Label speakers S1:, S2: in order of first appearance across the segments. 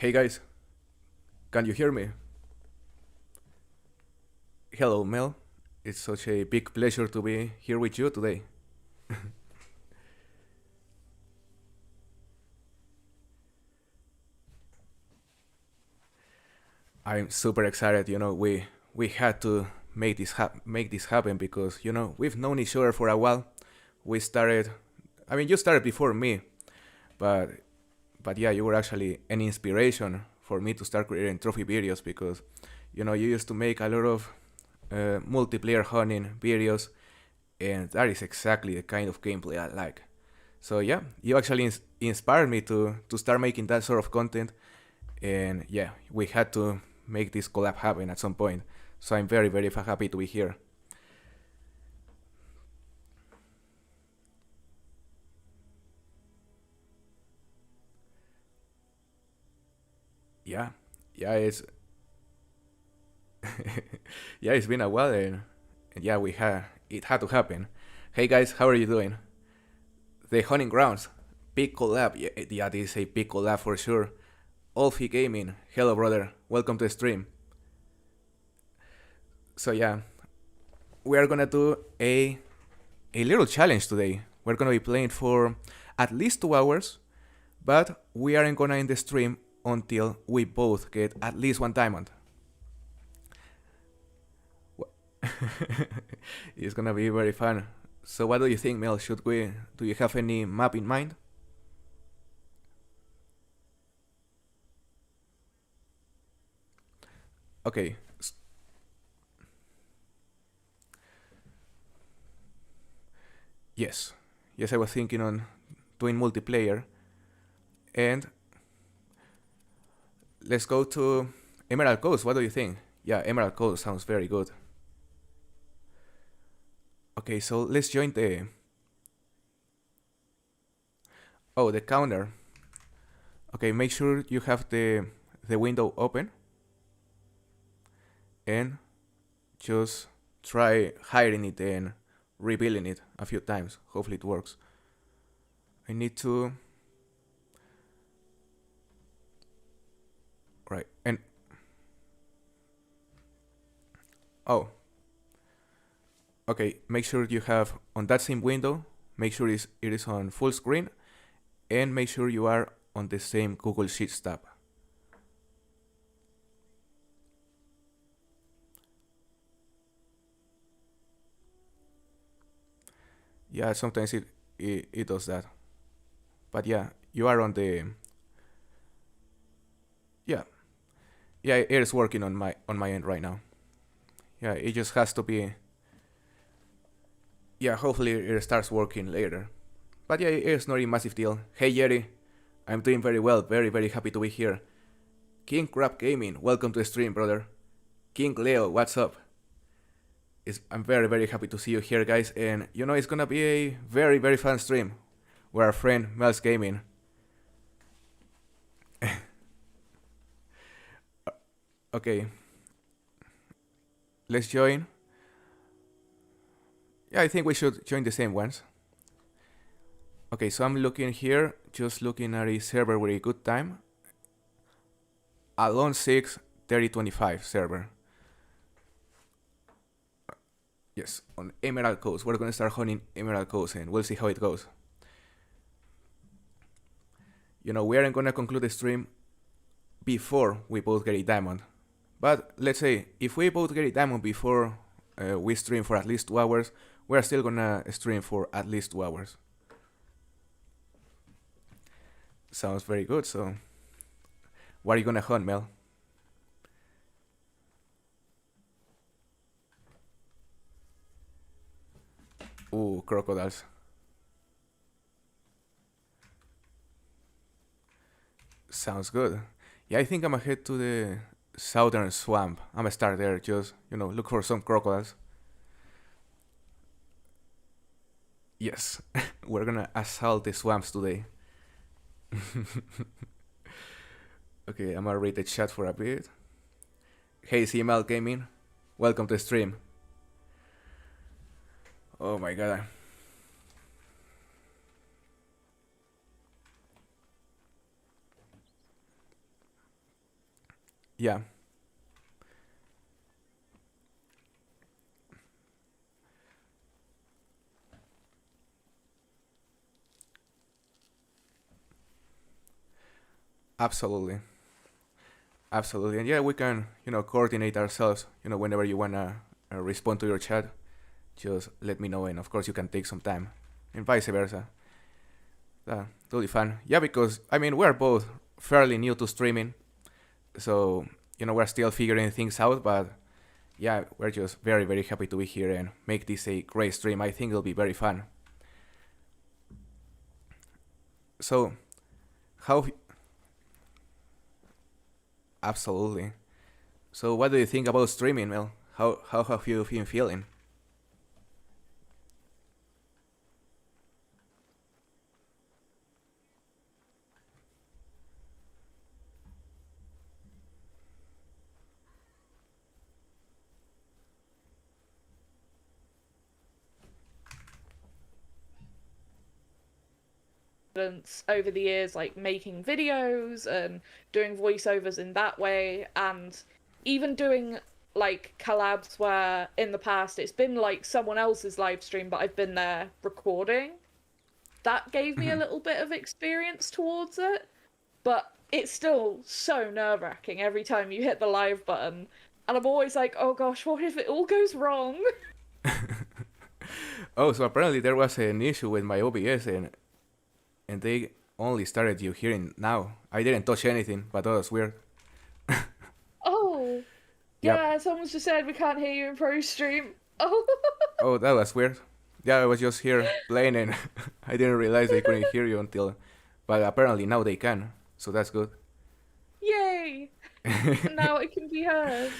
S1: Hey guys, can you hear me? Hello, Mel. It's such a big pleasure to be here with you today. I'm super excited. We had to make this happen because we've known each other for a while. We started. I mean, you started before me, but yeah, you were actually an inspiration for me to start creating trophy videos because you used to make a lot of multiplayer hunting videos, and that is exactly the kind of gameplay I like. So yeah, you actually inspired me to start making that sort of content, and yeah, we had to make this collab happen at some point. So I'm very happy to be here. Yeah, yeah, it's yeah, it's been a while, and yeah, we had it had to happen. Hey guys, how are you doing? The hunting grounds, big collab. Yeah, this is a big collab for sure. Olfi Gaming, hello brother, welcome to the stream. So yeah, we are gonna do a little challenge today. We're gonna be playing for at least 2 hours, but we aren't gonna end the stream until we both get at least one diamond. It's gonna be very fun. So what do you think, Mel? Should we? Do you have any map in mind? Okay. Yes. Yes, I was thinking on doing multiplayer, and let's go to Emerald Coast. What do you think? Yeah, Emerald Coast sounds very good. Okay, so let's join the. Oh, the counter. Okay, make sure you have the window open, and just try hiding it and revealing it a few times. Hopefully it works. I need to. Right, and oh, okay. Make sure you have on that same window. Make sure it is on full screen, and make sure you are on the same Google Sheets tab. Yeah, sometimes it does that. But yeah, you are on the. Yeah, yeah, it is working on my end right now. Yeah, it just has to be. Yeah, hopefully it starts working later. But yeah, it's not a massive deal. Hey Jerry, I'm doing very well, very happy to be here. King Crab Gaming, welcome to the stream, brother. King Leo, what's up? I'm very happy to see you here, guys, and it's gonna be a very fun stream. With our friend Mel's Gaming. Okay, let's join. Yeah, I think we should join the same ones. Okay, so I'm looking here, just looking at a server with a good time. Alone 6 3025 server. Yes, on Emerald Coast. We're gonna start hunting Emerald Coast and we'll see how it goes. We aren't gonna conclude the stream before we both get a diamond. But let's say if we both get a diamond before we stream for at least 2 hours, we're still gonna stream for at least 2 hours. Sounds very good. So, what are you gonna hunt, Mel? Ooh, crocodiles. Sounds good. Yeah, I think I'm gonna head to the southern swamp. I'm gonna start there. Just look for some crocodiles. Yes, we're gonna assault the swamps today. Okay, I'm gonna read the chat for a bit. Hey, CML Gaming, welcome to the stream. Oh my god. Yeah, absolutely. Absolutely. And yeah, we can, coordinate ourselves, whenever you want to respond to your chat, just let me know. And of course, you can take some time and vice versa. Totally fun. Yeah, because, I mean, we're both fairly new to streaming. So, we're still figuring things out. But yeah, we're just very, very happy to be here and make this a great stream. I think it'll be very fun. So, how, absolutely. So, what do you think about streaming, Mel? How have you been feeling?
S2: Over the years, like making videos and doing voiceovers in that way, and even doing like collabs where in the past it's been like someone else's live stream, but I've been there recording. That gave me a little bit of experience towards it, but it's still so nerve-wracking every time you hit the live button. And I'm always like, oh gosh, what if it all goes wrong?
S1: Oh, so apparently there was an issue with my OBS, and they only started you hearing now. I didn't touch anything, but that was weird.
S2: Oh,
S1: Yep.
S2: yeah, someone's just said we can't hear you in pro stream. Oh,
S1: Oh, that was weird. Yeah, I was just here playing, and I didn't realize they couldn't hear you until. But apparently now they can, so that's good.
S2: yay! Now it can be heard.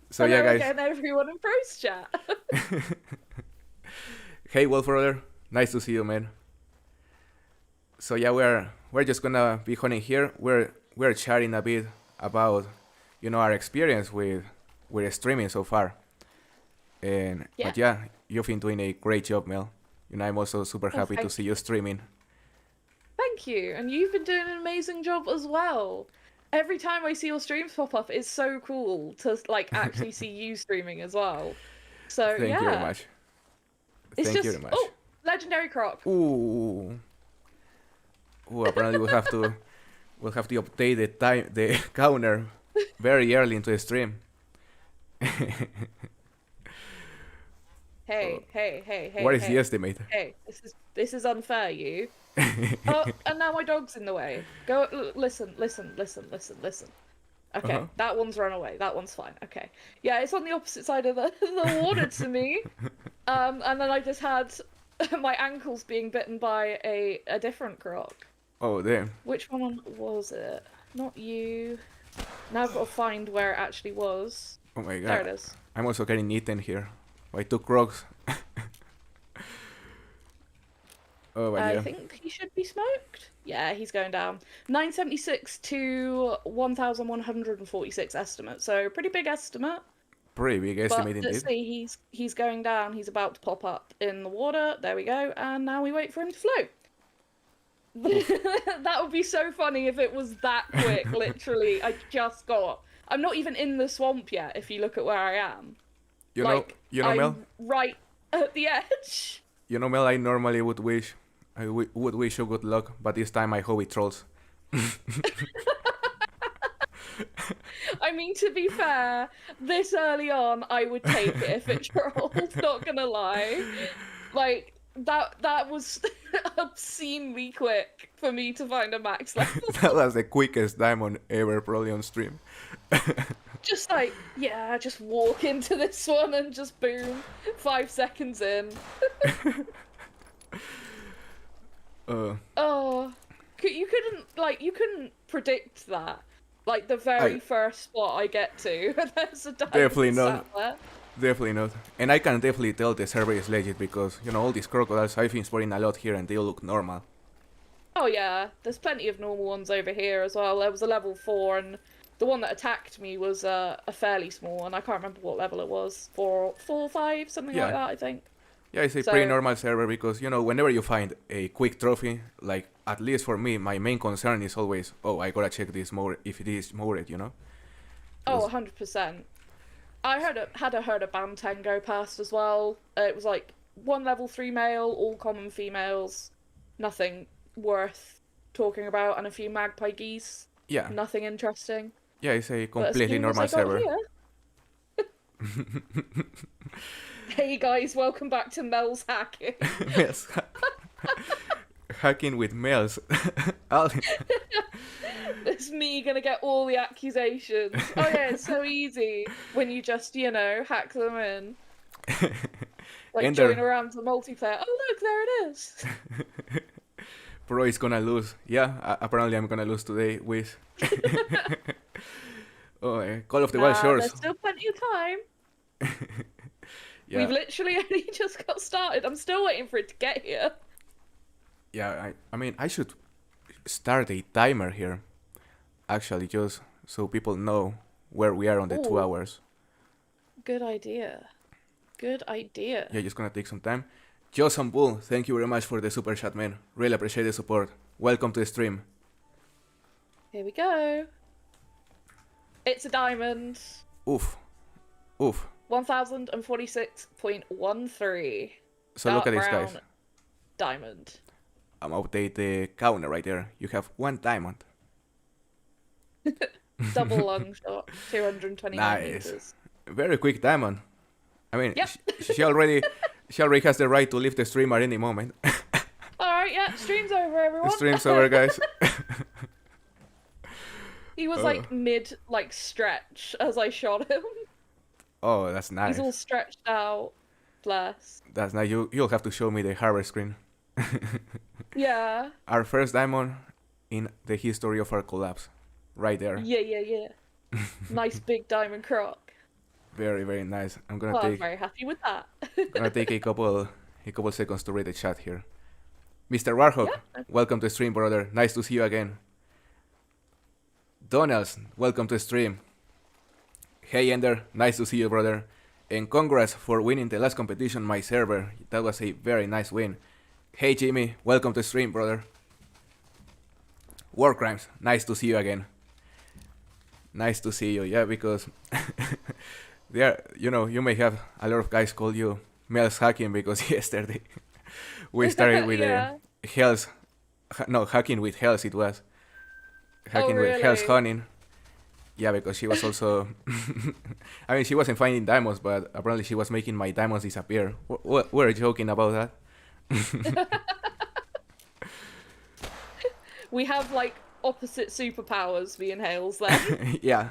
S1: So yeah,
S2: Hello
S1: guys.
S2: again, everyone in Pro's chat.
S1: Hey, Wolf brother, nice to see you, man. So yeah, we're just gonna be hunting here. We're chatting a bit about, our experience with streaming so far. And
S2: Yeah.
S1: but yeah, you've been doing a great job, Mel. I'm also super
S2: Oh,
S1: happy to see you streaming.
S2: thank you. And you've been doing an amazing job as well. Every time I see your streams pop up, it's so cool to like actually see you streaming as well. So
S1: Thank you very
S2: yeah,
S1: much.
S2: it's
S1: Thank you
S2: just
S1: very much.
S2: oh, legendary croc.
S1: Ooh. Ooh, apparently we'll have to update the counter very early into the stream.
S2: Hey, hey, hey, hey,
S1: What is the
S2: hey,
S1: estimate?
S2: hey. This is unfair, you. Oh, and now my dog's in the way. Go, listen, listen, listen, listen, listen. Okay,
S1: Uh-huh.
S2: that one's run away. That one's fine. Okay. Yeah, it's on the opposite side of the water to me. And then I just had my ankles being bitten by a different croc.
S1: Oh damn.
S2: Which one was it? Not you. Now I've got to find where it actually was.
S1: Oh my
S2: There it
S1: god.
S2: is.
S1: I'm also getting eaten here by two crocs. Oh but
S2: I
S1: yeah.
S2: think he should be smoked. Yeah, he's going down. 976 to 1,146 estimate. So pretty big estimate.
S1: Pretty big
S2: But
S1: estimate
S2: let's
S1: indeed.
S2: see, he's going down. He's about to pop up in the water. There we go. And now we wait for him to float. That would be so funny if it was that quick. Literally, I just got. I'm not even in the swamp yet. If you look at where I am,
S1: You know
S2: like
S1: you know Mel?
S2: I'm right at the edge.
S1: Mel, I normally would wish you good luck, but this time I hope it trolls.
S2: I mean, to be fair, this early on, I would take it if it trolled. Not gonna lie, like that was obscenely quick for me to find a max level.
S1: That was the quickest diamond ever, probably on stream.
S2: Just like, yeah, just walk into this one and just boom, 5 seconds in. Oh, you couldn't predict that. Like the very
S1: I
S2: first spot I get to, there's a diamond
S1: definitely not.
S2: sat there.
S1: Definitely not. And I can definitely tell the server is legit because, all these crocodiles I've been spotting a lot here and they all look normal.
S2: Oh yeah, there's plenty of normal ones over here as well. There was a level 4, and the one that attacked me was a fairly small one. I can't remember what level it was. 4, 5, something like
S1: Yeah.
S2: that, I think.
S1: Yeah, it's a
S2: So,
S1: pretty normal server because, whenever you find a quick trophy, like, at least for me, my main concern is always, oh, I gotta check this more if it is modded,
S2: Oh,
S1: Just
S2: 100%. I had a herd of Banten go past as well. It was like one level 3 male, all common females, nothing worth talking about, and a few magpie geese.
S1: yeah,
S2: Nothing interesting.
S1: yeah, it's a
S2: But as
S1: completely
S2: soon as
S1: normal
S2: I got
S1: server.
S2: here, hey guys, welcome back to Mel's hacking.
S1: Males. Hacking with males. All-
S2: It's me gonna get all the accusations. Oh yeah, it's so easy when you just, hack them in. Like join
S1: Ender
S2: around to multiplayer. Oh look, there it is.
S1: Pro is gonna lose. Yeah, apparently I'm gonna lose today with Call of the Wild
S2: Nah,
S1: Shores.
S2: there's still plenty of time. We've
S1: Yeah,
S2: literally only just got started. I'm still waiting for it to get here.
S1: yeah. I mean, I should start a timer here. Actually, just so people know where we are on the
S2: Ooh.
S1: 2 hours.
S2: Good idea. Good idea.
S1: Yeah, just gonna take some time. Josan Bull, thank you very much for the super chat, man. Really appreciate the support. Welcome to the stream.
S2: Here we go. It's a diamond.
S1: Oof, oof.
S2: 1046.13.
S1: So look at this,
S2: Brown
S1: guys.
S2: diamond.
S1: I'm update the counter right there. You have 1 diamond.
S2: Double long shot. 229
S1: Nice.
S2: meters.
S1: Very quick diamond. I mean,
S2: Yep.
S1: she already has the right to leave the stream at any moment.
S2: Alright, yeah, stream's over, everyone.
S1: The stream's over, guys.
S2: He was mid stretch as I shot him.
S1: Oh, that's nice.
S2: He's all stretched out. Bless.
S1: That's nice. You'll have to show me the harbor screen.
S2: Yeah.
S1: Our first diamond in the history of our collapse. Right there.
S2: Yeah. Nice big diamond croc.
S1: Very, very nice. I'm
S2: Well, I'm very happy with that.
S1: gonna take a couple seconds to read the chat here. Mr. Warhawk,
S2: Yeah.
S1: welcome to stream, brother. Nice to see you again. Donalds, welcome to stream. Hey Ender, nice to see you, brother. And congrats for winning the last competition, my server. That was a very nice win. Hey Jimmy, welcome to stream, brother. War Crimes, nice to see you again. Nice to see you, yeah, because there, you may have a lot of guys call you Mel's hacking because yesterday we started with
S2: Yeah.
S1: hacking with Hells it was. Hacking with Hells
S2: really?
S1: Hunting. Yeah, because she was also, I mean, she wasn't finding diamonds, but apparently she was making my diamonds disappear. We're joking about that.
S2: We have opposite superpowers, me and Hales then.
S1: Yeah.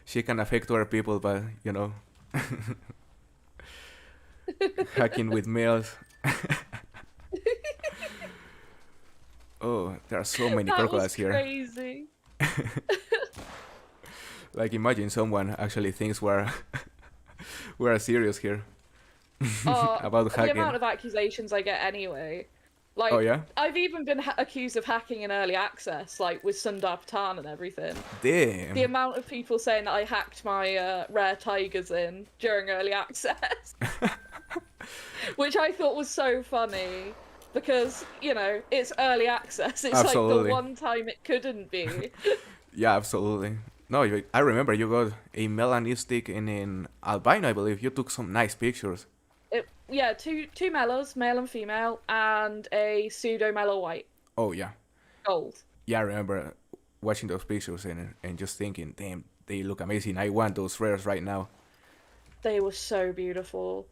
S1: She can affect other people, but hacking with males. Oh, there are so many
S2: That
S1: crocodiles
S2: was
S1: here.
S2: crazy.
S1: Imagine someone actually thinks we're serious here
S2: Oh,
S1: about
S2: the
S1: hacking.
S2: amount of accusations I get anyway.
S1: Oh yeah,
S2: I've even been accused of hacking in early access, with Sundar Patan and everything.
S1: damn.
S2: The amount of people saying that I hacked my rare tigers in during early access. Which I thought was so funny. Because, it's early access. It's
S1: Absolutely.
S2: the one time it couldn't be.
S1: Yeah, absolutely. No, I remember you got a melanistic in albino, I believe. You took some nice pictures.
S2: Two mellows, male and female, and a pseudo mellow white.
S1: Oh yeah.
S2: Gold.
S1: Yeah, I remember watching those pictures and just thinking, damn, they look amazing. I want those rares right now.
S2: They were so beautiful.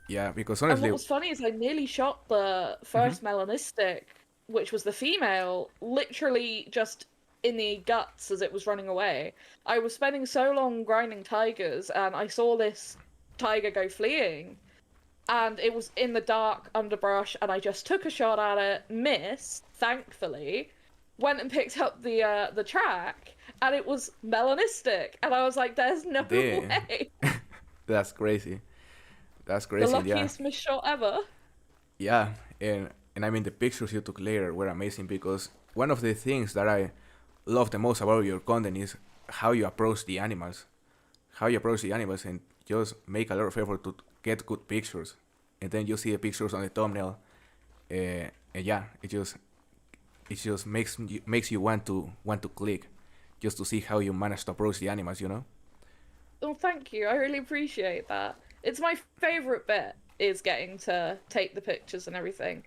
S1: Yeah, because
S2: And
S1: honestly,
S2: what was funny is I nearly shot the first melanistic, which was the female, literally just in the guts as it was running away. I was spending so long grinding tigers, and I saw this tiger go fleeing, and it was in the dark underbrush, and I just took a shot at it, missed, thankfully, went and picked up the track, and it was melanistic, and I was like, "There's no
S1: damn.
S2: way."
S1: That's crazy. That's
S2: The
S1: crazy, yeah.
S2: luckiest missed shot ever.
S1: Yeah, and I mean the pictures you took later were amazing because one of the things that I love the most about your content is how you approach the animals. How you approach the animals and just make a lot of effort to get good pictures. And then you see the pictures on the thumbnail. And yeah, it just makes you want to click just to see how you manage to approach the animals, you know?
S2: Oh, thank you. I really appreciate that. It's my favorite bit is getting to take the pictures and everything.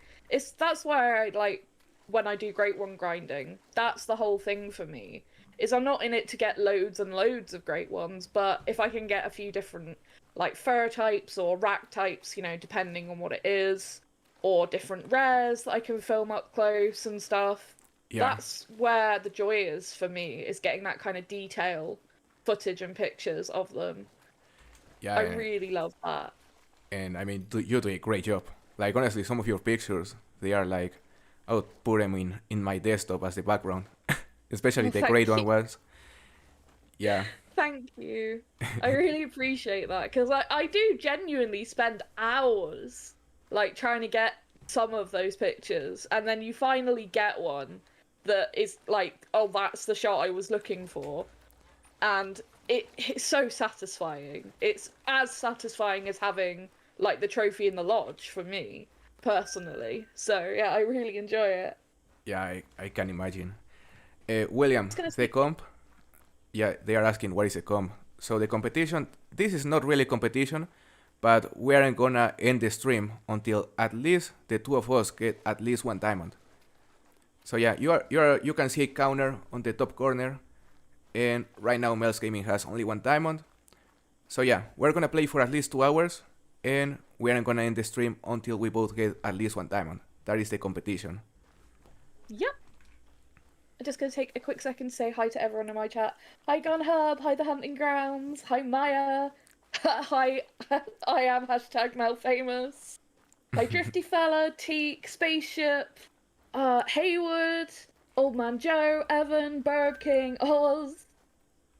S2: That's why I like when I do Great One grinding. That's the whole thing for me. Is I'm not in it to get loads and loads of Great Ones, but if I can get a few different like fur types or rack types, depending on what it is, or different rares that I can film up close and stuff.
S1: Yeah,
S2: That's where the joy is for me, is getting that kind of detail footage and pictures of them.
S1: yeah,
S2: I really love that.
S1: and I mean, you do a great job. Like, honestly, some of your pictures, they are like, I would put them in my desktop as the background, especially
S2: Oh,
S1: the
S2: thank
S1: great
S2: you.
S1: one ones. Yeah,
S2: Thank you. I really appreciate that because I do genuinely spend hours like trying to get some of those pictures, and then you finally get one that is like, oh, that's the shot I was looking for, and it's so satisfying. It's as satisfying as having like the trophy in the lodge for me personally. So yeah, I really enjoy it.
S1: yeah, I can imagine. William,
S2: It's gonna
S1: the
S2: say,
S1: comp, yeah, they are asking what is a comp. So the competition, this is not really competition, but we aren't gonna end the stream until at least the two of us get at least one diamond. So yeah, you can see a counter on the top corner, and right now Mel's Gaming has only one diamond. So yeah, we're gonna play for at least 2 hours, and we aren't gonna end the stream until we both get at least one diamond. That is the competition.
S2: yep. I'm just gonna take a quick second to say hi to everyone in my chat. Hi Gun Hub, hi the Hunting Grounds, hi Maya, hi I am hashtag Mel Famous, hi Drifty Fella, Teak, Spaceship, Haywood, Old Man Joe, Evan, Bird King, Oz.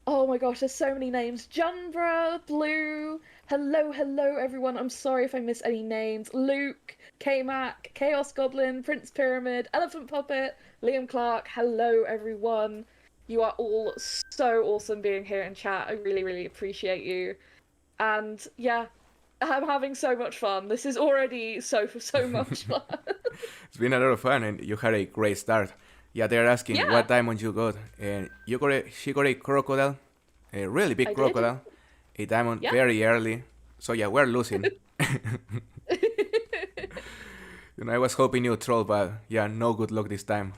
S2: Oh my gosh, there's so many names. Junbra, Blue, hello everyone. I'm sorry if I miss any names. Luke, K-Mac, Chaos Goblin, Prince Pyramid, Elephant Puppet, Liam Clark, hello everyone. You are all so awesome being here in chat. I really, really appreciate you. And yeah, I'm having so much fun. This is already so much fun.
S1: It's been a lot of fun, and you had a great start. Yeah, they're asking
S2: Yeah,
S1: what diamond you got, and she got a crocodile, a really big
S2: I did.
S1: crocodile, a diamond
S2: Yeah.
S1: very early. So yeah, we're losing. I was hoping you troll, but yeah, no good luck this time.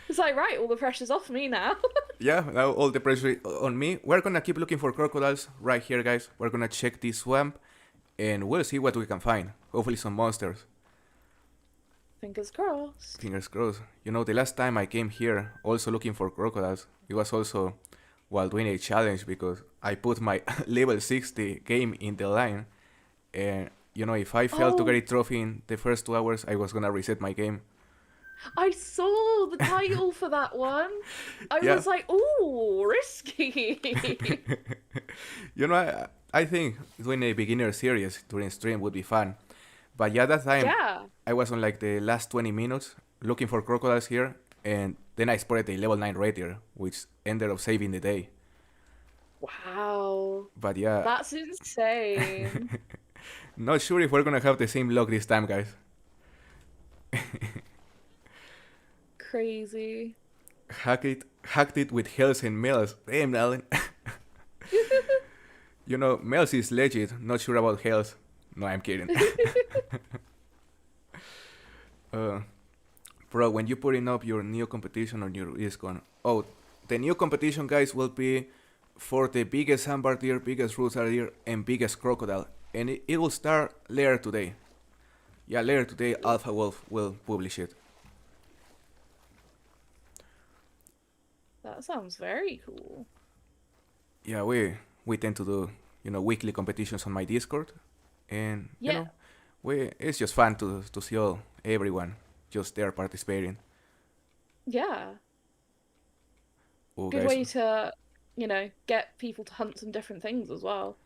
S2: It's like, right, all the pressure's off me now.
S1: Yeah, now all the pressure on me. We're gonna keep looking for crocodiles right here, guys. We're gonna check this swamp, and we'll see what we can find. Hopefully some monsters.
S2: Fingers crossed.
S1: Fingers crossed. The last time I came here, also looking for crocodiles, it was also while doing a challenge because I put my level 60 game in the line, and if I failed to get
S2: Oh,
S1: a trophy in the first 2 hours, I was gonna reset my game.
S2: I saw the title for that one. I
S1: Yeah.
S2: was like, ooh, risky.
S1: I think doing a beginner series during stream would be fun. But yeah, that time
S2: Yeah.
S1: I was on like the last 20 minutes looking for crocodiles here, and then I spotted a level 9 raider, which ended up saving the day.
S2: Wow.
S1: But yeah,
S2: That's insane.
S1: not sure if we're gonna have the same luck this time, guys.
S2: Crazy.
S1: Hacked it with Hells and Mills. Damn, Alan. Mills is legit. Not sure about Hells. No, I'm kidding. uh, Bro, when you putting up your new competition on your Discord, oh, the new competition, guys, will be for the biggest sambar deer, biggest rooster deer, and biggest crocodile, and it will start later today. Yeah, later today, Alpha Wolf will publish it.
S2: That sounds very cool.
S1: Yeah, we tend to do weekly competitions on my Discord, and
S2: Yeah.
S1: it's just fun to see everyone just there participating.
S2: Yeah.
S1: Oh,
S2: Good
S1: guys,
S2: way to, get people to hunt some different things as well.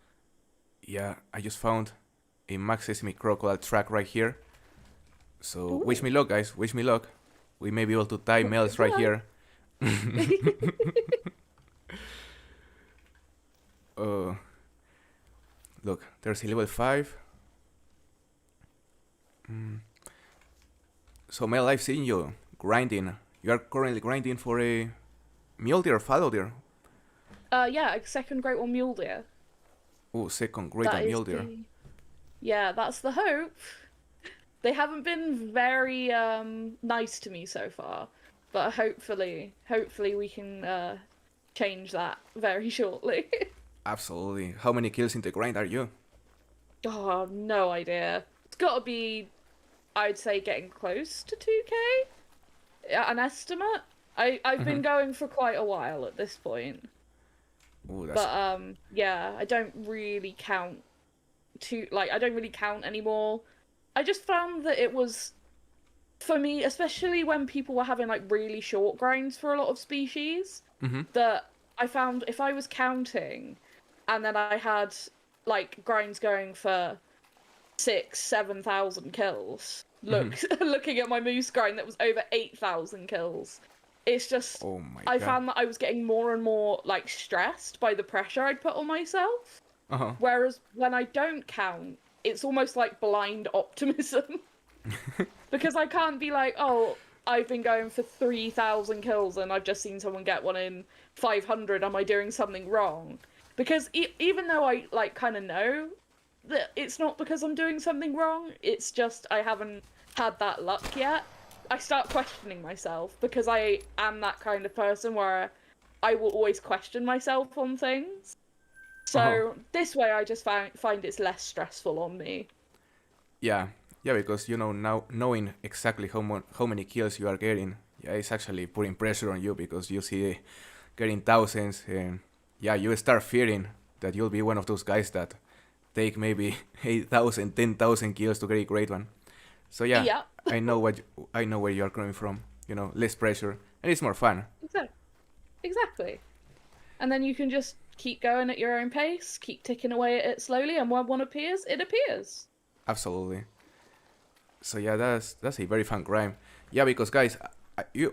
S1: yeah, I just found a Max Sesame crocodile track right here. So wish
S2: Ooh.
S1: me luck, guys. Wish me luck. We may be able to tie Mel's
S2: Good
S1: right
S2: luck.
S1: here. uh, Look, there's a level 5. So Mel, I've seen you grinding, you are currently grinding for a mule deer or fallow deer?
S2: Yeah, a second Great One Mule Deer.
S1: Oh, second great
S2: That
S1: one
S2: is
S1: mule deer.
S2: the Yeah, that's the hope. They haven't been very nice to me so far, but hopefully we can change that very shortly.
S1: Absolutely. How many kills in the grind are you?
S2: Oh, no idea. It's got to be, I'd say, getting close to 2K. An estimate. I've been going for quite a while at this point,
S1: Oh, that's
S2: but yeah, I don't really count I don't really count anymore. I just found that it was for me, especially when people were having like really short grinds for a lot of species, that I found if I was counting and then I had like grinds going for 7,000 kills, looking at my moose grind that was over 8,000 kills, it's just
S1: oh my
S2: I
S1: god.
S2: found that I was getting more and more like stressed by the pressure I'd put on myself.
S1: Uh-huh.
S2: Whereas when I don't count, it's almost like blind optimism. Because I can't be like, oh, I've been going for 3,000 kills and I've just seen someone get one in 500. Am I doing something wrong? Because even though I like kind of know that it's not because I'm doing something wrong, it's just I haven't had that luck yet. I start questioning myself because I am that kind of person where I will always question myself on things. So this way I just find it's less stressful on me.
S1: Yeah, yeah, because you know now knowing exactly how many kills you are getting, yeah, it's actually putting pressure on you because you see getting thousands, and yeah, you start fearing that you'll be one of those guys that take maybe 8,000, 10,000 kills to get a great one. So yeah,
S2: Yeah,
S1: I know where you are coming from. You know, less pressure and it's more fun.
S2: exactly. And then you can just keep going at your own pace, keep ticking away at it slowly, and when one appears, it appears.
S1: Absolutely. So yeah, that's a very fun crime. Yeah, because guys,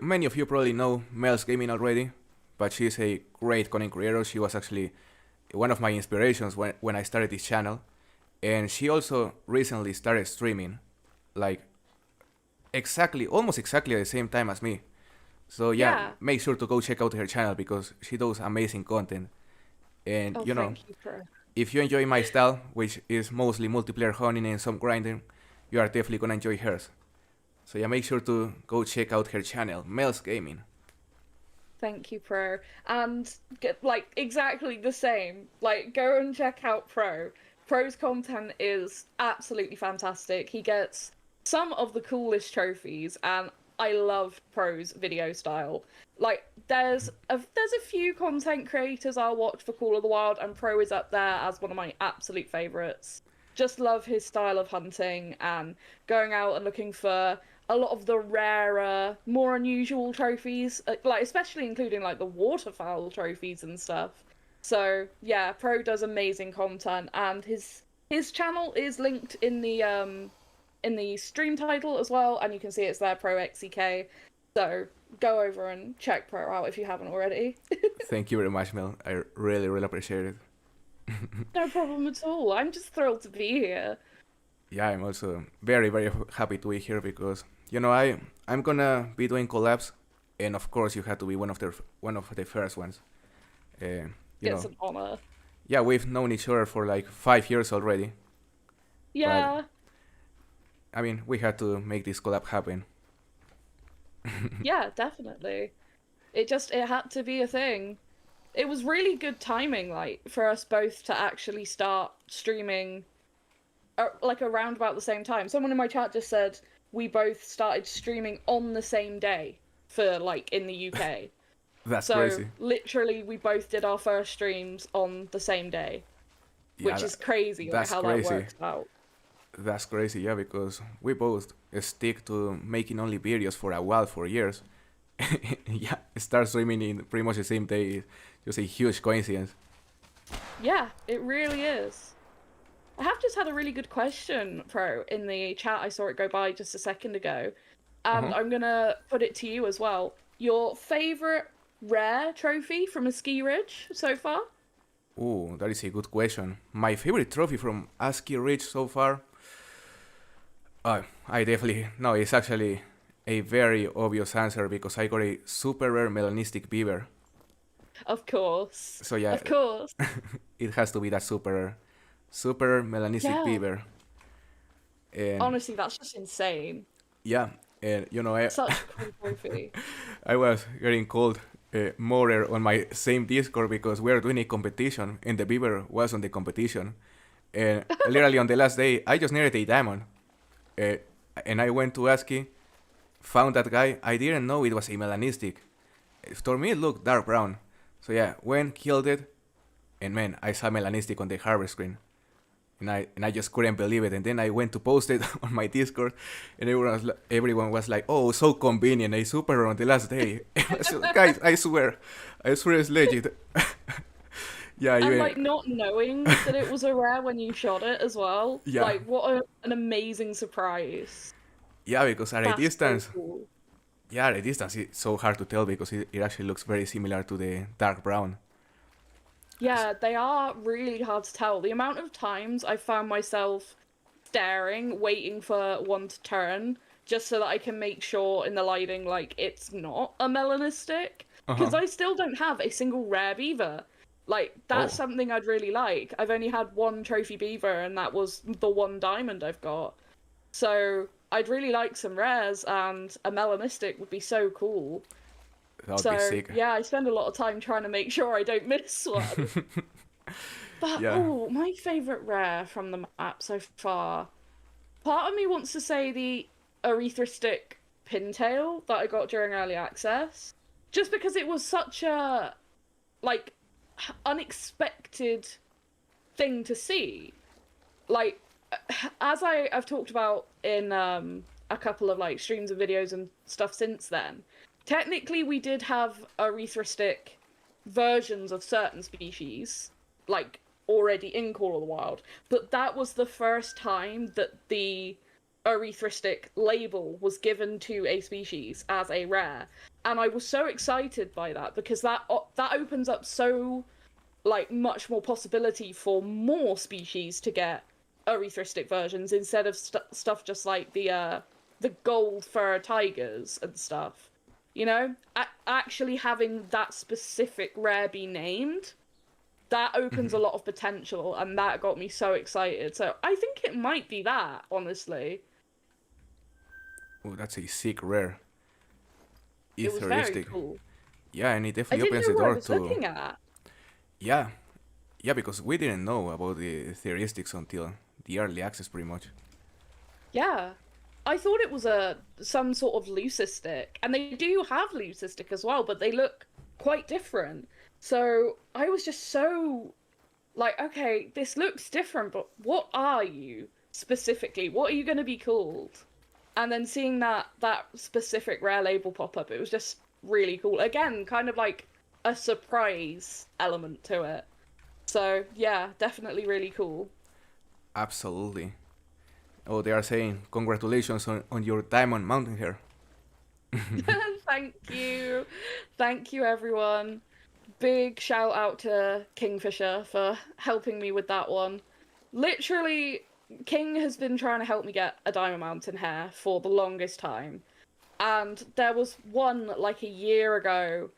S1: many of you probably know Mel's Gaming already, but she's a great content creator. She was actually one of my inspirations when I started this channel, and she also recently started streaming, like almost exactly at the same time as me. So yeah,
S2: Yeah.
S1: make sure to go check out her channel because she does amazing content. And
S2: Oh,
S1: you know,
S2: thank you, Pro.
S1: if you enjoy my style, which is mostly multiplayer hunting and some grinding, you are definitely gonna enjoy hers. So yeah, make sure to go check out her channel, Mel's Gaming.
S2: Thank you, Pro. And get like exactly the same. Like, go and check out Pro. Pro's content is absolutely fantastic. He gets some of the coolest trophies, and I love Pro's video style. Like, there's a few content creators I'll watch for Call of the Wild, and Pro is up there as one of my absolute favorites. Just love his style of hunting and going out and looking for a lot of the rarer, more unusual trophies, like especially including like the waterfowl trophies and stuff. So yeah, Pro does amazing content, and his channel is linked in the stream title as well, and you can see it's there, Pro XEK. So go over and check Pro out if you haven't already.
S1: Thank you very much, Mel. I really, really appreciate it.
S2: No problem at all. I'm just thrilled to be here.
S1: Yeah, I'm also very, very happy to be here because you know I'm gonna be doing collabs, and of course you had to be one of the first ones. Uh, you
S2: It's
S1: know,
S2: an honor.
S1: yeah, we've known each other for like 5 years already, but
S2: Yeah.
S1: I mean we had to make this collab happen.
S2: Yeah, definitely. It had to be a thing. It was really good timing, like, for us both to actually start streaming, like, around about the same time. Someone in my chat just said we both started streaming on the same day for, like, in the UK.
S1: That's
S2: So,
S1: crazy.
S2: literally, we both did our first streams on the same day,
S1: Yeah,
S2: which is crazy, like,
S1: that's
S2: how
S1: crazy.
S2: that works out.
S1: That's crazy, yeah, because we both stick to making only videos for a while, for years. Yeah, start streaming in pretty much the same day. Just a huge coincidence.
S2: Yeah, it really is. I have just had a really good question, Pro, in the chat. I saw it go by just a second ago. And I'm gonna put it to you as well. Your favorite rare trophy from a ski ridge so far?
S1: Ooh, that is a good question. My favorite trophy from ASCII Ridge so far? I definitely no. It's actually a very obvious answer because I got a super rare melanistic beaver.
S2: Of course.
S1: So yeah,
S2: Of course.
S1: it has to be that super melanistic
S2: Yeah.
S1: beaver. And
S2: Honestly, that's just insane.
S1: yeah, and
S2: Such a cool trophy.
S1: I was getting called Morer on my same Discord because we are doing a competition and the beaver was on the competition. And literally on the last day, I just needed a diamond. Uh, and I went to ASCII, found that guy. I didn't know it was a melanistic. For me, it looked dark brown. So yeah, went, killed it, and man, I saw melanistic on the harbor screen. And I just couldn't believe it. And then I went to post it on my Discord, and everyone was like, "Oh, so convenient, a super on the last day." So, guys, I swear it's legit. Yeah,
S2: And
S1: even
S2: like not knowing that it was a rare when you shot it as well.
S1: yeah,
S2: Like an amazing surprise.
S1: yeah, because at a
S2: That's so
S1: distance,
S2: cool.
S1: yeah, at a distance it's so hard to tell because it actually looks very similar to the dark brown.
S2: Yeah, they are really hard to tell. The amount of times I found myself staring, waiting for one to turn, just so that I can make sure in the lighting, like, it's not a melanistic.
S1: Uh huh.
S2: Because I still don't have a single rare beaver. Like, that's
S1: Oh,
S2: something I'd really like. I've only had one trophy beaver, and that was the one diamond I've got. So, I'd really like some rares, and a melanistic would be so cool.
S1: that would be
S2: So,
S1: sick.
S2: yeah, I spend a lot of time trying to make sure I don't miss one. But
S1: Yeah.
S2: oh, my favorite rare from the map so far. Part of me wants to say the Erythristic Pintail that I got during early access, just because it was such a like unexpected thing to see. Like as I've talked about in a couple of like streams and videos and stuff since then. Technically, we did have Erythristic versions of certain species, like already in Call of the Wild, but that was the first time that the Erythristic label was given to a species as a rare, and I was so excited by that because that opens up so like much more possibility for more species to get Erythristic versions instead of stuff just like the gold fur tigers and stuff. You know, actually having that specific rare be named, that opens a lot of potential, and that got me so excited. So I think it might be that, honestly.
S1: Oh, that's a sick rare.
S2: It was very
S1: Etheristic.
S2: cool.
S1: Yeah, and it
S2: I
S1: definitely
S2: didn't
S1: opens the
S2: know what I
S1: door
S2: was
S1: to.
S2: looking at.
S1: Yeah, yeah, because we didn't know about the theoristics until the early access, pretty much.
S2: Yeah. I thought it was some sort of leucistic, and they do have leucistic as well, but they look quite different. So I was just so like, okay, this looks different, but what are you specifically? What are you going to be called? And then seeing that specific rare label pop up, it was just really cool. Again, kind of like a surprise element to it. So yeah, definitely really cool.
S1: Absolutely. Oh, they are saying congratulations on your diamond mountain hair.
S2: Thank you. Thank you, everyone. Big shout out to Kingfisher for helping me with that one. Literally, King has been trying to help me get a Diamond Mountain hair for the longest time. And there was one like a year ago,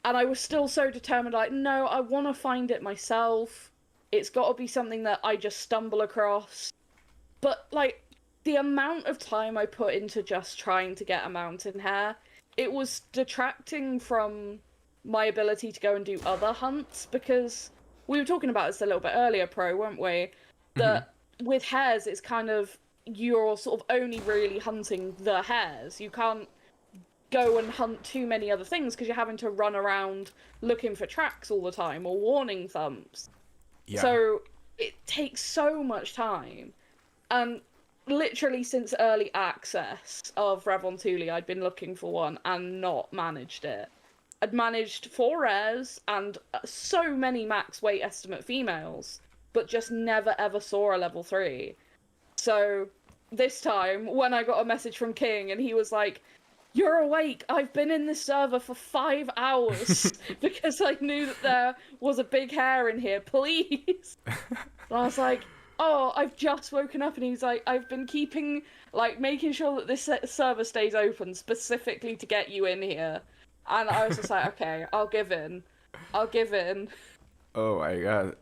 S2: and I was still so determined, like, no, I want to find it myself. It's got to be something that I just stumble across. But like the amount of time I put into just trying to get a mountain hare, it was detracting from my ability to go and do other hunts because we were talking about this a little bit earlier, Pro, weren't we? That with hares, it's kind of you're sort of only really hunting the hares. You can't go and hunt too many other things because you're having to run around looking for tracks all the time or warning thumps.
S1: Yeah.
S2: So it takes so much time. And literally since early access of Revontuli, I'd been looking for one and not managed it. I'd managed 4 rares and so many max weight estimate females, but just never ever saw a level 3. So this time, when I got a message from King and he was like, "You're awake, I've been in this server for 5 hours because I knew that there was a big hare in here, please." And I was like, oh, I've just woken up, and he's like, I've been keeping, like, making sure that this server stays open specifically to get you in here. And I was just like, okay, I'll give in. I'll give in.
S1: Oh my god.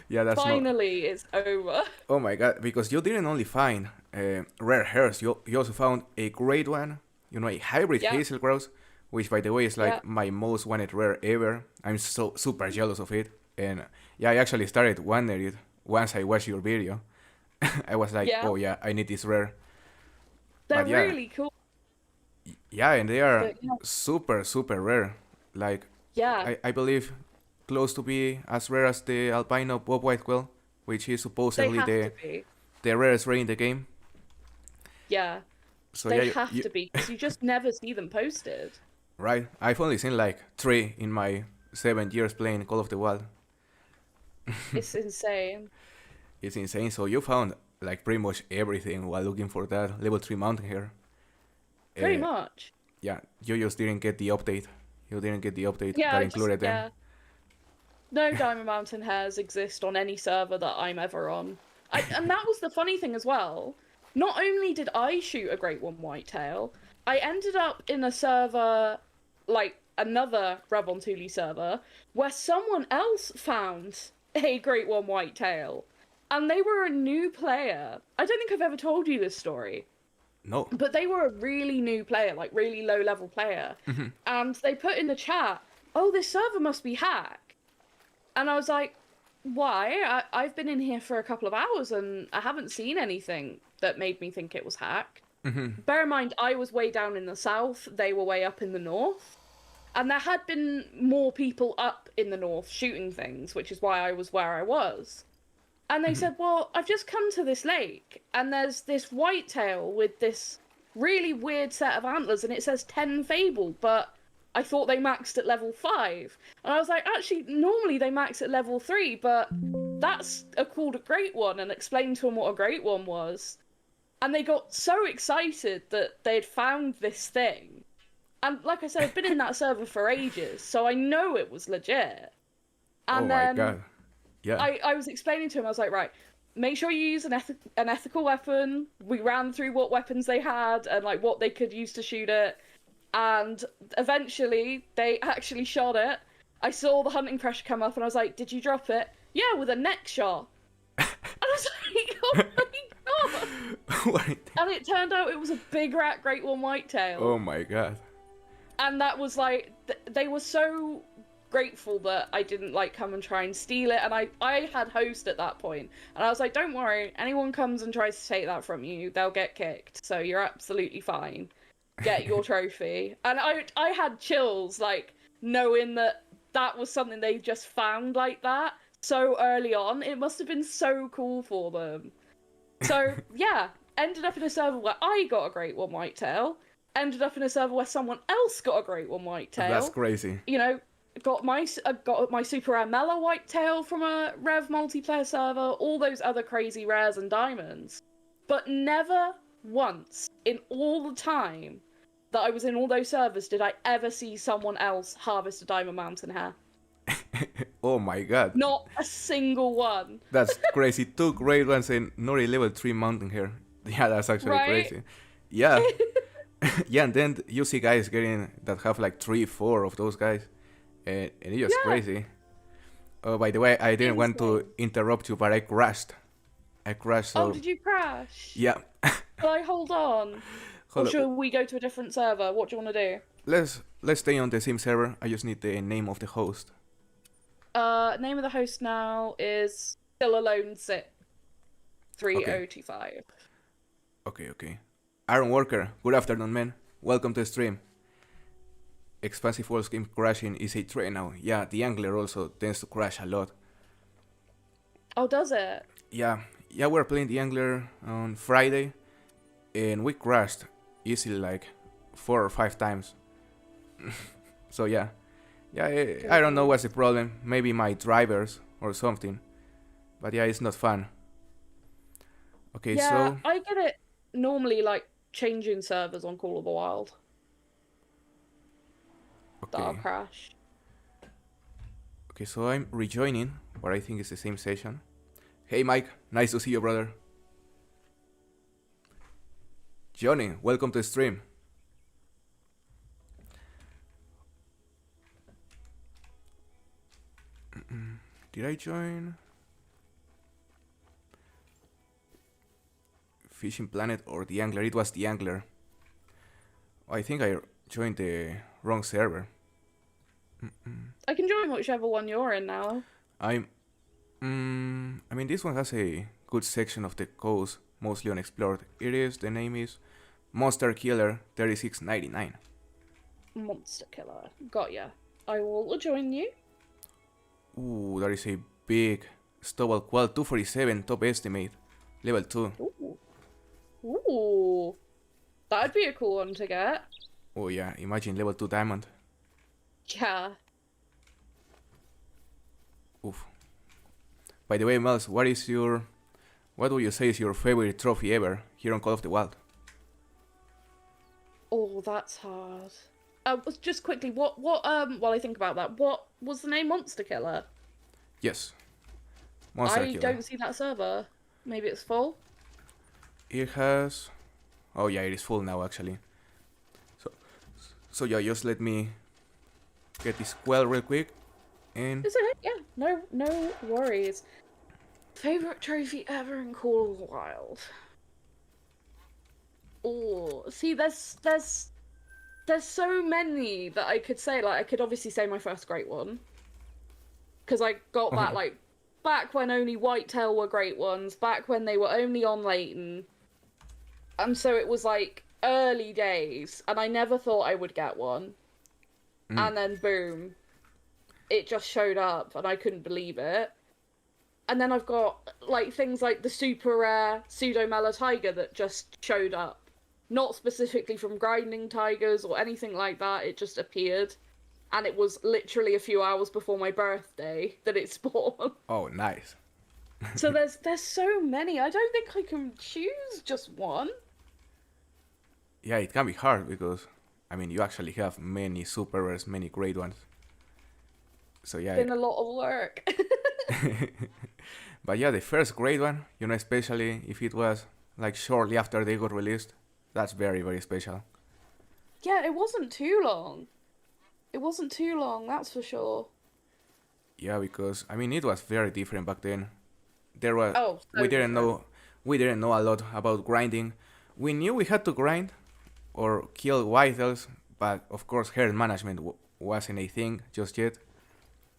S1: Yeah, that's not.
S2: Finally, it's over.
S1: Oh my god, because you didn't only find rare hairs, you also found a great one, you know, a hybrid
S2: Yeah.
S1: hazel grouse, which by the way is like
S2: Yeah.
S1: my most wanted rare ever. I'm so super jealous of it. And yeah, I actually started wondering it once I watched your video. I was like,
S2: Yeah.
S1: oh yeah, I need this rare.
S2: They're
S1: But yeah,
S2: really cool.
S1: yeah, and they are
S2: But yeah.
S1: super, super rare. Like,
S2: Yeah.
S1: I believe close to be as rare as the albino bobwhite quail, which is
S2: They
S1: supposedly
S2: have to be.
S1: the rarest rare in the game.
S2: Yeah.
S1: So
S2: They
S1: yeah,
S2: have to be, because you just never see them posted.
S1: right. I've only seen like 3 in my 7 years playing Call of the Wild.
S2: It's insane.
S1: It's insane. So you found like pretty much everything while looking for that level 3 mountain here.
S2: Pretty
S1: Uh,
S2: much.
S1: yeah, you just didn't get the update. You didn't get the update
S2: Yeah,
S1: that
S2: I just,
S1: included them.
S2: yeah. No Diamond Mountain hairs exist on any server that I'm ever on. And that was the funny thing as well. Not only did I shoot a Great One Whitetail, I ended up in a server, like another Ravon server, where someone else found a Great One Whitetail. And they were a new player. I don't think I've ever told you this story.
S1: No.
S2: But they were a really new player, like really low level player. And they put in the chat, oh, this server must be hacked. And I was like, why? I've been in here for a couple of hours and I haven't seen anything that made me think it was hacked. Bear in mind, I was way down in the south, they were way up in the north. And there had been more people up in the north shooting things, which is why I was where I was. And they said, well, I've just come to this lake, and there's this whitetail with this really weird set of antlers, and it says 10 Fable, but I thought they maxed at level 5. And I was like, actually, normally they max at level 3, but that's called a Great One, and explained to them what a Great One was. And they got so excited that they'd found this thing. And like I said, I've been in that server for ages, so I know it was legit. And
S1: Oh my
S2: then
S1: god. Yeah.
S2: I was explaining to him, I was like, right, make sure you use an ethical weapon. We ran through what weapons they had and like what they could use to shoot it. And eventually they actually shot it. I saw the hunting pressure come up and I was like, did you drop it? Yeah, with a neck shot. And I was like, oh my god.
S1: What?
S2: And it turned out it was a big rat Great One Whitetail.
S1: Oh my god.
S2: And that was like, they were so grateful that I didn't like come and try and steal it. And I had host at that point, and I was like, don't worry, anyone comes and tries to take that from you, they'll get kicked, so you're absolutely fine, get your trophy. And I had chills, like, knowing that that was something they just found like that so early on. It must have been so cool for them. So yeah, ended up in a server where I got a Great One Whitetail, ended up in a server where someone else got a Great One Whitetail.
S1: That's crazy.
S2: You know, got my super rare Mellow Whitetail from a Rev multiplayer server, all those other crazy rares and diamonds. But never once in all the time that I was in all those servers did I ever see someone else harvest a Diamond Mountain hair.
S1: Oh my god.
S2: Not a single one.
S1: That's crazy. 2 great ones and not a level 3 mountain here. Yeah, that's actually
S2: Right?
S1: crazy. Yeah. Yeah, and then you see guys getting that have like 3, 4 of those guys. And it's just
S2: Yeah.
S1: crazy. Oh, by the way, I didn't want to interrupt you, but I crashed. So
S2: Oh, did you crash?
S1: yeah.
S2: Will I hold on?
S1: Hold
S2: Or
S1: up.
S2: should we go to a different server? What do you want to do?
S1: Let's stay on the same server. I just need the name of the host.
S2: Name of the host now is Still Alone Sit 3025.
S1: Okay. Aaron Walker, good afternoon, man. Welcome to the stream. Expansive Worlds game crashing is a trend now. Yeah, the angler also tends to crash a lot.
S2: Oh, does it?
S1: Yeah, we're playing the angler on Friday, and we crashed easily like 4 or 5 times. So yeah, I don't know what's the problem. Maybe my drivers or something. But yeah, it's not fun. Okay,
S2: Yeah,
S1: so
S2: I get it normally like changing servers on Call of the Wild that I'll
S1: okay,
S2: crash.
S1: so I'm rejoining what I think is the same session. Hey Mike, nice to see you, brother. Johnny, welcome to the stream. Did I join Fishing Planet or the Angler? It was the Angler. I think I joined the wrong server.
S2: I can join whichever one you're in now.
S1: I'm. I mean, this one has a good section of the coast, mostly unexplored. The name is Monster Killer 3699.
S2: Monster Killer. Got ya. I will join you.
S1: Ooh, there is a big Stubble Qual 247 top estimate, level 2.
S2: Ooh. Ooh. That'd be a cool one to get.
S1: Oh yeah, imagine level 2 diamond.
S2: Yeah.
S1: Oof. By the way, Mels, what would you say is your favorite trophy ever here on Call of the Wild?
S2: Oh, that's hard. Just quickly, while I think about that, what was the name? Monster Killer?
S1: Yes. Monster
S2: I
S1: Killer.
S2: don't see that server. Maybe it's full?
S1: It has... Oh yeah, it is full now actually. So yeah, just let me get this quell real quick. And
S2: Is it? Yeah, no worries. Favorite trophy ever in Call of the Wild? Oh, see, there's so many that I could say. Like, I could obviously say my first great one, because I got that like back when only Whitetail were great ones, back when they were only on Leighton, and so it was like early days, and I never thought I would get one, and then boom, it just showed up, and I couldn't believe it. And then I've got like things like the super rare Pseudo-Mela Tiger that just showed up. Not specifically from grinding tigers or anything like that, it just appeared. And it was literally a few hours before my birthday that it spawned.
S1: oh, nice.
S2: So there's so many. I don't think I can choose just one.
S1: Yeah, it can be hard because, I mean, you actually have many super rares, many great ones. So yeah.
S2: It's been a lot of work.
S1: But yeah, the first great one, especially if it was like shortly after they got released, that's very, very special.
S2: Yeah, it wasn't too long. It wasn't too long, that's for sure.
S1: Yeah, because I mean it was very different back then. There was
S2: So
S1: we didn't
S2: different.
S1: know a lot about grinding. We knew we had to grind or kill whitetails, but of course herd management wasn't a thing just yet.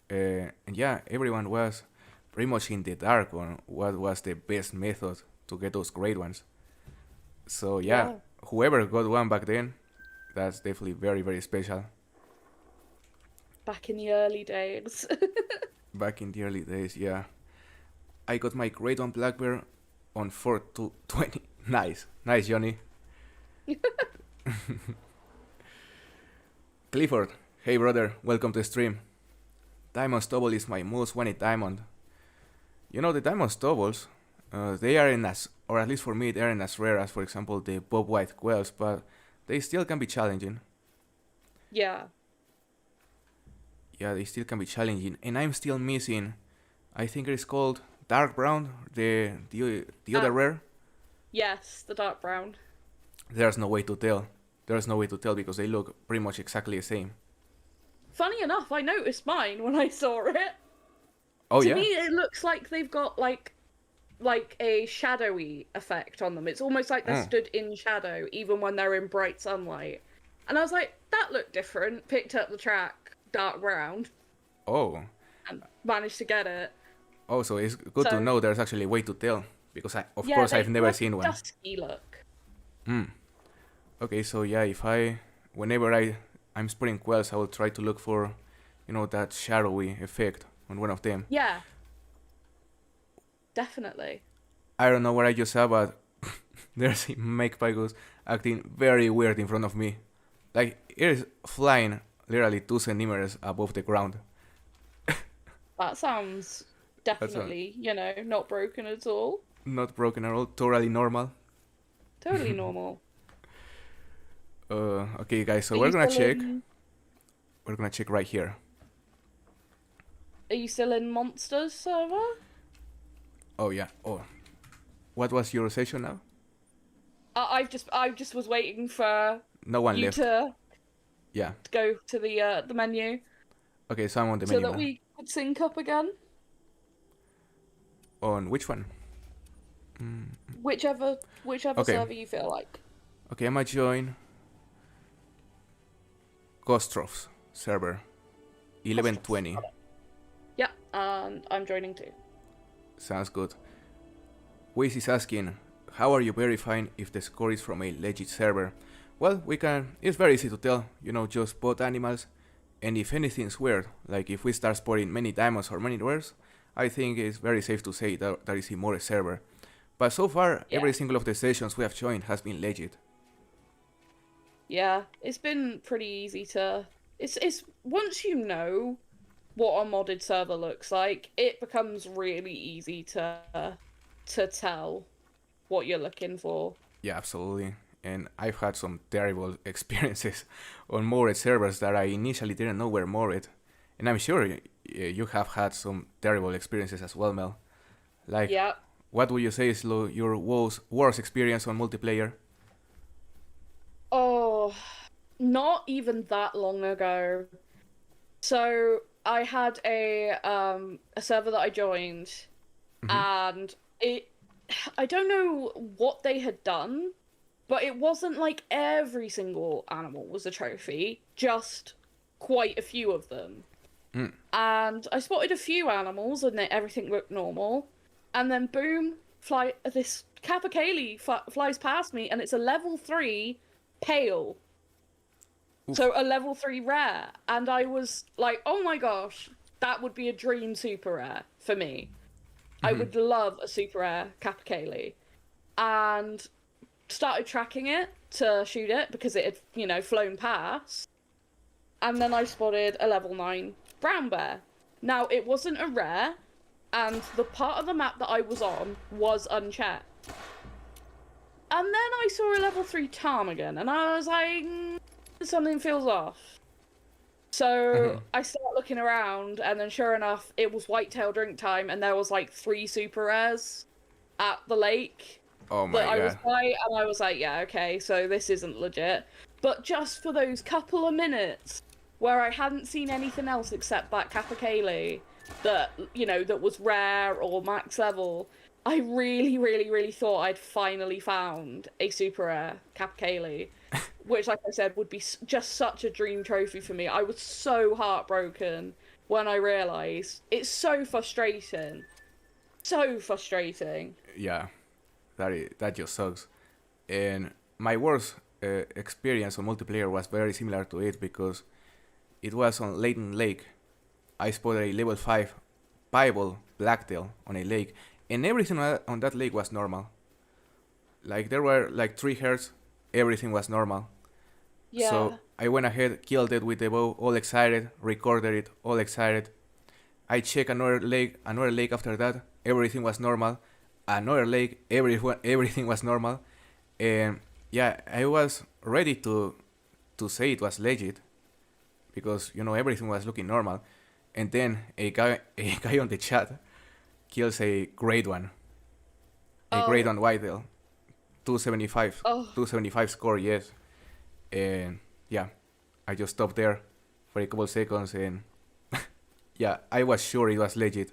S1: And yeah, everyone was pretty much in the dark on what was the best method to get those great ones. So yeah, whoever got one back then, that's definitely very, very special.
S2: Back in the early days.
S1: Back in the early days, yeah. I got my great one black bear on 4/20. Nice, Johnny. Clifford, hey brother, welcome to the stream. Diamond Stubble is my most wanted diamond. The diamond stubbles, they aren't as, or at least for me, they aren't as rare as, for example, the Bob White quells, but they still can be challenging.
S2: Yeah.
S1: Yeah, they still can be challenging, and I'm still missing. I think it's called dark brown, the other rare.
S2: Yes, the dark brown.
S1: There's no way to tell. There's no way to tell because they look pretty much exactly the same.
S2: Funny enough, I noticed mine when I saw it.
S1: Oh
S2: To
S1: yeah.
S2: me, it looks like they've got like a shadowy effect on them. It's almost like they're stood in shadow, even when they're in bright sunlight. And I was like, that looked different. Picked up the track, dark brown,
S1: Oh.
S2: and managed to get it.
S1: Oh, so it's good to know there's actually a way to tell because of course I've never seen one.
S2: Dusky look.
S1: Okay, so yeah, whenever I'm spreading quells, I will try to look for, that shadowy effect on one of them.
S2: Yeah. Definitely.
S1: I don't know what I just saw, but there's a magpie goose acting very weird in front of me. Like, it is flying literally 2 centimeters above the ground.
S2: That sounds definitely, not broken at all.
S1: Not broken at all, totally normal.
S2: Totally normal.
S1: Okay, guys, so
S2: Are
S1: we're
S2: you
S1: gonna
S2: still
S1: check. We're gonna check right here.
S2: Are you still in Monsters server?
S1: Oh yeah. Oh, what was your session now?
S2: I just was waiting for
S1: No one
S2: you
S1: left.
S2: to
S1: Yeah.
S2: go to the menu
S1: Okay, so I'm on the
S2: so
S1: menu
S2: that
S1: now.
S2: we could sync up again.
S1: On which one?
S2: Whichever
S1: Okay.
S2: server you feel like.
S1: Okay, I might join Kostrov's server.
S2: Costas.
S1: 1120.
S2: Got it. Yeah, and I'm joining too.
S1: Sounds good. Wiz is asking, how are you verifying if the score is from a legit server? Well, it's very easy to tell, just spot animals, and if anything's weird, like if we start spotting many diamonds or many rares, I think it's very safe to say that is a more server. But so far,
S2: Yeah.
S1: every single of the sessions we have joined has been legit.
S2: Yeah, it's been pretty easy to. It's once you know what a modded server looks like, it becomes really easy to tell what you're looking for.
S1: Yeah, absolutely. And I've had some terrible experiences on modded servers that I initially didn't know were modded. And I'm sure you have had some terrible experiences as well, Mel. Like,
S2: Yeah.
S1: what would you say is your worst experience on multiplayer?
S2: Oh, not even that long ago. So I had a server that I joined, and I don't know what they had done, but it wasn't like every single animal was a trophy, just quite a few of them. And I spotted a few animals and everything looked normal, and then boom, this Capercaillie flies past me, and it's a level 3 pale.
S1: Oof.
S2: So a level 3 rare, and I was like, oh my gosh, that would be a dream super rare for me. I would love a super rare Capercaillie. And started tracking it to shoot it because it had, flown past. And then I spotted a level 9 brown bear. Now, it wasn't a rare, and the part of the map that I was on was unchecked. And then I saw a level 3 ptarmigan, and I was like, something feels off. So I start looking around, and then sure enough, it was whitetail drink time, and there was like 3 super rares at the lake
S1: Oh my
S2: that I was
S1: god.
S2: by, and I was like, yeah, okay, so this isn't legit. But just for those couple of minutes where I hadn't seen anything else except that Capercaillie that, that was rare or max level, I really, really, really thought I'd finally found a super rare Capercaillie, which, like I said, would be just such a dream trophy for me. I was so heartbroken when I realised. It's so frustrating. So frustrating.
S1: Yeah, that just sucks. And my worst experience on multiplayer was very similar to it because it was on Leighton Lake. I spotted a level 5 piebald blacktail on a lake, and everything on that lake was normal. Like there were like 3 herds, everything was normal.
S2: Yeah.
S1: So I went ahead, killed it with the bow, all excited, recorded it, all excited. I checked another lake after that, everything was normal. Another lake, everything was normal. And yeah, I was ready to say it was legit because everything was looking normal. And then a guy on the chat kills a grade 1. A grade 1 whitetail. 275.
S2: Oh.
S1: 275 score, yes. And yeah, I just stopped there for a couple seconds and yeah, I was sure it was legit.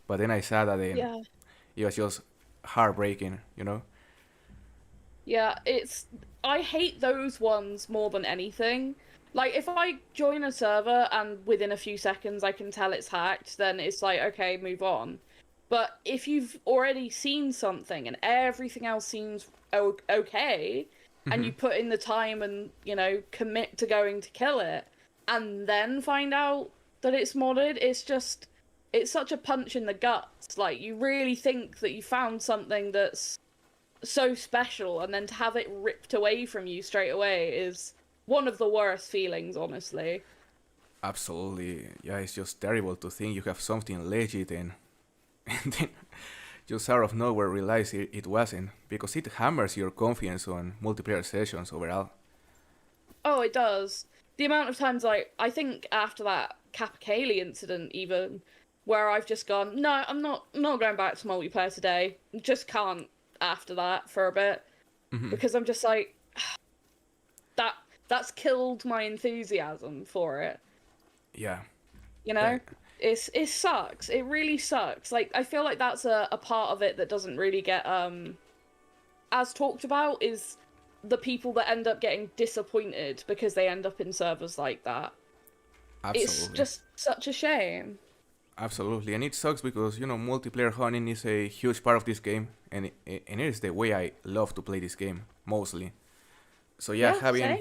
S1: But then I saw that
S2: Yeah.
S1: it was just heartbreaking.
S2: Yeah, I hate those ones more than anything. Like, if I join a server and within a few seconds I can tell it's hacked, then it's like, okay, move on. But if you've already seen something and everything else seems okay, and you put in the time and, commit to going to kill it, and then find out that it's modded, it's such a punch in the guts. Like, you really think that you found something that's so special, and then to have it ripped away from you straight away is one of the worst feelings, honestly.
S1: Absolutely. Yeah, it's just terrible to think you have something legit and then just out of nowhere realize it wasn't, because it hammers your confidence on multiplayer sessions overall.
S2: Oh, it does. The amount of times, I think after that Capercaillie incident even, where I've just gone, no, I'm not going back to multiplayer today. Just can't after that for a bit. Because I'm just like that that's killed my enthusiasm for it.
S1: Yeah.
S2: You know? It sucks. It really sucks. Like I feel like that's a part of it that doesn't really get as talked about is the people that end up getting disappointed because they end up in servers like that. It's
S1: Absolutely.
S2: just such a shame.
S1: Absolutely, and it sucks because multiplayer hunting is a huge part of this game, and it is the way I love to play this game mostly. So yeah,
S2: Yeah,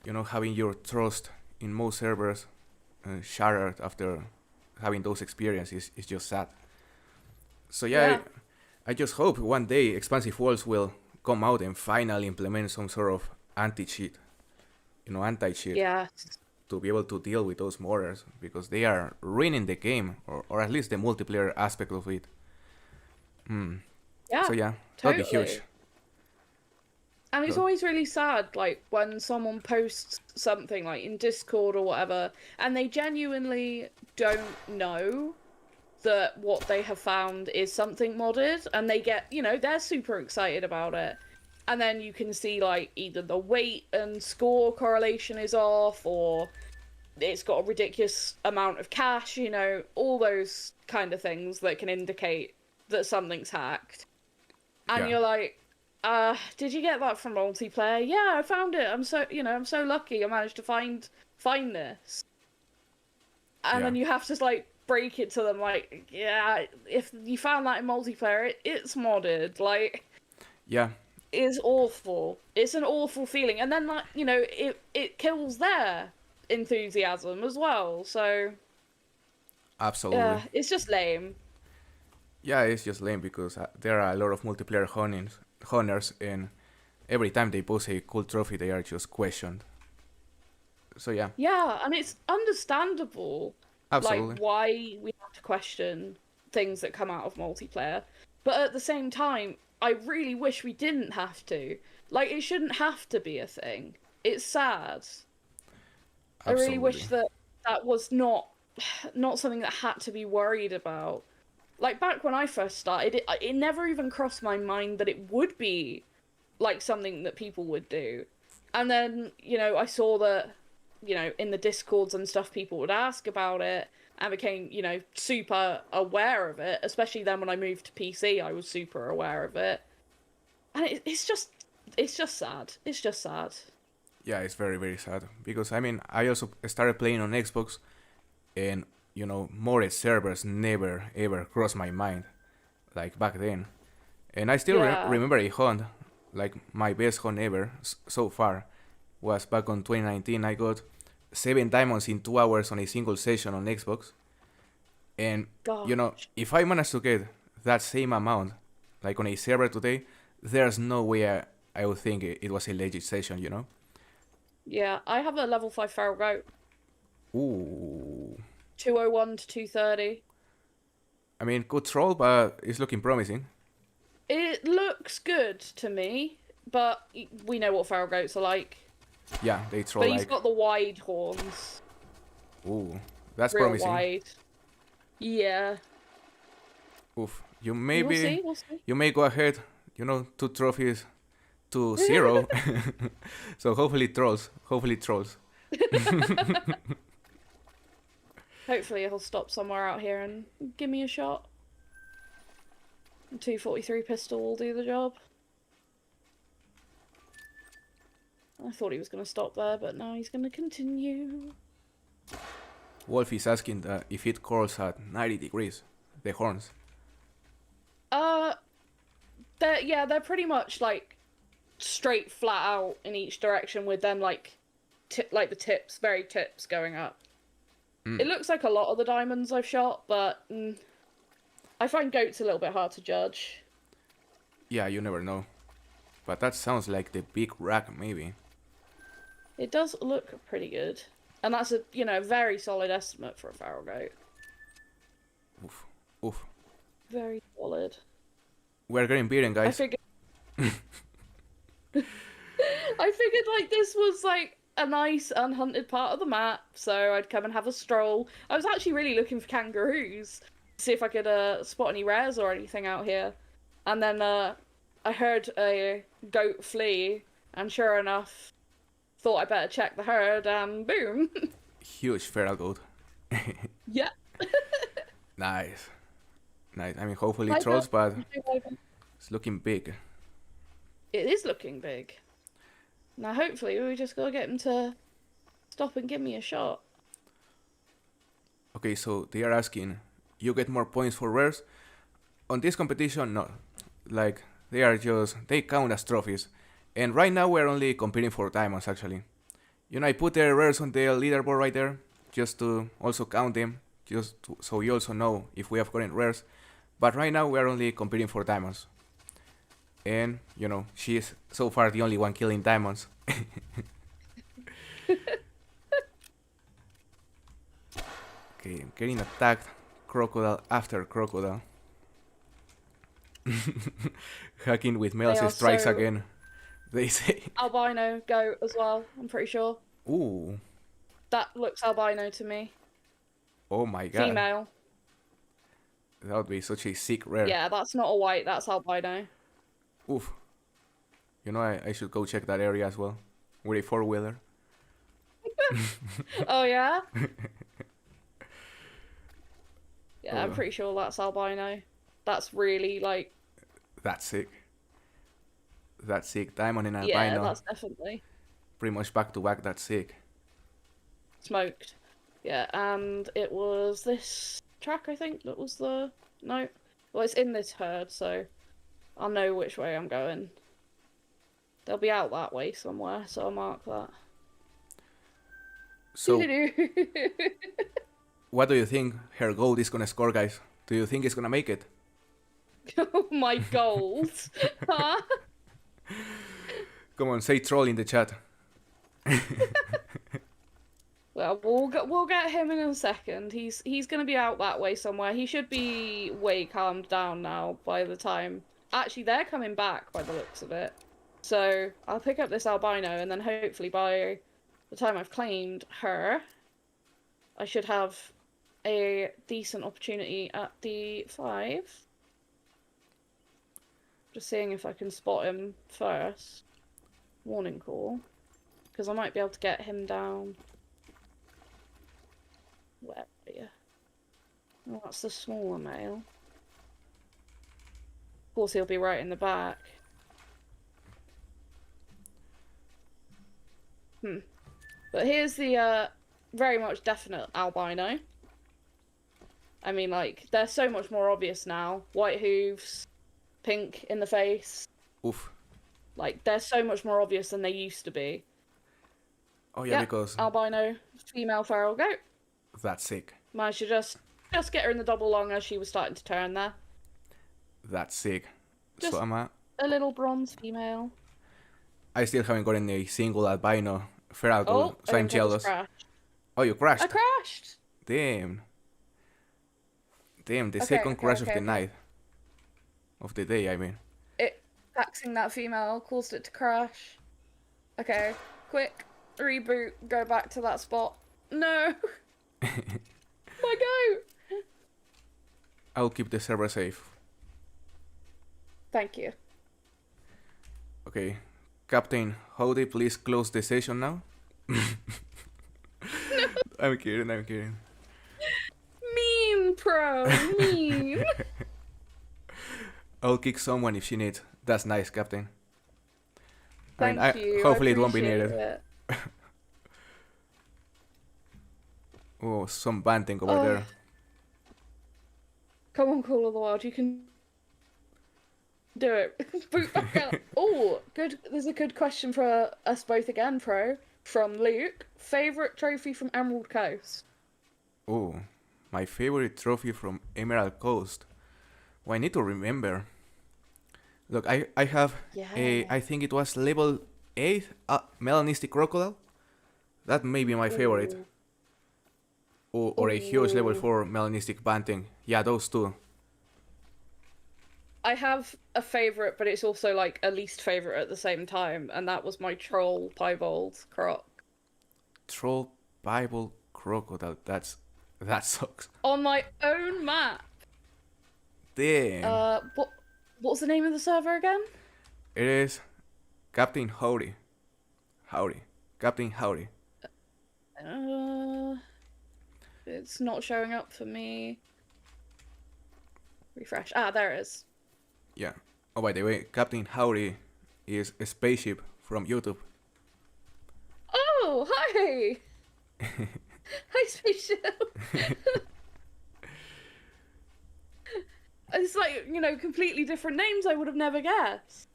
S2: same.
S1: having your trust in most servers shattered after having those experiences is just sad. So yeah,
S2: Yeah.
S1: I just hope one day Expansive Worlds will come out and finally implement some sort of anti-cheat, anti-cheat
S2: Yeah.
S1: to be able to deal with those modders because they are ruining the game or at least the multiplayer aspect of it.
S2: Yeah.
S1: So yeah, that'd be huge.
S2: Totally. And it's
S1: So,
S2: always really sad, like, when someone posts something, like, in Discord or whatever, and they genuinely don't know that what they have found is something modded, and they get, they're super excited about it. And then you can see, like, either the weight and score correlation is off, or it's got a ridiculous amount of cash, all those kind of things that can indicate that something's hacked. And
S1: yeah,
S2: you're like, did you get that from multiplayer? Yeah, I found it. I'm so lucky I managed to find this. And
S1: yeah,
S2: then you have to like break it to them like, yeah, if you found that in multiplayer, it's modded. Like
S1: yeah,
S2: it's awful. It's an awful feeling. And then like, it kills their enthusiasm as well. So
S1: absolutely.
S2: yeah, it's just lame.
S1: Yeah, it's just lame because there are a lot of multiplayer hunters, and every time they post a cool trophy, they are just questioned. So yeah,
S2: Yeah, and it's understandable, like,
S1: absolutely,
S2: why we have to question things that come out of multiplayer. But at the same time, I really wish we didn't have to. Like, it shouldn't have to be a thing. It's sad. I really
S1: absolutely.
S2: wish that that was not something that had to be worried about. Like, back when I first started, it never even crossed my mind that it would be, like, something that people would do. And then, I saw that in the discords and stuff, people would ask about it and became, super aware of it. Especially then when I moved to PC, I was super aware of it. And it's just sad. It's just sad.
S1: Yeah, it's very very sad because I also started playing on Xbox, and more servers never ever crossed my mind like back then. And I still
S2: Yeah.
S1: remember a hunt, like my best hunt ever so far was back on 2019. I got 7 diamonds in 2 hours on a single session on Xbox. And
S2: Gosh.
S1: if I manage to get that same amount, like on a server today, there's no way I would think it was a legit session.
S2: Yeah, I have a level 5 feral goat.
S1: Ooh.
S2: 201 to 230.
S1: Good troll, but it's looking promising.
S2: It looks good to me, but we know what feral goats are like.
S1: Yeah, they troll
S2: But he's
S1: like.
S2: got the wide horns.
S1: Ooh, that's
S2: Real
S1: promising.
S2: wide. Yeah.
S1: Oof.
S2: We'll see, we'll see.
S1: You may go ahead, 2 trophies to 0. So hopefully trolls. Hopefully trolls.
S2: Hopefully he'll stop somewhere out here and give me a shot. 243 pistol will do the job. I thought he was going to stop there, but now he's going to continue.
S1: Wolf is asking that if it curls at 90 degrees, the horns.
S2: They're pretty much like straight flat out in each direction with them like the tips, very tips going up. It looks like a lot of the diamonds I've shot, but I find goats a little bit hard to judge.
S1: Yeah, you never know. But that sounds like the big rack, maybe.
S2: It does look pretty good. And that's a, very solid estimate for a feral goat.
S1: Oof. Oof.
S2: Very solid.
S1: We're getting beaten,
S2: I
S1: guys.
S2: figured I figured like this was like a nice unhunted part of the map, so I'd come and have a stroll. I was actually really looking for kangaroos, to see if I could spot any rares or anything out here. And then I heard a goat flee, and sure enough, thought I better check the herd, and boom.
S1: Huge feral goat.
S2: Yeah.
S1: Nice. Nice. I mean, hopefully
S2: Hi,
S1: trolls, but
S2: Bill.
S1: it's looking big.
S2: It is looking big. Now, hopefully, we just gotta get him to stop and give me a shot.
S1: Okay, so they are asking, you get more points for rares? On this competition, no. Like, they count as trophies. And right now we're only competing for diamonds, actually. You know, I put the rares on the leaderboard right there, just to also count them, so you also know if we have gotten rares. But right now we're only competing for diamonds. And, you know, she is so far the only one killing diamonds. Okay, I'm getting attacked. Crocodile after crocodile. Hacking with
S2: They
S1: Mel's
S2: are
S1: strikes
S2: so-
S1: again. They say.
S2: Albino goat as well, I'm pretty sure.
S1: Ooh.
S2: That looks albino to me.
S1: Oh my god.
S2: Female.
S1: That would be such a sick rare.
S2: Yeah, that's not a white, that's albino.
S1: Oof. You know, I should go check that area as well. With a four-wheeler.
S2: Oh, yeah? Yeah, I'm
S1: Oh.
S2: pretty sure that's albino. That's really, like,
S1: That's sick. That's sick. Diamond and
S2: yeah,
S1: albino.
S2: that's definitely
S1: Pretty much back to back. That's sick.
S2: smoked. Yeah, and it was this track, I think, that was the... No. Well, it's in this herd, so I'll know which way I'm going. They'll be out that way somewhere, so I'll mark that.
S1: So, what do you think her gold is gonna score, guys? Do you think it's gonna make it?
S2: Oh my gold. Huh?
S1: Come on, say troll in the chat.
S2: Well, we'll get him in a second. He's gonna be out that way somewhere. He should be way calmed down now by the time. Actually, they're coming back by the looks of it. So I'll pick up this albino, and then hopefully by the time I've claimed her, I should have a decent opportunity at the 5. Just seeing if I can spot him first. Warning call. Because I might be able to get him down. Where are you? Oh, that's the smaller male. Of course, he'll be right in the back. But here's the very much definite albino. I mean, like, they're so much more obvious now. White hooves, pink in the face.
S1: Oof.
S2: Like, they're so much more obvious than they used to be.
S1: Oh yeah,
S2: Yep,
S1: because
S2: albino, female feral goat.
S1: that's sick.
S2: Managed to just get her in the double long as she was starting to turn there.
S1: That's sick.
S2: Just-
S1: So
S2: A little bronze female.
S1: I still haven't gotten a single albino feral gold, so
S2: I
S1: I'm
S2: almost
S1: jealous.
S2: crashed.
S1: Oh, you crashed.
S2: I crashed!
S1: Damn. Damn, the
S2: Okay,
S1: second
S2: okay,
S1: crash
S2: okay,
S1: of the
S2: okay.
S1: night. Of the day, I mean.
S2: Taxing that female caused it to crash. Okay, quick, reboot, go back to that spot. No! My goat!
S1: I'll keep the server safe.
S2: Thank you.
S1: Okay. Captain Howdy, please close the session now. I'm kidding.
S2: Mean, pro! Mean!
S1: I'll kick someone if she needs. That's nice, Captain.
S2: Thank you.
S1: Hopefully
S2: I
S1: it won't be
S2: appreciate
S1: needed.
S2: it.
S1: Oh, some banting over
S2: Oh.
S1: there.
S2: Come on, Call of the Wild, you can do it. Boot back out. Oh, good. There's a good question for us both again, pro. From Luke. Favorite trophy from Emerald Coast?
S1: Oh, my favorite trophy from Emerald Coast. Well, I need to remember. Look, I have a, I think it was level 8 Melanistic Crocodile. That may be my favorite.
S2: Ooh.
S1: Or a huge level
S2: Ooh.
S1: 4 Melanistic Banting. Yeah, those two.
S2: I have a favorite, but it's also like a least favorite at the same time, and that was my troll piebald croc.
S1: troll Bible crocodile. That sucks.
S2: On my own map.
S1: Damn.
S2: What's the name of the server again?
S1: It is Captain Howdy. Howdy. Captain Howdy.
S2: It's not showing up for me. Refresh. Ah, there it is.
S1: Yeah. Oh, by the way, Captain Howdy is a spaceship from YouTube.
S2: Oh, hi! Hi, spaceship! It's like, completely different names I would have never guessed.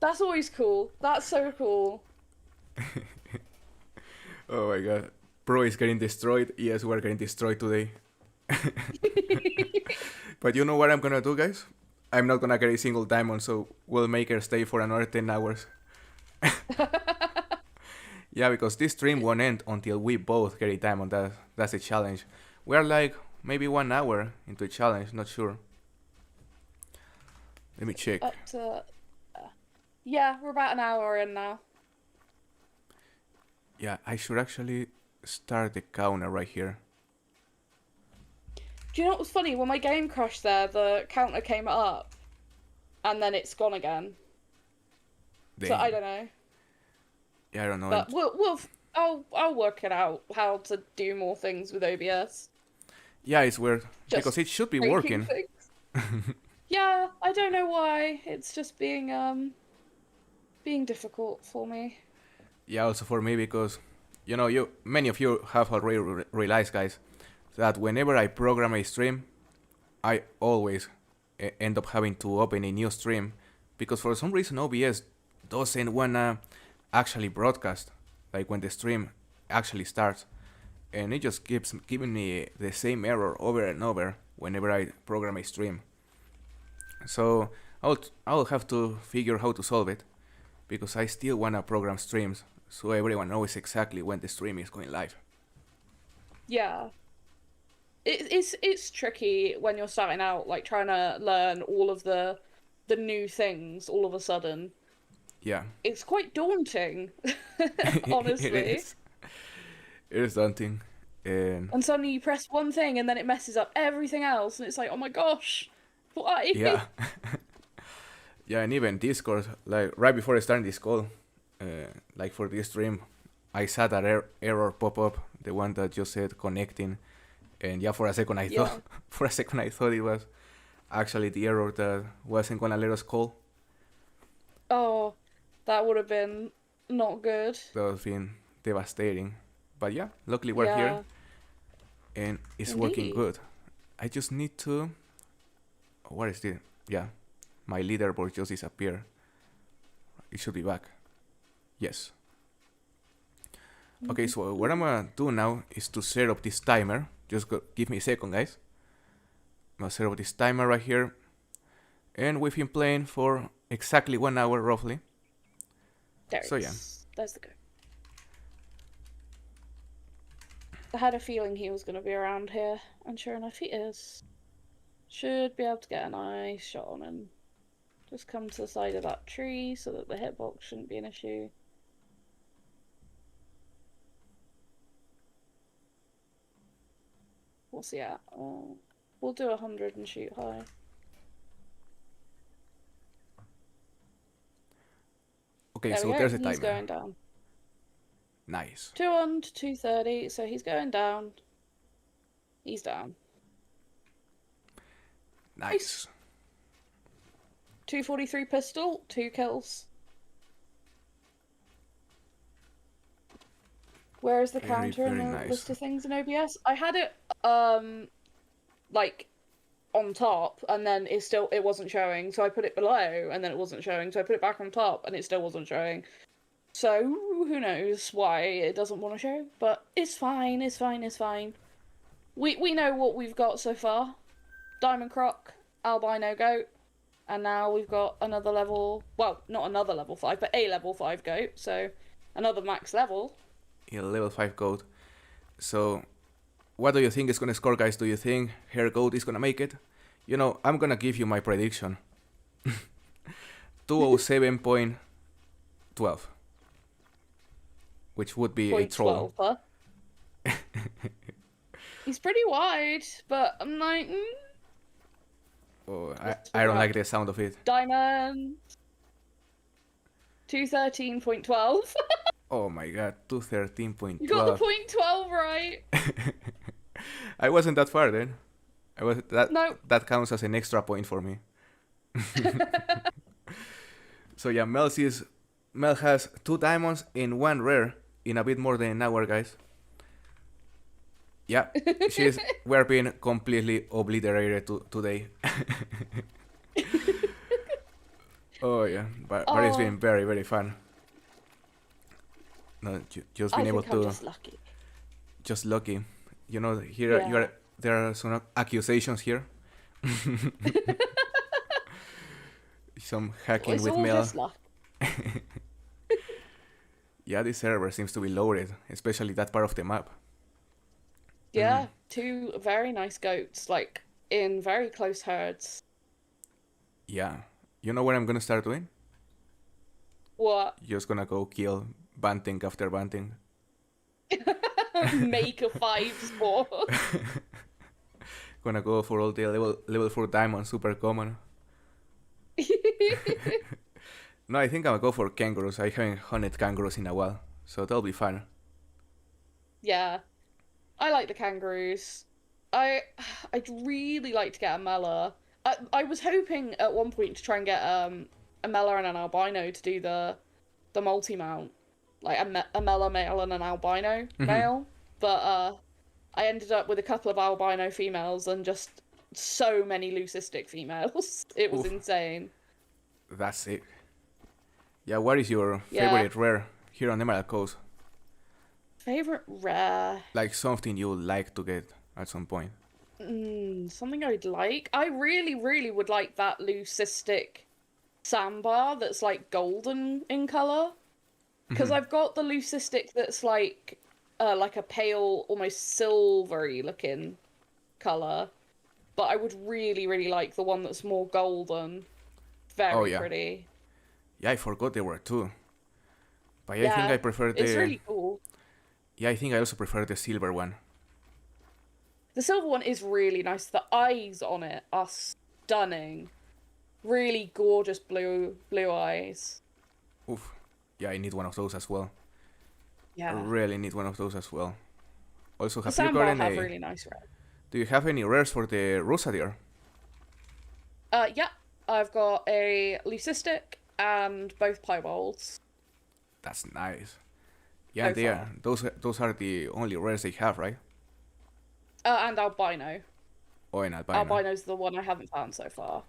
S2: That's always cool. That's so cool.
S1: Oh my god. Pro is getting destroyed. Yes, we're getting destroyed today. But you know what I'm gonna do, guys? I'm not gonna get a single diamond, so we'll make her stay for another 10 hours. Yeah, because this stream won't end until we both get a diamond. That's a challenge. We're like maybe 1 hour into a challenge, not sure. Let me check.
S2: Yeah, we're about an hour in now.
S1: Yeah, I should actually start the counter right here.
S2: Do you know what was funny? When my game crashed there, the counter came up, and then it's gone again.
S1: Damn.
S2: So I don't know.
S1: Yeah, I don't know.
S2: But I'll work it out how to do more things with OBS.
S1: Yeah, it's weird
S2: Just
S1: because it should be working.
S2: Yeah, I don't know why. It's just being difficult for me.
S1: Yeah, also for me because many of you have already realized, guys, that whenever I program a stream, I always end up having to open a new stream because for some reason OBS doesn't wanna actually broadcast like when the stream actually starts, and it just keeps giving me the same error over and over whenever I program a stream. So I'll have to figure how to solve it because I still wanna program streams so everyone knows exactly when the stream is going live.
S2: Yeah. It's tricky when you're starting out, like trying to learn all of the new things all of a sudden.
S1: Yeah.
S2: It's quite daunting, honestly.
S1: It is daunting.
S2: And suddenly you press one thing and then it messes up everything else, and it's like, oh my gosh, why?
S1: Yeah. Yeah, and even Discord, like right before starting this call, like for this stream, I saw that error pop up, the one that just said connecting, and yeah, for a second I thought it was actually the error that wasn't gonna let us call.
S2: Oh, that would have been not good.
S1: That would have been devastating. But yeah, luckily we're here, and it's working good. I just need to. What is it? Yeah, my leaderboard just disappeared. It should be back. Yes. Okay, so what I'm gonna do now is to set up this timer. Just give me a second, guys. I'm gonna set up this timer right here, and we've been playing for exactly 1 hour, roughly.
S2: There's the go. I had a feeling he was going to be around here, and sure enough he is. Should be able to get a nice shot on him. Just come to the side of that tree so that the hitbox shouldn't be an issue. What's he at? We'll do 100 and shoot high.
S1: Okay, so there's a timer.
S2: He's going down.
S1: Nice.
S2: 2 to 230, so he's going down. He's down.
S1: Nice.
S2: 243 pistol, 2 kills. Where is the counter in the list of things in OBS? I had it like on top, and then it wasn't showing, so I put it below, and then it wasn't showing, so I put it back on top, and it still wasn't showing. So who knows why it doesn't want to show, but it's fine, it's fine, it's fine. We know what we've got so far. Diamond Croc, Albino Goat, and now we've got another level, well, not another level 5, but a level 5 goat, so another max level.
S1: Yeah, level 5 goat. So, what do you think is gonna score, guys? Do you think her goat is gonna make it? You know, I'm gonna give you my prediction. 207.12. which would be a
S2: Point
S1: troll.
S2: 12, huh? He's pretty wide, but I'm like,
S1: Oh,
S2: let's
S1: I
S2: bring
S1: don't
S2: it
S1: like
S2: up.
S1: the sound of it.
S2: Diamond 213.12.
S1: Oh my god,
S2: You got the
S1: 213.12.
S2: point 12 right.
S1: I wasn't that far then. I was
S2: No.
S1: that counts as an extra point for me. So yeah, Mel has 2 diamonds and 1 rare in a bit more than an hour, guys. Yeah, we're being completely obliterated today. Oh yeah, but it's
S2: Oh,
S1: been very very fun. No, just
S2: I
S1: being able
S2: think I'm
S1: to
S2: just lucky.
S1: just lucky. You know, here
S2: Yeah.
S1: there are some accusations here. Some
S2: Well,
S1: hacking
S2: it's
S1: with
S2: all
S1: Mel.
S2: just luck.
S1: Yeah, this server seems to be loaded, especially that part of the map.
S2: Yeah, two very nice goats, like in very close herds.
S1: Yeah, you know what I'm gonna start doing?
S2: What?
S1: Just gonna go kill Banting after Banting.
S2: Make a 5 spawn.
S1: Gonna go for all the level 4 diamonds, super common. No, I think I'll go for kangaroos. I haven't hunted kangaroos in a while, so that'll be fun.
S2: Yeah, I like the kangaroos. I I'd really like to get a Mela. I was hoping at one point to try and get a Mela and an albino to do the multi mount, like a Mela male and an albino male, but I ended up with a couple of albino females and just so many leucistic females. It was
S1: Oof,
S2: insane.
S1: that's it. Yeah, what is your
S2: Yeah.
S1: favorite rare here on Emerald Coast?
S2: Favorite rare.
S1: Like something you would like to get at some point.
S2: Something I'd like. I really, really would like that leucistic sandbar that's like golden in color. Because I've got the leucistic that's like a pale, almost silvery looking color. But I would really, really like the one that's more golden.
S1: Oh
S2: Very
S1: yeah,
S2: pretty.
S1: yeah, I forgot there were two. But I think I
S2: Yeah,
S1: prefer
S2: it's
S1: the.
S2: really cool.
S1: Yeah, I think I also prefer the silver one.
S2: The silver one is really nice. The eyes on it are stunning. Really gorgeous blue eyes.
S1: Oof. Yeah, I need one of those as well. I
S2: Yeah.
S1: really need one of those as well. Also,
S2: The
S1: have you gotten
S2: sandbar have
S1: a?
S2: really nice red.
S1: Do you have any rares for the Rusa deer?
S2: Yeah, I've got a leucistic and both piebalds.
S1: That's nice. Yeah,
S2: So
S1: they
S2: far.
S1: are. Those are the only rares they have, right?
S2: And albino.
S1: Oh, and albino.
S2: Albino's the one I haven't found so far.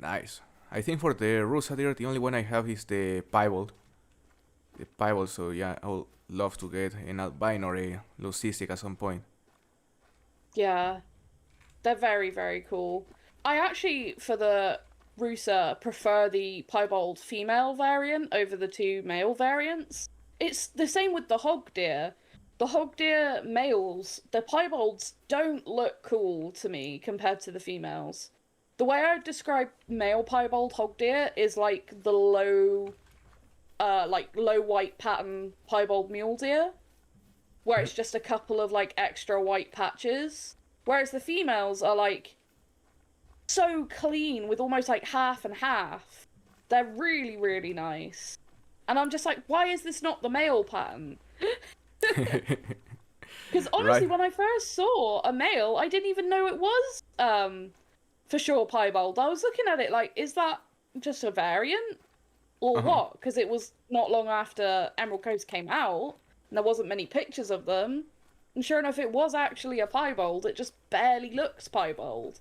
S1: Nice. I think for the Rusa deer, the only one I have is the piebald. The piebald, so yeah, I would love to get an albino or a leucistic at some point.
S2: Yeah. They're very, very cool. I actually, for the Rusa, prefer the piebald female variant over the two male variants. It's the same with the hog deer. The hog deer males, the piebalds don't look cool to me compared to the females. The way I would describe male piebald hog deer is like the low white pattern piebald mule deer, where it's just a couple of like extra white patches. Whereas the females are like so clean with almost like half and half. They're really, really nice. And I'm just like, why is this not the male pattern? Because honestly,
S1: Right?
S2: when I first saw a male, I didn't even know it was for sure piebald. I was looking at it like, is that just a variant? Or
S1: Uh-huh.
S2: what? Because it was not long after Emerald Coast came out, and there wasn't many pictures of them. And sure enough, it was actually a piebald. It just barely looks piebald,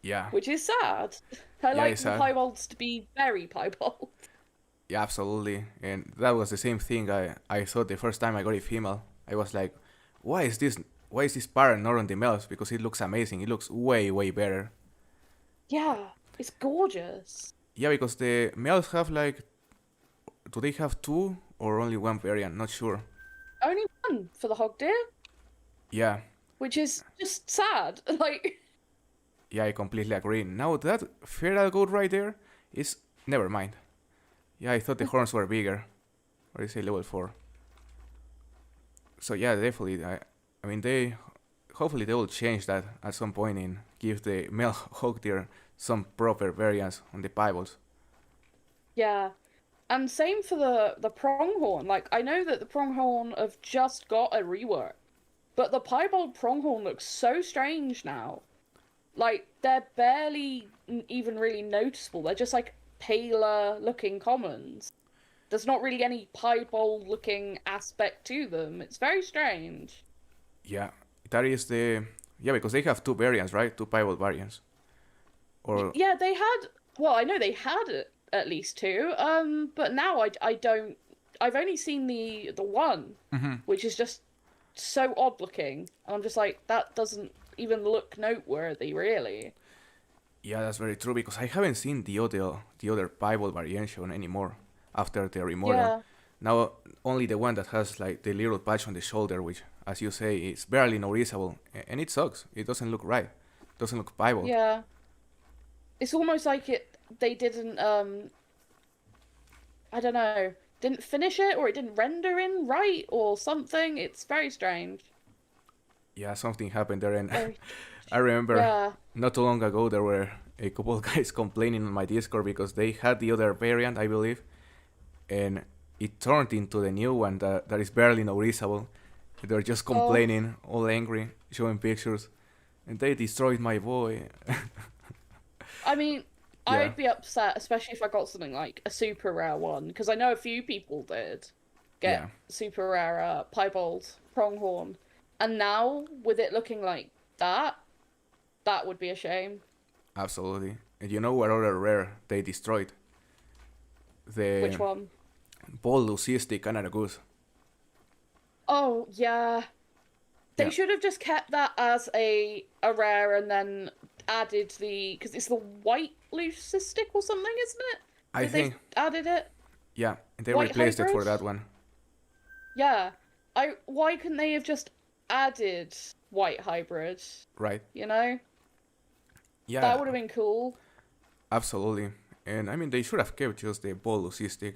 S1: Yeah.
S2: which is sad. I
S1: Yeah,
S2: like
S1: it's
S2: the
S1: sad.
S2: piebalds to be very piebald.
S1: Yeah, absolutely. And that was the same thing I thought the first time I got a female. I was like, why is this parent not on the males? Because it looks amazing. It looks way, way better.
S2: Yeah, it's gorgeous.
S1: Yeah, because the males have like, do they have two or only one variant? Not sure.
S2: Only one for the hog deer,
S1: Yeah,
S2: which is just sad. Like,
S1: yeah, I completely agree. Now that feral goat right there is, never mind. Yeah, I thought the horns were bigger. Or is it level 4? So yeah, definitely. I mean, they hopefully they will change that at some point and give the male hog deer some proper variants on the piebald.
S2: Yeah. And same for the pronghorn. Like I know that the pronghorn have just got a rework, but the piebald pronghorn looks so strange now. Like they're barely even really noticeable. They're just like paler looking commons. There's not really any piebald looking aspect to them. It's very strange.
S1: Yeah, that is the yeah because they have two variants, right? Two piebald variants. Or
S2: Yeah, they had. Well, I know they had at least two. But now I don't. I've only seen the one, which is just so odd looking. And I'm just like, that doesn't even look noteworthy, really.
S1: yeah, that's very true because I haven't seen the other piebald variation anymore after the remodel.
S2: Yeah,
S1: Now only the one that has like the little patch on the shoulder, which, as you say, is barely noticeable, and it sucks. It doesn't look right. It doesn't look piebald.
S2: yeah. It's almost like they didn't I don't know, didn't finish it or it didn't render in right or something. It's very strange.
S1: Yeah, something happened there, and
S2: Very
S1: I remember
S2: yeah.
S1: not too long ago there were a couple of guys complaining on my Discord because they had the other variant, I believe, and it turned into the new one that is barely noticeable. They're just
S2: Oh,
S1: complaining, all angry, showing pictures, and they destroyed my boy.
S2: I mean,
S1: Yeah,
S2: I'd be upset, especially if I got something like a super rare one, because I know a few people did
S1: yeah,
S2: get super rare piebald pronghorn, and now with it looking like that, that would be a shame.
S1: absolutely. And you know what other rare they destroyed?
S2: Which
S1: The
S2: one?
S1: bald leucistic Canada goose.
S2: Oh yeah, they
S1: Yeah,
S2: should have just kept that as a rare and then added the because it's the white leucistic or something, isn't it?
S1: I
S2: That they've
S1: think,
S2: added it.
S1: yeah, and they
S2: White
S1: replaced it
S2: hybrid?
S1: for that one.
S2: Yeah. I why couldn't they have just added white hybrid?
S1: Right?
S2: You know?
S1: Yeah,
S2: That would have been cool.
S1: absolutely. And I mean, they should have kept just the ball leucistic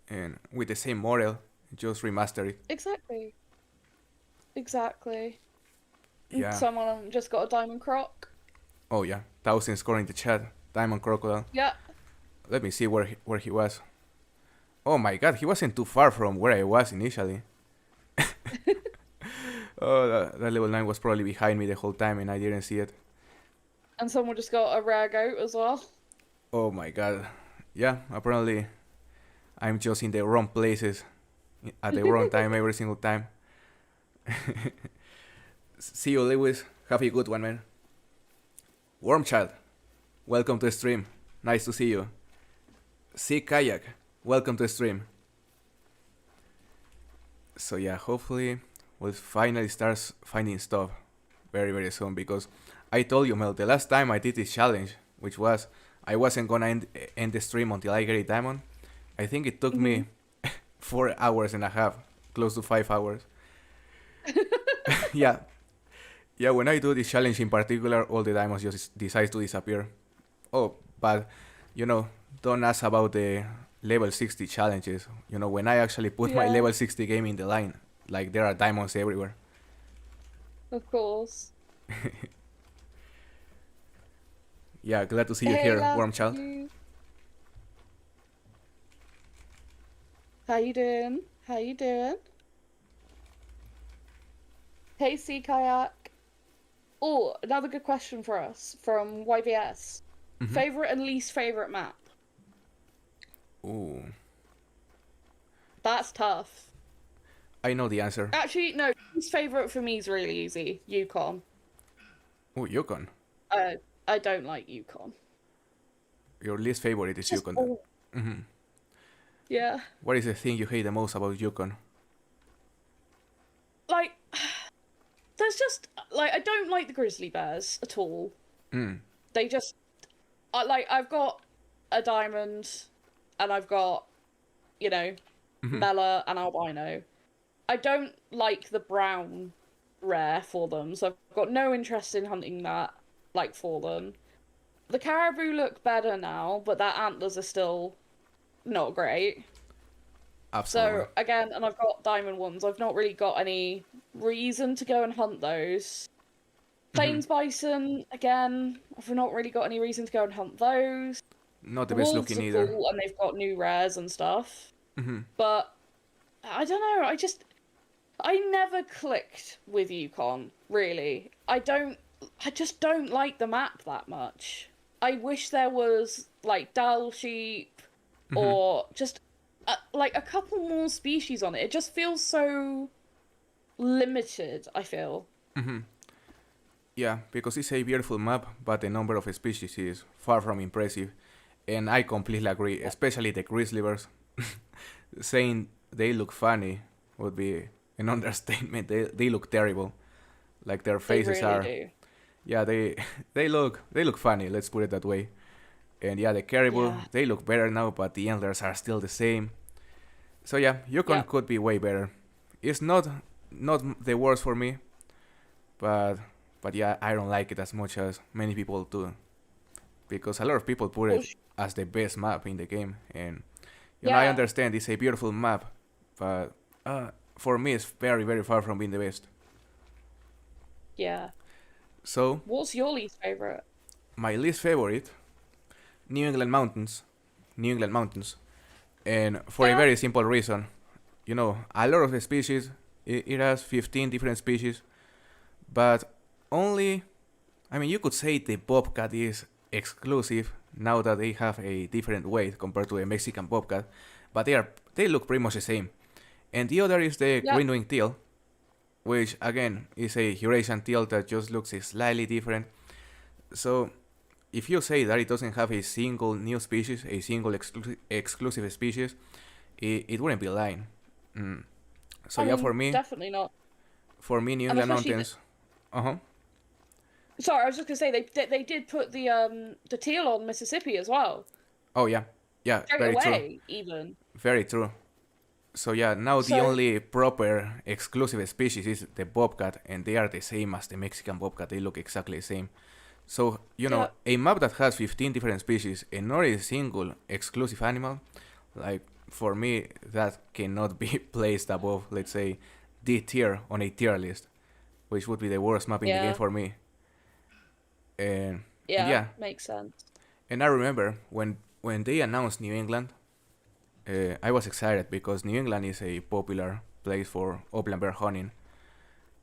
S1: and with the same model, just remaster it.
S2: Exactly. Exactly. And
S1: Yeah.
S2: someone just got a diamond croc.
S1: Oh yeah. Thousand score in the chat. Diamond Crocodile.
S2: Yeah.
S1: Let me see where he was. Oh my god, he wasn't too far from where I was initially. Oh, that level 9 was probably behind me the whole time and I didn't see it.
S2: And someone just got a rare goat as well.
S1: Oh my god. Yeah, apparently I'm just in the wrong places at the wrong time every single time. See you, Lewis. Have a good one, man. Worm Child, welcome to the stream. Nice to see you. Sea Kayak, welcome to the stream. So yeah, hopefully we'll finally start finding stuff very very soon because I told you, Mel, the last time I did this challenge, which was I wasn't gonna end the stream until I get a diamond. I think it took
S2: Hmm.
S1: me 4 hours and a half, close to 5 hours. Yeah, yeah. When I do this challenge in particular, all the diamonds just decide to disappear. Oh, but you know, don't ask about the level 60 challenges. You know, when I actually put my
S2: Yeah,
S1: level 60 game in the line, like there are diamonds everywhere.
S2: of course.
S1: Yeah, glad to see you
S2: Hey,
S1: here, Worm Child.
S2: Matthew. How you doing? How you doing? Hey, Sea Kayak. Oh, another good question for us from YVS.
S1: Mm-hmm.
S2: Favorite and least favorite map?
S1: Ooh,
S2: That's tough.
S1: I know the answer.
S2: Actually, no. Least favorite for me is really easy. Yukon.
S1: Ooh, Yukon.
S2: Uh, I don't like Yukon.
S1: Your least favorite is
S2: Just
S1: Yukon then.
S2: oh,
S1: Mm-hmm.
S2: yeah.
S1: What is the thing you hate the most about Yukon?
S2: Like, there's just like I don't like the grizzly bears at all.
S1: Mm.
S2: They just I've got a diamond and I've got, you know,
S1: Mm-hmm.
S2: Mela and albino. I don't like the brown rare for them, so I've got no interest in hunting that like for them. The caribou look better now, but their antlers are still not great.
S1: Absolutely.
S2: So again, and I've got diamond ones. I've not really got any reason to go and hunt those.
S1: Hmm.
S2: Plains bison, again, I've not really got any reason to go and hunt those.
S1: Not the
S2: The
S1: best
S2: wolves
S1: looking
S2: are
S1: either.
S2: cool and they've got new rares and stuff.
S1: Hmm.
S2: But I don't know, I never clicked with Yukon, really. I just don't like the map that much. I wish there was like Dal sheep
S1: Hmm.
S2: or just like a couple more species on it. It just feels so limited, I feel.
S1: Hmm. Yeah, because it's a beautiful map, but the number of species is far from impressive. And I completely agree, especially the grizzly bears. Saying they look funny would be an understatement. They look terrible. Like their
S2: They
S1: faces
S2: really
S1: are,
S2: do.
S1: yeah, they look funny. Let's put it that way. And yeah, the caribou
S2: Yeah.
S1: they look better now, but the antlers are still the same. So yeah, Yukon
S2: Yep.
S1: could be way better. It's not the worst for me, but but yeah, I don't like it as much as many people do because a lot of people put
S2: Well,
S1: it as the best map in the game, and I
S2: yeah.
S1: understand it's a beautiful map, but for me it's very very far from being the best.
S2: Yeah.
S1: So
S2: What's your least favorite?
S1: my least favorite, New England Mountains, New England Mountains, and for a
S2: Yeah.
S1: very simple reason. A lot of the species, it has 15 different species, but only, I mean, you could say the bobcat is exclusive now that they have a different weight compared to a Mexican bobcat, but they look pretty much the same. And the other is the
S2: Yep.
S1: green-winged teal, which again is a Eurasian teal that just looks slightly different. So if you say that it doesn't have a single new species, a single exclusive species, it wouldn't be lying. Mm. So
S2: I
S1: yeah,
S2: mean, definitely not.
S1: for me, New
S2: And
S1: England
S2: especially
S1: Mountains. Uh huh.
S2: sorry, I was just gonna say they did put the teal on Mississippi as well.
S1: Oh yeah, yeah,
S2: Straight
S1: very true,
S2: away, even.
S1: very true. So yeah, now the
S2: So
S1: only proper exclusive species is the bobcat, and they are the same as the Mexican bobcat. They look exactly the same. So
S2: yeah.
S1: a map that has 15 different species and not a single exclusive animal, like for me, that cannot be placed above, let's say, D tier on a tier list, which would be the worst map in the game
S2: Yeah.
S1: for me. And
S2: Yeah.
S1: yeah,
S2: Makes sense.
S1: and I remember when they announced New England, I was excited because New England is a popular place for upland bear hunting.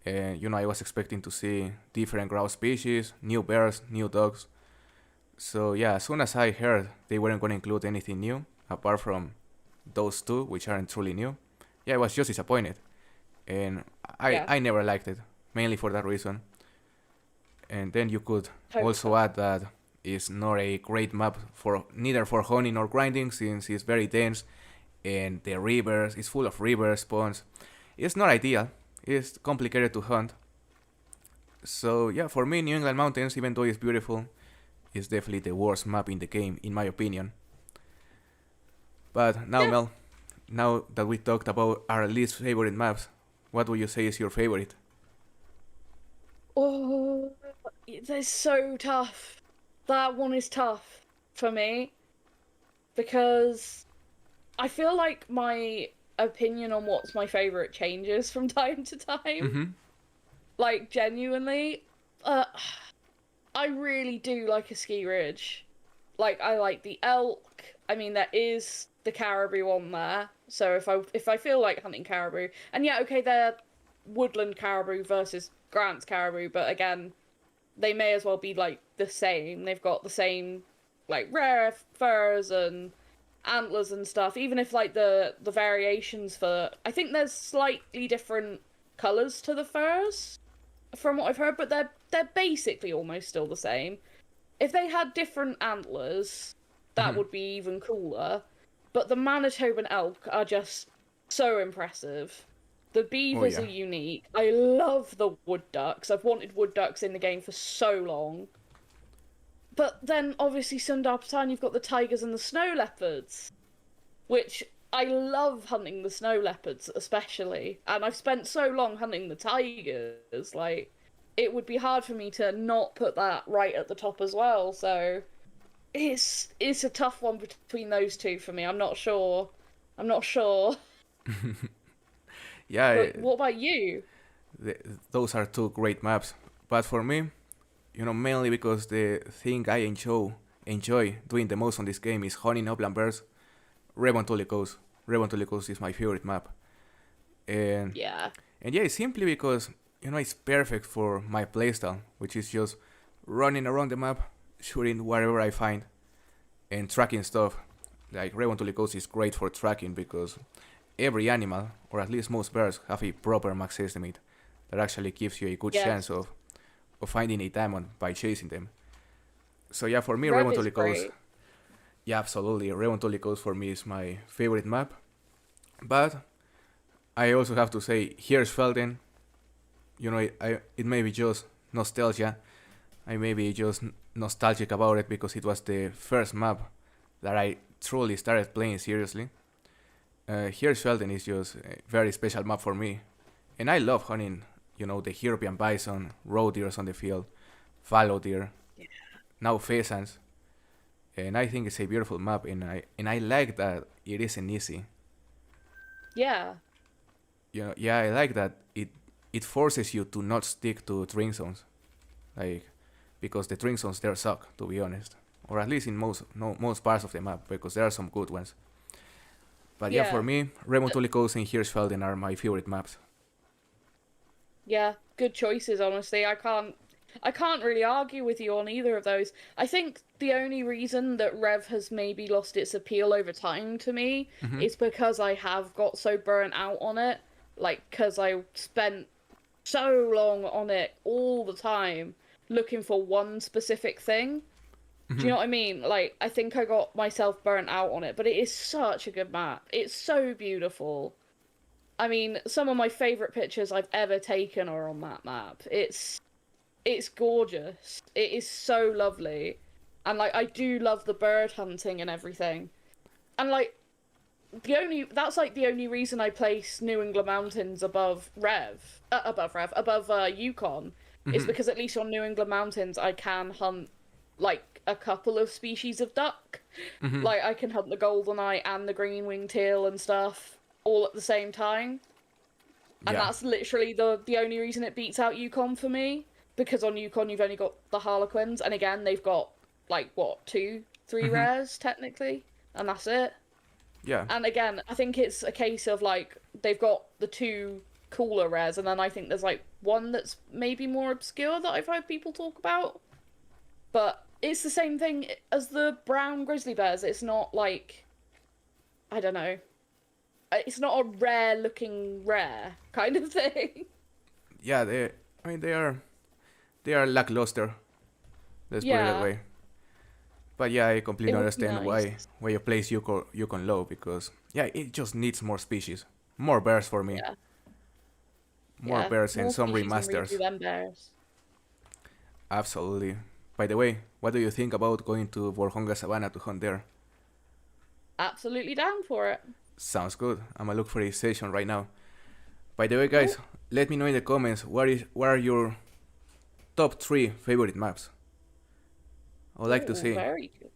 S1: And I was expecting to see different grouse species, new bears, new dogs. So yeah, as soon as I heard they weren't going to include anything new apart from those two, which aren't truly new, yeah, I was just disappointed. And I
S2: Yeah.
S1: I never liked it, mainly for that reason. And then you could
S2: Totally
S1: also
S2: fair.
S1: add that it's not a great map for neither for hunting or grinding since it's very dense and the rivers is full of rivers ponds. It's not ideal. It's complicated to hunt. So yeah, for me, New England Mountains, even though it's beautiful, is definitely the worst map in the game, in my opinion. But now,
S2: Yeah.
S1: Mel, now that we talked about our least favorite maps, what would you say is your favorite?
S2: Oh, they're so tough. That one is tough for me because I feel like my opinion on what's my favorite changes from time to time.
S1: Mm-hmm.
S2: Like genuinely, uh, I really do like a ski ridge. Like I like the elk. I mean, there is the caribou on there. So if I feel like hunting caribou, and yeah, okay, they're woodland caribou versus Grant's caribou, but again, they may as well be like the same. They've got the same like rare furs and antlers and stuff. Even if like the variations for, I think there's slightly different colors to the furs from what I've heard, but they're basically almost still the same. If they had different antlers, that
S1: Mm-hmm.
S2: would be even cooler. But the Manitoban elk are just so impressive. The
S1: Oh
S2: beavers
S1: yeah.
S2: are unique. I love the wood ducks. I've wanted wood ducks in the game for so long. But then, obviously, Sundar Patan, you've got the tigers and the snow leopards, which I love hunting the snow leopards, especially. And I've spent so long hunting the tigers, like, it would be hard for me to not put that right at the top as well. So it's a tough one between those two for me. I'm not sure. I'm not sure.
S1: Yeah,
S2: But what about you?
S1: th- those are two great maps. But for me, mainly because the thing I enjoy doing the most on this game is hunting upland bears. Revontuli Coast. Revontuli Coast is my favorite map, and
S2: Yeah.
S1: and yeah, it's simply because it's perfect for my playstyle, which is just running around the map, shooting whatever I find, and tracking stuff. Like Revontuli Coast is great for tracking because every animal, or at least most bears, have a proper max estimate that actually gives you a good chance
S2: Yes.
S1: of finding a diamond by chasing them. So yeah, for me,
S2: Rev is
S1: Revontuli Coast,
S2: great.
S1: yeah, absolutely, Revontuli Coast for me is my favorite map. But I also have to say, Hirschfelden, it may be just nostalgia. I may be just nostalgic about it because it was the first map that I truly started playing seriously. Hirschfelden is just a very special map for me, and I love hunting. The European bison, roe deers on the field, fallow deer, now pheasants, and I think it's a beautiful map, and I like that it isn't easy.
S2: Yeah.
S1: Yeah, I like that it forces you to not stick to drink zones, like because the drink zones there suck, to be honest, or at least in most no, most parts of the map, because there are some good ones. But yeah, for
S2: Yeah.
S1: me, Remontuli Coast and Hirschfelden are my favorite maps.
S2: Yeah. Good choices, honestly. I can't really argue with you on either of those. I think the only reason that Rev has maybe lost its appeal over time to me
S1: Mm-hmm.
S2: is because I have got so burnt out on it. Like, because I spent so long on it all the time looking for one specific thing. Do
S1: Mm-hmm.
S2: you know what I mean? Like, I think I got myself burnt out on it, but it is such a good map. It's so beautiful. I mean, some of my favorite pictures I've ever taken are on that map. It's gorgeous. It is so lovely. And like I do love the bird hunting and everything. And like that's like the only reason I place New England Mountains above Yukon is
S1: Mm-hmm.
S2: because at least on New England Mountains I can hunt like a couple of species of duck.
S1: Mm-hmm.
S2: Like I can hunt the goldeneye and the green winged teal and stuff all at the same time. And
S1: Yeah.
S2: that's literally the only reason it beats out Yukon for me. Because on Yukon you've only got the Harlequins, and again they've got like what, two, three
S1: Mm-hmm.
S2: rares technically, and that's it.
S1: Yeah.
S2: And again, I think it's a case of like they've got the two cooler rares, and then I think there's like one that's maybe more obscure that I've heard people talk about. But it's the same thing as the brown grizzly bears. It's not like, I don't know. It's not a rare looking rare kind of thing.
S1: Yeah. I mean, they are lackluster. Let's put it that
S2: Yeah,
S1: way. But yeah, I
S2: it
S1: completely
S2: would be
S1: understand
S2: nice.
S1: why you place Yukon low, because yeah, it just needs more species, more bears for me,
S2: Yeah.
S1: more
S2: Yeah,
S1: bears and
S2: more
S1: some
S2: species and redo
S1: remasters.
S2: them bears.
S1: Absolutely. By the way, what do you think about going to Borjonga Savannah to hunt there?
S2: Absolutely down for it.
S1: Sounds good. I'm gonna look for a session right now. By the way,
S2: Cool.
S1: guys, let me know in the comments what are your top three favorite maps. I would like to
S2: Ooh,
S1: see,
S2: very good.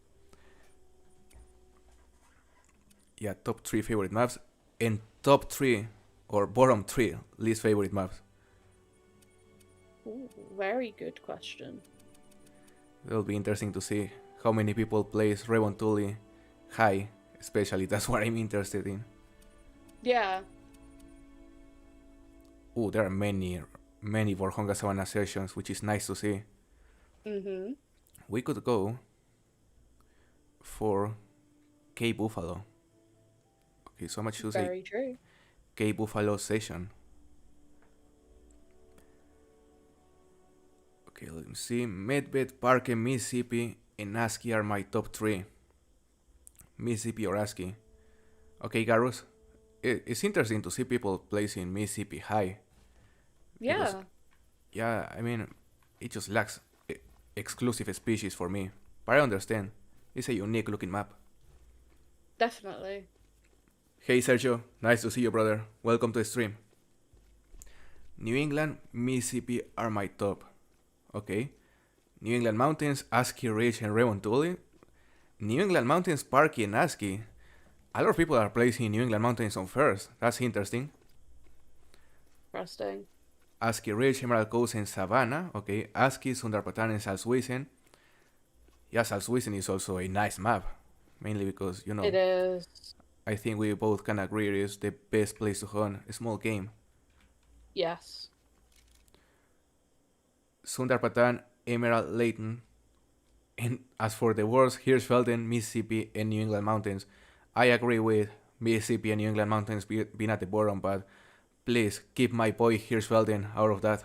S1: yeah, top three favorite maps and top three or bottom three least favorite maps.
S2: Ooh, very good question.
S1: It'll be interesting to see how many people plays Revontuli high, especially. That's what I'm interested in.
S2: Yeah.
S1: Ooh, there are many Borjonga Savannah sessions, which is nice to see.
S2: Mm-hmm.
S1: We could go for Cape Buffalo. Okay, so much to say
S2: Very true.
S1: Cape Buffalo session. Okay, let me see. Medved, Parque, Mississippi, and ASCII are my top three. Mississippi or ASCII. Okay, Garus. It's interesting to see people placing Mississippi high because,
S2: Yeah,
S1: yeah, I mean, it just lacks exclusive species for me. But I understand. It's a unique looking map.
S2: definitely.
S1: Hey Sergio, nice to see you, brother. Welcome to the stream. New England, Mississippi are my top. Okay. New England Mountains, ASCII Ridge, and Remontuli. New England Mountains, Parky, and ASCII. A lot of people are placing New England Mountains on first. That's interesting.
S2: Interesting.
S1: ASCII Ridge, Emerald Coast, and Savannah. Okay, ASCII, Sundarpatan, and Salzwiesen. Yeah, Salzwiesen is also a nice map. Mainly because,
S2: It is.
S1: I think we both can agree it is the best place to hunt a small game.
S2: Yes.
S1: Sundarpatan, Emerald, Layton. And as for the worst, Hirschfelden, Mississippi, and New England Mountains. I agree with Mississippi and New England Mountains being at the bottom, but please keep my boy Hirschfelden out of that.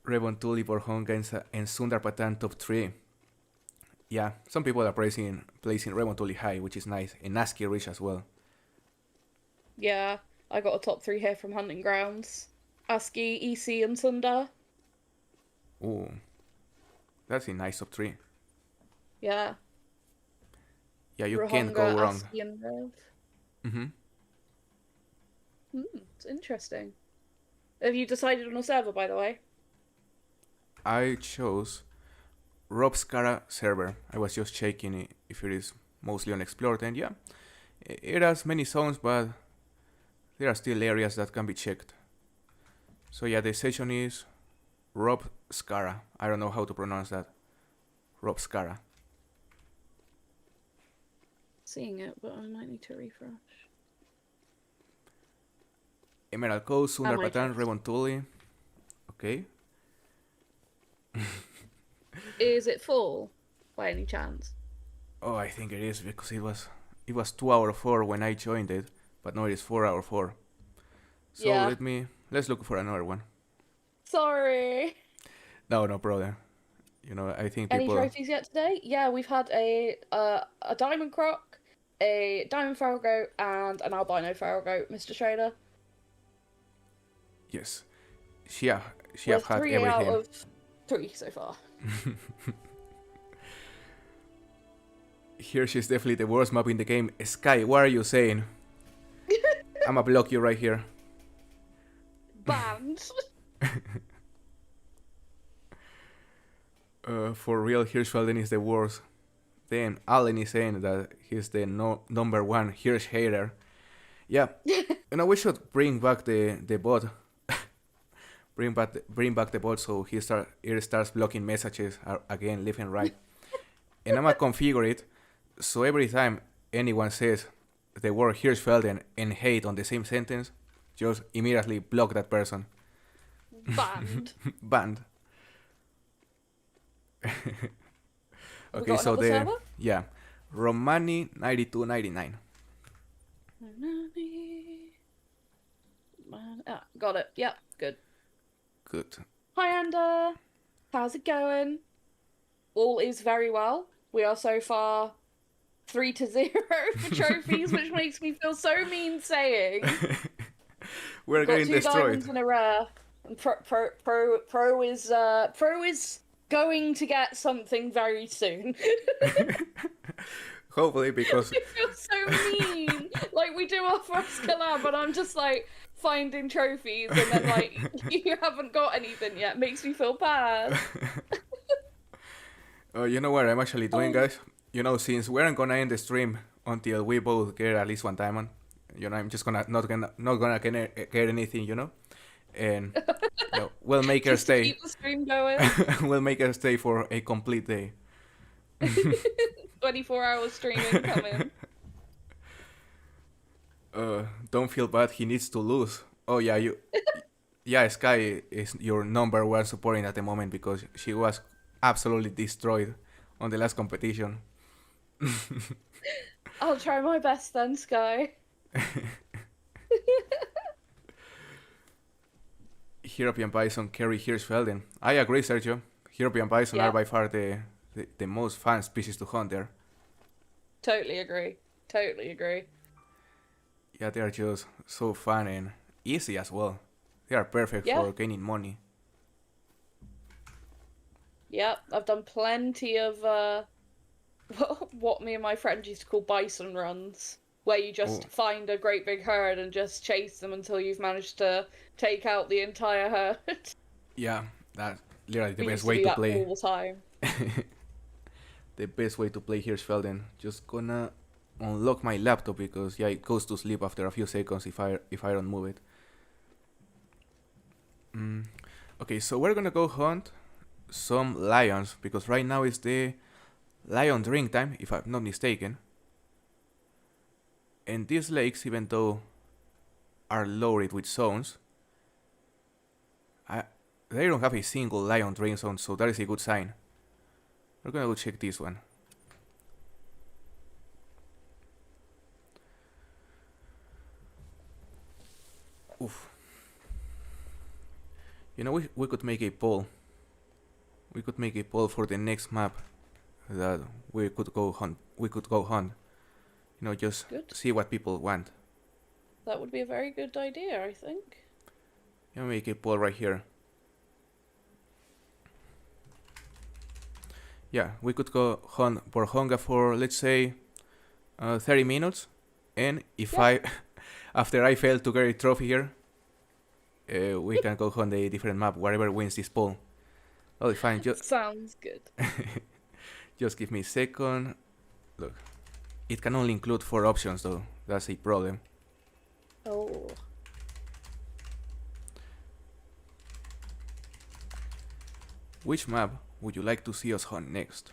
S1: Rebontuli, Borjonga, and Sundarpatan top 3. Yeah, some people are placing Rebontuli high, which is nice, and ASCII Ridge as well.
S2: Yeah, I got a top 3 here from Hunting Grounds. ASCII, EC, and Sundar.
S1: Ooh, that's a nice top 3.
S2: Yeah.
S1: Yeah, you
S2: Rohonga,
S1: can't go wrong.
S2: ASCII, and Rev. It's interesting. Have you decided on a server, by the way?
S1: I chose Rob Scara server. I was just checking if it is mostly unexplored, and yeah, it has many zones, but there are still areas that can be checked. So yeah, the session is Rob Scara. I don't know how to pronounce that. Rob Scara.
S2: Seeing it, but I might need to refresh.
S1: Emerald Coast, Sundarpatan, Rebontuli. Okay.
S2: Is it full, by any chance?
S1: Oh, I think it is because it was 2 out of 4 when I joined it, but now it is 4 out of 4. So
S2: yeah.
S1: let's look for another one.
S2: Sorry.
S1: No problem. I think people.
S2: Any trophies yet today? Yeah, we've had a diamond croc, a diamond feral goat, and an albino feral goat, Mr. Trader.
S1: Yes, she have had
S2: 3
S1: everything.
S2: out of 3 so far.
S1: Here she's definitely the worst map in the game. Sky, what are you saying? I'ma block you right here.
S2: Banned.
S1: For real, Hirschfelden is the worst. Then Allen is saying that he's the number 1 Hirsch hater. Yeah, we should bring back the bot. bring back the bot so it starts blocking messages again, left and right. And I'ma configure it so every time anyone says the word Hirschfelden and hate on the same sentence, just immediately block that person.
S2: Banned.
S1: Banned. Okay, so
S2: server?
S1: yeah, Romani 9299.
S2: Got it. Yep, good.
S1: Good.
S2: Hi, Ander. How's it going? All is very well. We are so far 3-0 for trophies, which makes me feel so mean saying.
S1: We're getting
S2: got 2
S1: destroyed.
S2: diamonds and a rare. And pro is going to get something very soon.
S1: Hopefully, because
S2: It feels so mean. Like, we do our first collab, and I'm just like finding trophies, and then like you haven't got anything yet. Makes me feel bad.
S1: you know what I'm actually doing, guys? Since we aren't gonna end the stream until we both get at least 1 diamond, I'm just not gonna get anything, and we'll make her stay.
S2: Keep the stream going.
S1: We'll make her stay for a complete day.
S2: 24-hour streaming coming.
S1: Don't feel bad. He needs to lose. Oh yeah, yeah, Sky is your number 1 supporting at the moment because she was absolutely destroyed on the last competition.
S2: I'll try my best then, Sky.
S1: European Bison carry Hirschfelden. I agree, Sergio. European Bison are by far the most fun species to hunt there.
S2: Totally agree.
S1: Yeah, they are just so fun and easy as well. They are perfect for gaining money.
S2: Yep, I've done plenty of what me and my friends used to call bison runs, where you just find a great big herd and just chase them until you've managed to take out the entire herd.
S1: Yeah, that's literally the best way to play.
S2: All the time.
S1: the best way to play Hirschfelden. Just gonna unlock my laptop because yeah, it goes to sleep after a few seconds if I don't move it. Okay, so we're gonna go hunt some lions because right now is the lion drink time, if I'm not mistaken. And these lakes, even though are loaded with zones, they don't have a single lion drink zone, so that is a good sign. We're gonna go check this one. Oof. You know, we could make a poll. We could make a poll for the next map that we could go hunt. You know, just
S2: Good.
S1: see what people want.
S2: That would be a very good idea, I think.
S1: Let me make a poll right here. Yeah, we could go hunt Borjonga for, let's say, 30 minutes. And if after I fail to get a trophy here, we can go hunt a different map, whatever wins this poll. Oh, fine,
S2: Sounds good.
S1: just give me a second. Look, it can only include 4 options though, that's a problem.
S2: Oh.
S1: Which map would you like to see us hunt next?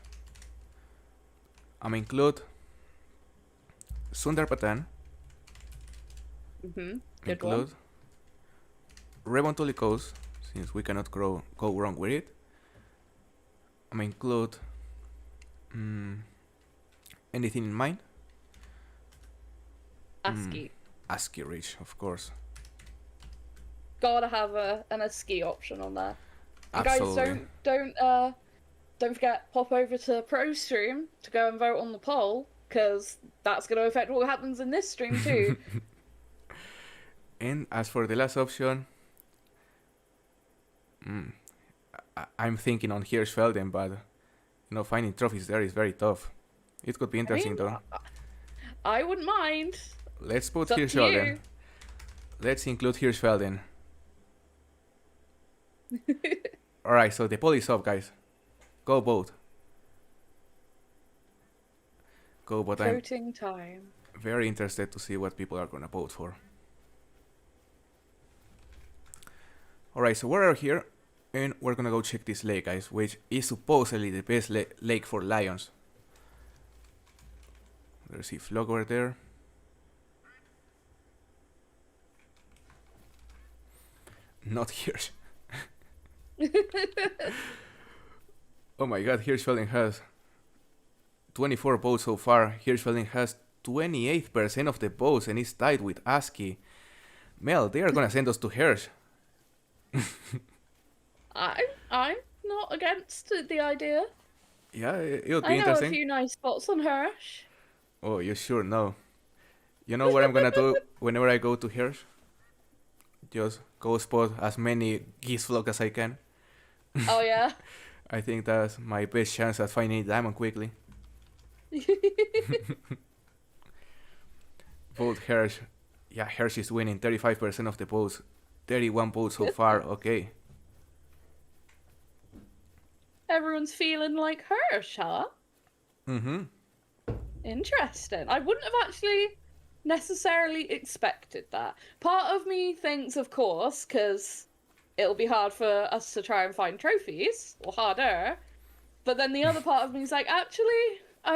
S1: I'm include Sundarpatan,
S2: Good
S1: include Revontuli Coast, since we cannot go wrong with it. I'm include anything in mind?
S2: ASCII.
S1: ASCII Ridge, of course.
S2: Gotta have an ASCII option on there. And
S1: Absolutely.
S2: guys, don't forget, pop over to Pro Stream to go and vote on the poll, because that's going to affect what happens in this stream too.
S1: And as for the last option, I'm thinking on Hirschfelden, but you know, finding trophies there is very tough. It could be interesting though.
S2: I wouldn't mind.
S1: Let's put
S2: It's up to
S1: Hirschfelden.
S2: you.
S1: Let's include Hirschfelden. Alright, so the poll is up, guys. Go vote. Go vote. I'm
S2: Voting time.
S1: very interested to see what people are gonna vote for. Alright, so we're here and we're gonna go check this lake, guys, which is supposedly the best lake for lions. There's a flock over there. Not Hirsch. Oh my god, Hirschfelden has 24 votes so far. Hirschfelden has 28% of the votes and is tied with ASCII. Mel, they are gonna send us to Hirsch.
S2: I'm not against the idea.
S1: Yeah, it would be
S2: I know
S1: interesting.
S2: a few nice spots on Hirsch.
S1: Oh, you sure know. You know what I'm gonna do whenever I go to Hirsch? Just go spot as many geese flock as I can.
S2: Oh yeah.
S1: I think that's my best chance at finding a diamond quickly. Vote Hirsch. Yeah, Hirsch is winning 35% of the votes. 31 votes so far, okay.
S2: Everyone's feeling like Hirsch, huh?
S1: Mm-hmm.
S2: Interesting. I wouldn't have actually necessarily expected that. Part of me thinks, of course, because it'll be hard for us to try and find trophies, or harder. But then the other part of me is like, actually, a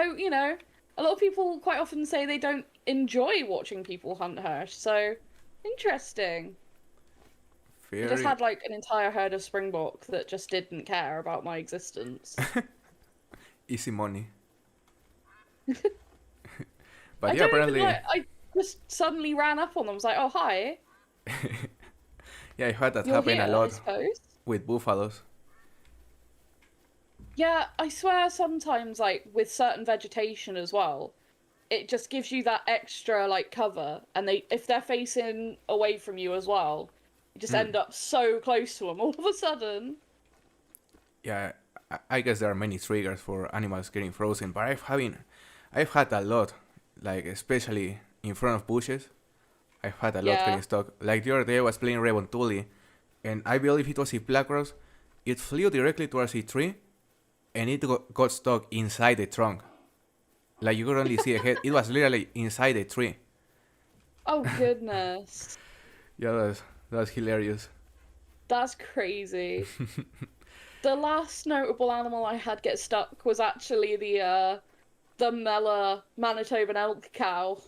S2: lot of people quite often say they don't enjoy watching people hunt Hirsch, so interesting. I just had like an entire herd of springbok that just didn't care about my existence.
S1: Easy money. But
S2: I
S1: yeah,
S2: don't
S1: apparently...
S2: even, I just suddenly ran up on them. I was like, oh, hi.
S1: Yeah, I heard that
S2: You're
S1: happen
S2: here,
S1: a
S2: I
S1: lot
S2: suppose.
S1: with buffaloes.
S2: Yeah, I swear sometimes, like, with certain vegetation as well, it just gives you that extra, like, cover. And if they're facing away from you as well, you just end up so close to them all of a sudden.
S1: Yeah, I guess there are many triggers for animals getting frozen, but I've had a lot, like especially in front of bushes. I've had a lot getting stuck. Like the other day I was playing Revontuli, and I believe it was a black rose. It flew directly towards a tree, and it got stuck inside the trunk. Like you could only see a head. It was literally inside the tree.
S2: Oh goodness.
S1: Yeah, that's hilarious.
S2: That's crazy. The last notable animal I had get stuck was actually the Mella Manitoban elk cow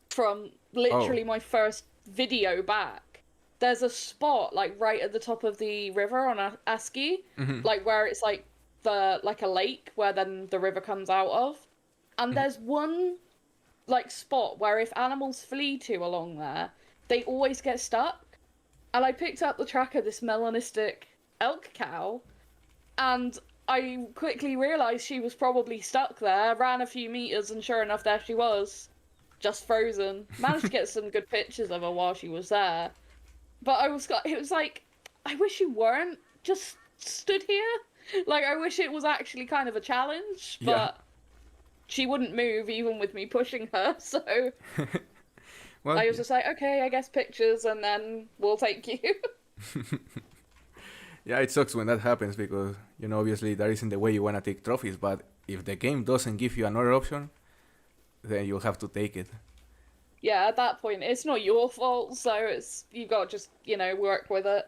S2: from
S1: Oh,
S2: literally my first video back. There's a spot like right at the top of the river on Aski,
S1: hmm
S2: like where it's like a lake where then the river comes out of. And there's one like spot where if animals flee to along there, they always get stuck. And I picked up the track of this melanistic elk cow, and I quickly realised she was probably stuck there, ran a few meters, and sure enough, there she was, just frozen. Managed to get some good pictures of her while she was there. But it was like, I wish you weren't just stood here. Like, I wish it was actually kind of a challenge,
S1: yeah.
S2: but she wouldn't move even with me pushing her, so
S1: Well,
S2: I was just like, okay, I guess pictures, and then we'll take you.
S1: yeah, it sucks when that happens because obviously that isn't the way you wanna take trophies. But if the game doesn't give you another option, then you'll have to take it.
S2: Yeah, at that point, it's not your fault, so it's you got to just, work with it.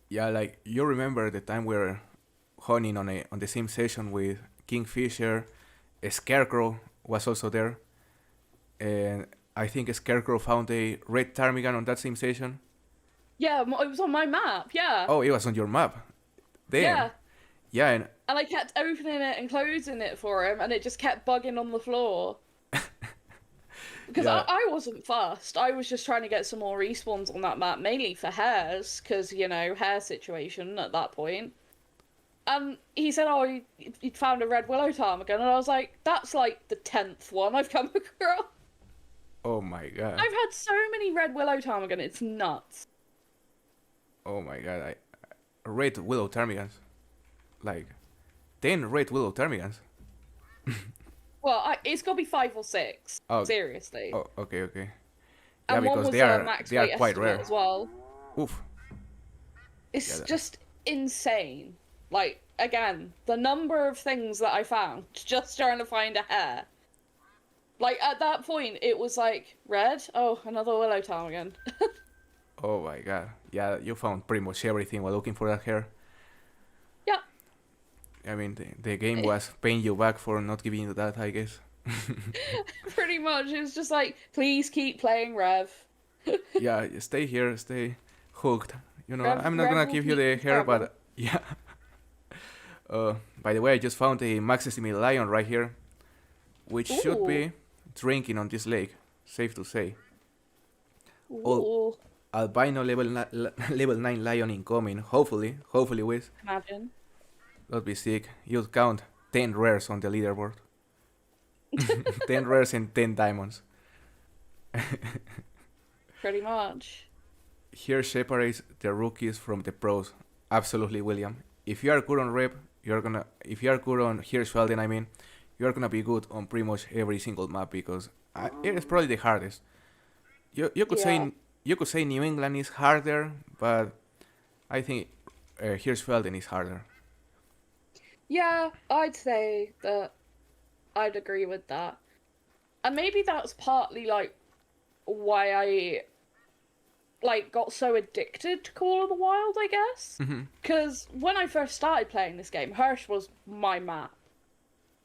S1: Yeah, like you remember the time we were hunting on the same session with Kingfisher, a Scarecrow was also there, and I think a Scarecrow found a red ptarmigan on that same session.
S2: Yeah, it was on my map, yeah.
S1: Oh, it was on your map. Damn.
S2: Yeah.
S1: Yeah, and
S2: And I kept opening it and closing it for him, and it just kept bugging on the floor. Because
S1: yeah,
S2: I wasn't fast. I was just trying to get some more respawns on that map, mainly for hares, because, hare situation at that point. And he said, oh, he'd found a red willow ptarmigan, and I was like, that's like the 10th one I've come across.
S1: oh my god.
S2: I've had so many red willow ptarmigan, it's nuts.
S1: Oh my god. Red willow ptarmigans. Like 10 red willow ptarmigans.
S2: Well, it's got to be 5 or 6.
S1: Oh,
S2: Seriously.
S1: oh, okay, okay. Yeah,
S2: And one
S1: because
S2: was
S1: they
S2: a
S1: are
S2: max
S1: they are
S2: weight
S1: quite
S2: estimate
S1: rare.
S2: as well.
S1: Oof. Yeah,
S2: It's just insane. Like, again, the number of things that I found just trying to find a hare. Like, at that point, it was like, red? Oh, another willow ptarmigan.
S1: oh my god. Yeah, you found pretty much everything while looking for that hair.
S2: Yeah.
S1: I mean, the game was paying you back for not giving you that, I guess.
S2: Pretty much. It was just like, please keep playing Rev.
S1: Yeah, stay here, stay hooked.
S2: Rev,
S1: I'm not
S2: Rev
S1: gonna
S2: will
S1: give you
S2: keep
S1: the
S2: you
S1: hair,
S2: forever.
S1: but yeah. By the way, I just found a max estimate lion right here, which should
S2: Ooh.
S1: be drinking on this lake. Safe to say. All
S2: Ooh.
S1: albino level 9 lion incoming. Hopefully, with.
S2: Imagine.
S1: That'd be sick. You'd count 10 rares on the leaderboard. 10 rares and 10 diamonds.
S2: Pretty much.
S1: Here separates the rookies from the pros. Absolutely, William. If you are good on rep, if you are good on Hirschfelden, I mean, you're gonna be good on pretty much every single map because it is probably the hardest. You could
S2: Yeah.
S1: say New England is harder, but I think Hirschfelden is harder.
S2: Yeah, I'd say that I'd agree with that. And maybe that's partly like why I like got so addicted to Call of the Wild, I guess.
S1: hmm
S2: Because when I first started playing this game, Hirsch was my map.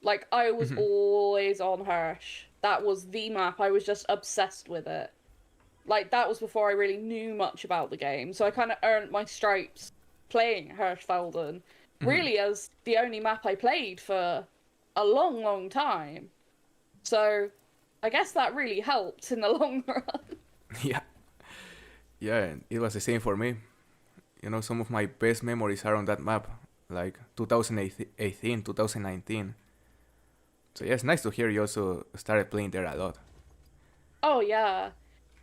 S2: Like, I was
S1: hmm
S2: always on Hirsch. That was the map. I was just obsessed with it. Like, that was before I really knew much about the game. So I kind of earned my stripes playing Hirschfelden. Really, as the only map I played for a long, long time. So I guess that really helped in the long run.
S1: Yeah, yeah, and it was the same for me. Some of my best memories are on that map, like 2018, 2019. So yeah, it's nice to hear you also started playing there a lot.
S2: Oh, yeah.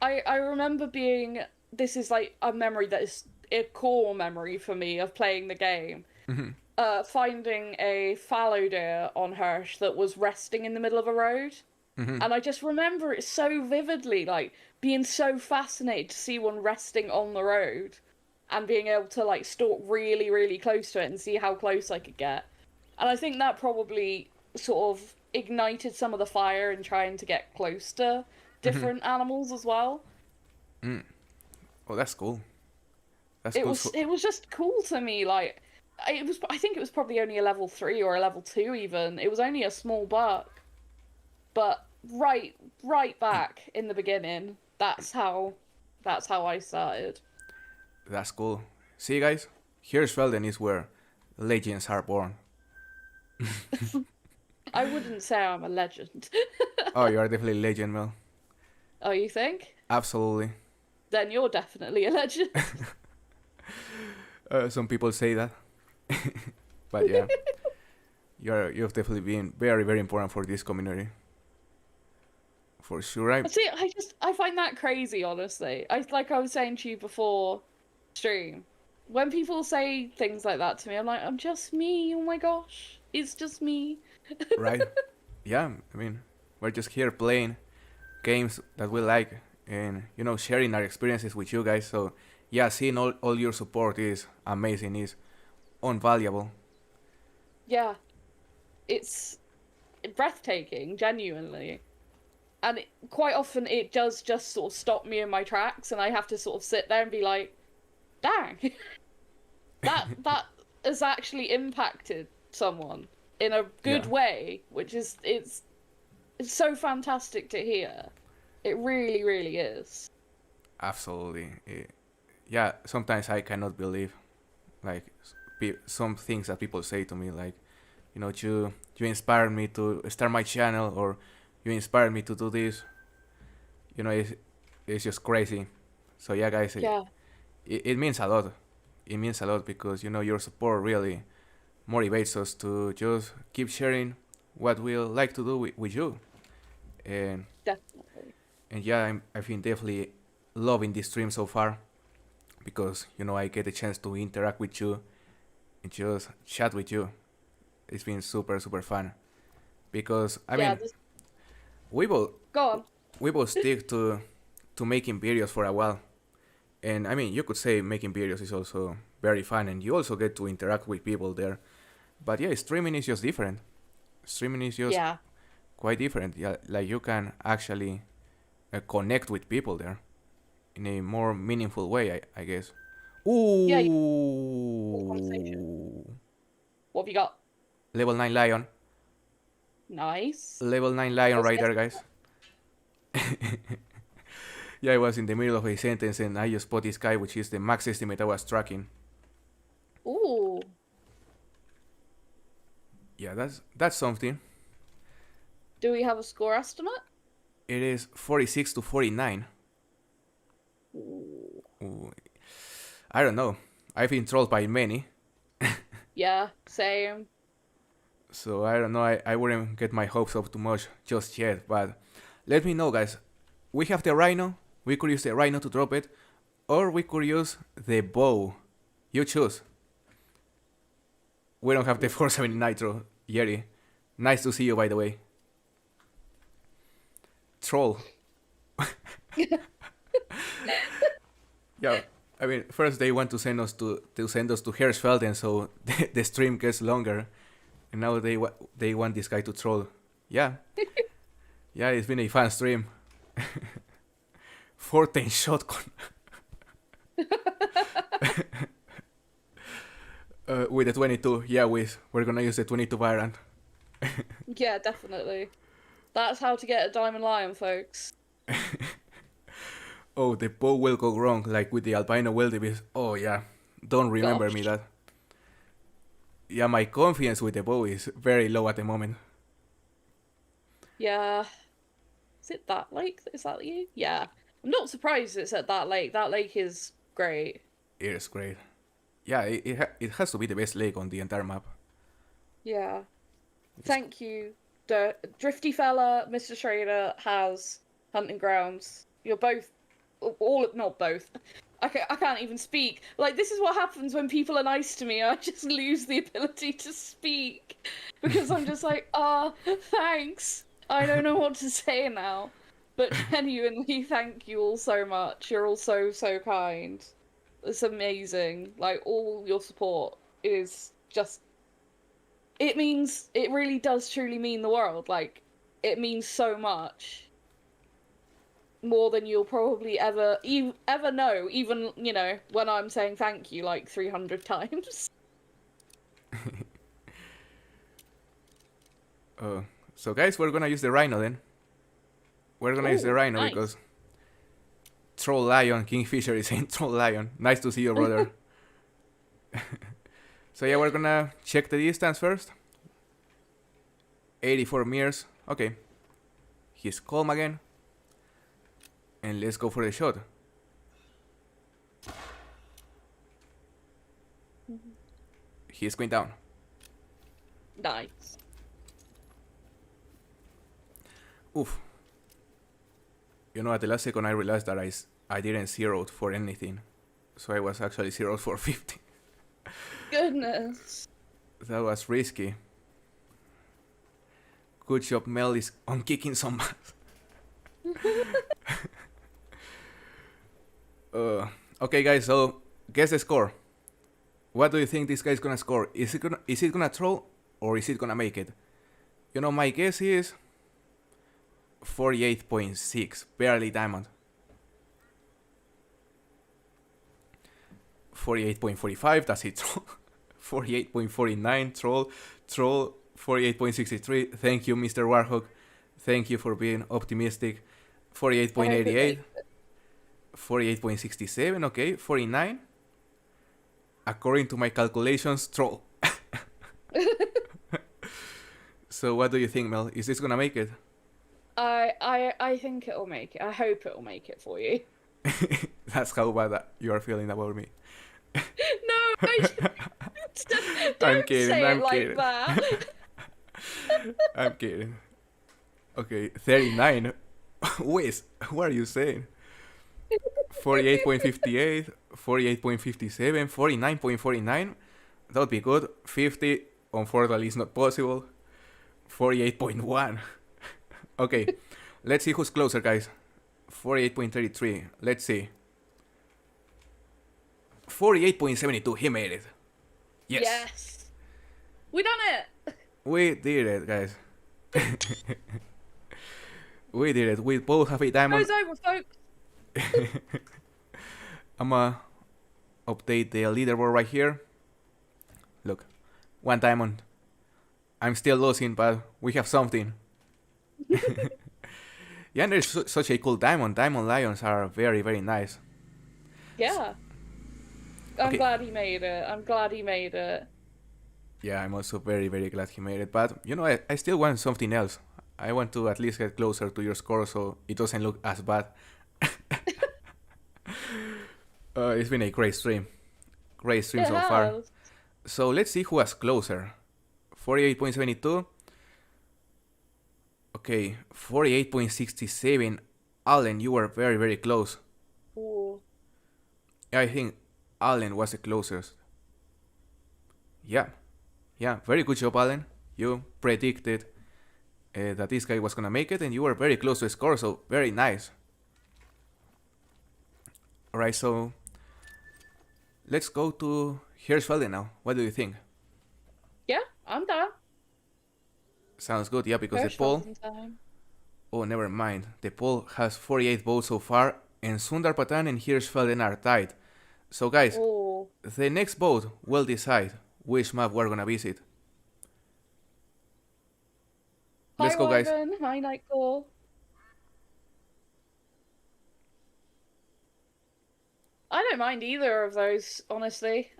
S2: I remember being... This is, like, a memory that is a core memory for me of playing the game. Finding a fallow deer on Hirsch that was resting in the middle of a road. And I just remember it so vividly, like, being so fascinated to see one resting on the road and being able to, like, stalk really, really close to it and see how close I could get. And I think that probably sort of ignited some of the fire in trying to get close to different animals as well.
S1: Oh, that's cool. That's
S2: It
S1: cool.
S2: was
S1: So,
S2: it was just cool to me. Like I think it was probably only a level 3 or a level 2 even. It was only a small buck, but right back in the beginning, that's how I started.
S1: that's cool. See, guys, here's Felden is where legends are born.
S2: I wouldn't say I'm a legend.
S1: Oh, you are definitely a legend, Mel.
S2: Oh, you think?
S1: Absolutely.
S2: Then you're definitely a legend.
S1: Some people say that, but yeah, you've definitely been very very important for this community, for sure.
S2: See, I find that crazy, honestly. Like I was saying to you before stream. When people say things like that to me, I'm like, I'm just me. Oh my gosh, it's just me.
S1: Right? Yeah, I mean, we're just here playing games that we like and sharing our experiences with you guys. So yeah, seeing all your support is amazing, is invaluable.
S2: Yeah, it's breathtaking, genuinely. And quite often it does just sort of stop me in my tracks, and I have to sort of sit there and be like, dang, that has actually impacted someone in a good
S1: Yeah,
S2: way, which is it's so fantastic to hear. It really, really is.
S1: absolutely. Yeah, sometimes I cannot believe like some things that people say to me, like you inspired me to start my channel, or you inspired me to do this. It's just crazy. So yeah, guys,
S2: Yeah,
S1: it means a lot. It means a lot because your support really motivates us to just keep sharing what we like to do with you. And
S2: definitely.
S1: yeah, I've been definitely loving this stream so far because I get a chance to interact with you and just chat with you. It's been super super fun because I
S2: Yeah,
S1: mean
S2: just
S1: we both
S2: go on.
S1: we both stick to making videos for a while. And I mean, you could say making videos is also very fun, and you also get to interact with people there. But yeah, streaming is just different. Streaming is just
S2: Yeah.
S1: quite different. Yeah, like you can actually connect with people there in a more meaningful way, I guess.
S2: Yeah, you full conversation.
S1: Ooh,
S2: What have you got?
S1: level 9 lion,
S2: Nice.
S1: level 9 lion
S2: What's
S1: right
S2: this?
S1: there, guys. Yeah, I was in the middle of a sentence and I just spot this guy, which is the max estimate I was tracking.
S2: Ooh.
S1: Yeah, that's something.
S2: Do we have a score estimate?
S1: It is 46 to 49.
S2: Ooh.
S1: Ooh, I don't know. I've been trolled by many,
S2: Yeah, same.
S1: so I don't know. I wouldn't get my hopes up too much just yet. But let me know, guys. We have the rhino. We could use the rhino to drop it, or we could use the bow. You choose. We don't have the 470 nitro, Yeri. Nice to see you, by the way. Troll. Yeah. I mean, first they want to send us to Hirschfelden, so the stream gets longer, and now they want this guy to troll. Yeah, yeah, it's been a fun stream. 14 shotgun with the 22. Yeah, we're gonna use the 22 variant.
S2: Yeah, definitely. That's how to get a diamond lion, folks.
S1: Oh, the bow will go wrong, like with the albino wildebeest. Oh yeah, don't remember me
S2: Gosh.
S1: that. Yeah, my confidence with the bow is very low at the moment.
S2: Yeah. Is it that lake? Is that you? Yeah. I'm not surprised it's at that lake. That lake is great.
S1: It is great. Yeah, it has to be the best lake on the entire map.
S2: Yeah. Thank you. The Drifty Fella, Mr. Schrader has hunting grounds. You're both, all not both. I can't even speak. Like, this is what happens when people are nice to me. I just lose the ability to speak because I'm just like, thanks. I don't know what to say now. But genuinely, thank you all so much. You're all so, so kind. It's amazing. Like, all your support is just it really does truly mean the world. Like, it means so much. More than you'll probably ever know, even, you know, when I'm saying thank you like 300 times.
S1: So guys, we're gonna use the rhino then. We're gonna use the
S2: Ooh,
S1: rhino
S2: nice.
S1: because Troll Lion, Kingfisher is saying Troll Lion. Nice to see you, brother. So yeah, we're gonna check the distance first. 84 meters. Okay. He's calm again. And let's go for the shot. He's going down.
S2: Nice.
S1: Oof. You know, at the last second I realized that I didn't zeroed for anything. So I was actually zeroed for 50.
S2: Goodness.
S1: That was risky. Good job, Mel is on kicking some ass. Okay, guys, so guess the score. What do you think this guy's gonna score? Is it gonna troll or is it gonna make it? You know, my guess is 48.6, barely diamond. 48.45, that's it. 48.49, troll. 48.63. Thank you, Mr. Warhawk. Thank you for being optimistic. 48.88. 48.67, okay. 49. According to my calculations, troll. So what do you think, Mel? Is this gonna make it?
S2: I think it'll make it. I hope it'll make it for you.
S1: That's how bad you are feeling about me.
S2: No, don't
S1: I'm kidding,
S2: say
S1: I'm
S2: it like
S1: kidding.
S2: that.
S1: I'm kidding. Okay, 39. Wait, what are you saying? 48.58, 48.57, 49.49. That would be good. 50, unfortunately, is not possible. 48.1. Okay, let's see who's closer, guys. 48.33. Let's see. 48.72. He made it. Yes.
S2: Yes. We done it.
S1: We did it, guys. We did it. We both have a diamond.
S2: Goes over, folks.
S1: I'ma update the leaderboard right here. Look, 1 diamond. I'm still losing, but we have something. Yeah, and there's such a cool diamond. Diamond lions are very, very nice.
S2: Yeah. I'm
S1: Okay.
S2: glad he made it. I'm glad he made it.
S1: Yeah, I'm also very, very glad he made it. But, you know, I still want something else. I want to at least get closer to your score so it doesn't look as bad. It's been a great stream. Great stream
S2: It
S1: so far.
S2: has.
S1: So let's see who was closer. 48.72. Okay, 48.67. Allen, you were very, very close.
S2: Ooh.
S1: I think Allen was the closest. Yeah, very good job, Allen. You predicted that this guy was gonna make it, and you were very close to score, so very nice. Alright, so let's go to Hirschfeld now. What do you think?
S2: Yeah, I'm down.
S1: Sounds good, yeah, because the
S2: Hirschfeld's
S1: poll...
S2: in time.
S1: Oh, never mind. The poll has 48 votes so far, and Sundar Patan and Hirschfelden are tied. So guys,
S2: Ooh.
S1: the next vote will decide which map we're gonna visit. Let's
S2: Hi,
S1: go, guys.
S2: Wyvern. Hi, Nightcore. I don't mind either of those, honestly.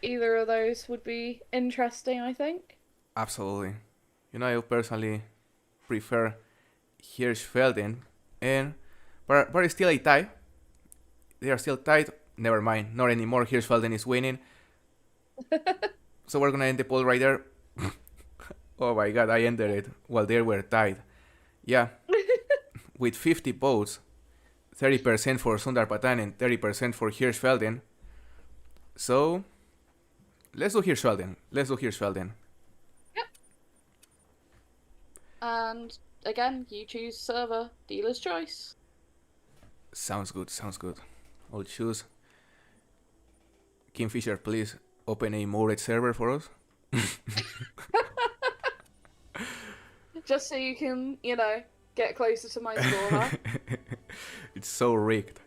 S2: Either of those would be interesting, I think.
S1: Absolutely. You know, I personally prefer Hirschfelden, but it's still a tie. They are still tied. Never mind, not anymore. Hirschfelden is winning. So we're gonna end the poll right there. Oh my god, I ended it while they were tied. Yeah, with 50 votes, 30% for Sundar Patan and 30% for Hirschfelden. So let's do Hirschfelden.
S2: Yep. And again, you choose server, dealer's choice.
S1: Sounds good. I'll choose. Kingfisher, please open a modded server for us.
S2: Just so you can, get closer to my score, huh?
S1: It's so rigged.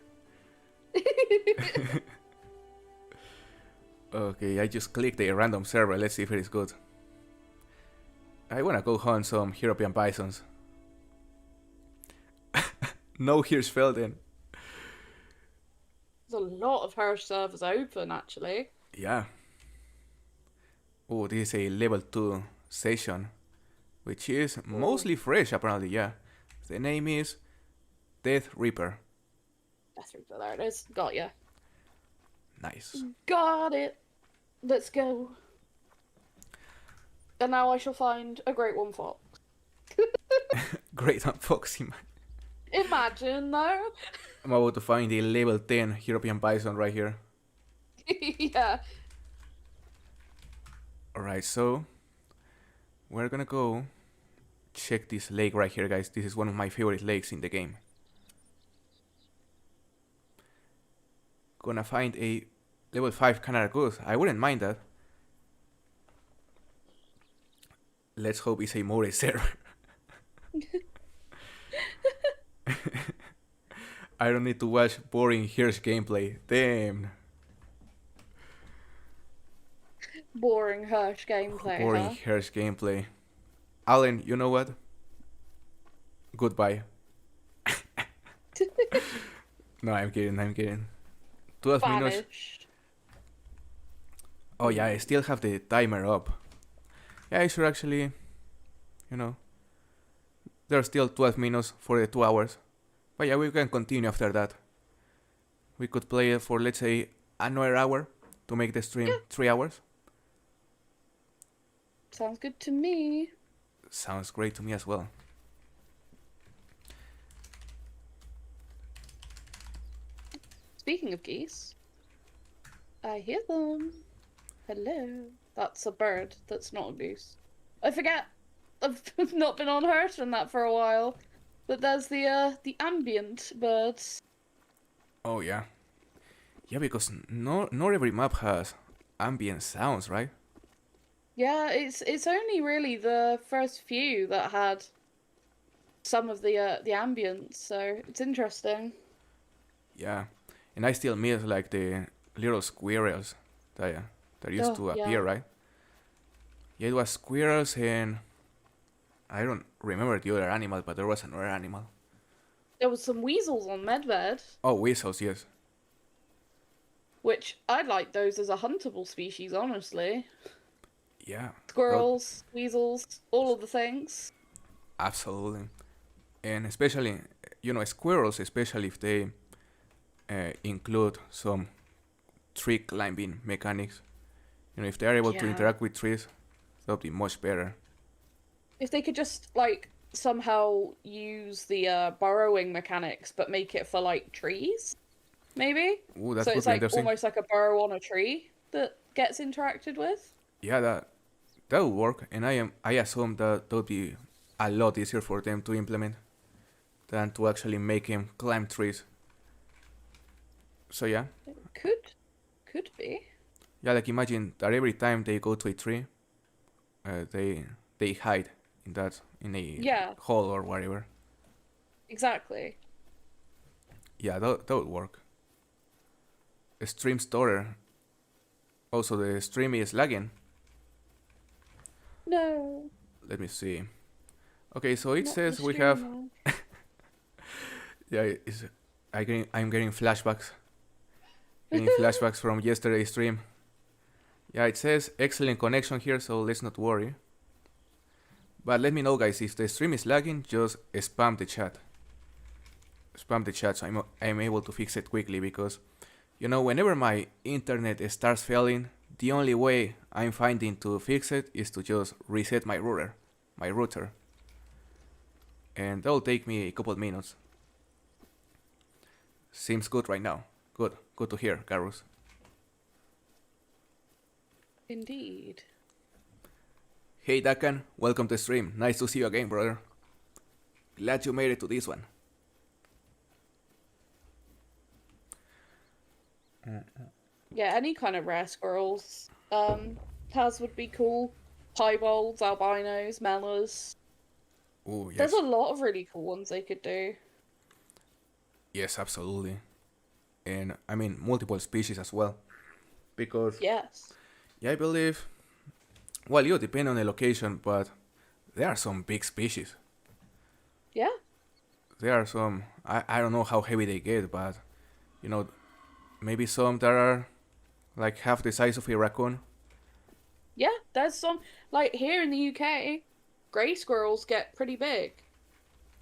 S1: Okay, I just clicked a random server. Let's see if it is good. I wanna go hunt some European bisons. No Hirschfelden.
S2: There's a lot of Hirsch servers open, actually.
S1: Yeah. Oh, this is a level 2 session, which is
S2: Ooh,
S1: mostly fresh apparently, yeah. The name is Death Reaper.
S2: Death Reaper, there it is. Got ya.
S1: Nice.
S2: Got it. Let's go. And now I shall find a great one fox.
S1: Great unboxing.
S2: Imagine, though.
S1: I'm about to find the level 10 European bison right here.
S2: Yeah.
S1: Alright, so we're gonna go check this lake right here, guys. This is one of my favorite lakes in the game. Gonna find a level 5 Canada Goose. I wouldn't mind that. Let's hope it's a More server. I don't need to watch boring Hirsch gameplay. Damn.
S2: Boring Hirsch gameplay,
S1: Boring
S2: huh?
S1: Hirsch gameplay. Alan, you know what? Goodbye. No, I'm kidding. 12 minutes.
S2: Vanished.
S1: Oh yeah, I still have the timer up. Yeah, I should actually, there's still 12 minutes for the 2 hours. But yeah, we can continue after that. We could play it for, let's say, another hour to make the stream 3 hours.
S2: Sounds good to me.
S1: Sounds great to me as well.
S2: Speaking of geese, I hear them. Hello. That's a bird. That's not a goose. I forget. I've not been on Hirsch and that for a while. But there's the ambient birds.
S1: Oh yeah. Yeah, because not every map has ambient sounds, right?
S2: Yeah, it's only really the first few that had some of the ambience, so it's interesting.
S1: Yeah. And I still miss like the little squirrels that used to
S2: Yeah.
S1: appear, right? Yeah, it was squirrels and I don't remember the other animal, but there was another animal.
S2: There was some weasels on Medved,
S1: Oh, weasels, yes.
S2: which I'd like those as a huntable species, honestly.
S1: Yeah.
S2: Squirrels, weasels, all of the things.
S1: Absolutely. And especially, squirrels, especially if they include some tree climbing mechanics. If they are able to
S2: Yeah.
S1: interact with trees, that would be much better.
S2: If they could just, like, somehow use the burrowing mechanics, but make it for, like, trees, maybe?
S1: Ooh, that
S2: So
S1: could
S2: it's,
S1: be
S2: like,
S1: interesting.
S2: almost like a burrow on a tree that gets interacted with.
S1: Yeah, that would work, and I assume that would be a lot easier for them to implement than to actually make him climb trees. So yeah,
S2: It could be.
S1: yeah, like imagine that every time they go to a tree, they hide in a
S2: Yeah,
S1: hole or whatever.
S2: exactly.
S1: Yeah, that would work. A stream storer. Also, the stream is lagging.
S2: No,
S1: Let me see. Okay, so it
S2: not
S1: says
S2: the
S1: we have.
S2: streamer.
S1: Yeah, I'm getting flashbacks. Getting flashbacks from yesterday's stream. Yeah, it says excellent connection here, so let's not worry. But let me know, guys, if the stream is lagging, just spam the chat. Spam the chat so I'm able to fix it quickly because, whenever my internet starts failing, the only way I'm finding to fix it is to just reset my router. And that'll take me a couple minutes. Seems good right now. Good to hear, Garus.
S2: Indeed.
S1: Hey Dakan, welcome to stream. Nice to see you again, brother. Glad you made it to this one.
S2: Yeah, any kind of rare squirrels. Taz would be cool. Piebalds, albinos, mellas.
S1: Oh,
S2: There's
S1: yes.
S2: a lot of really cool ones they could do.
S1: Yes, absolutely. And I mean, multiple species as well. Because,
S2: Yes.
S1: yeah, I believe, well, you depend on the location, but there are some big species.
S2: Yeah.
S1: There are some, I don't know how heavy they get, but, you know, maybe some that are like half the size of a raccoon.
S2: Yeah, there's some like here in the UK, grey squirrels get pretty big.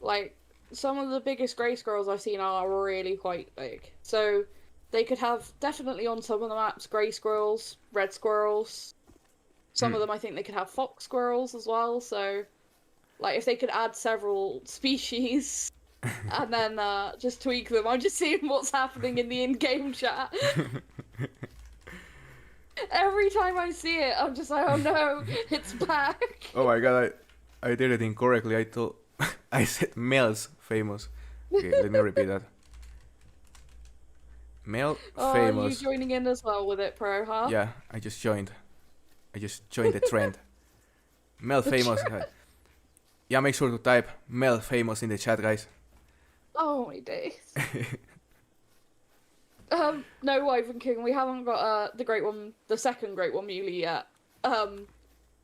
S2: Like some of the biggest grey squirrels I've seen are really quite big. So they could have definitely on some of the maps grey squirrels, red squirrels. Some
S1: Hmm.
S2: of them I think they could have fox squirrels as well. So like if they could add several species and then just tweak them. I'm just seeing what's happening in the in-game chat. Every time I see it, I'm just like, oh no, it's back.
S1: Oh my god, I did it incorrectly. I thought I said males famous. Okay, let me repeat that. Male
S2: Oh, you
S1: famous.
S2: joining in as well with it, Pro, huh?
S1: Yeah, I just joined. I just joined the trend. Male
S2: The
S1: famous. Yeah, make sure to type male famous in the chat, guys.
S2: Oh my days. No, Wyvern King, we haven't got the great one, the second great one muley yet.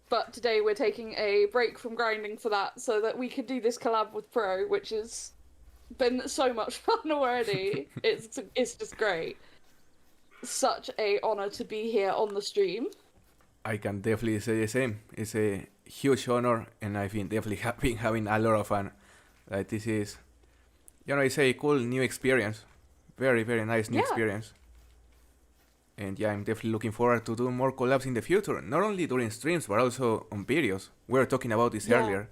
S2: But today we're taking a break from grinding for that so that we could do this collab with Pro, which has been so much fun already. It's just great. Such a honor to be here on the stream.
S1: I can definitely say the same. It's a huge honor, and I've been definitely been having a lot of fun. Like this is, it's a cool new experience. Very, very nice new
S2: Yeah,
S1: experience. And yeah, I'm definitely looking forward to do more collabs in the future. Not only during streams, but also on videos. We were talking about this
S2: yeah,
S1: earlier.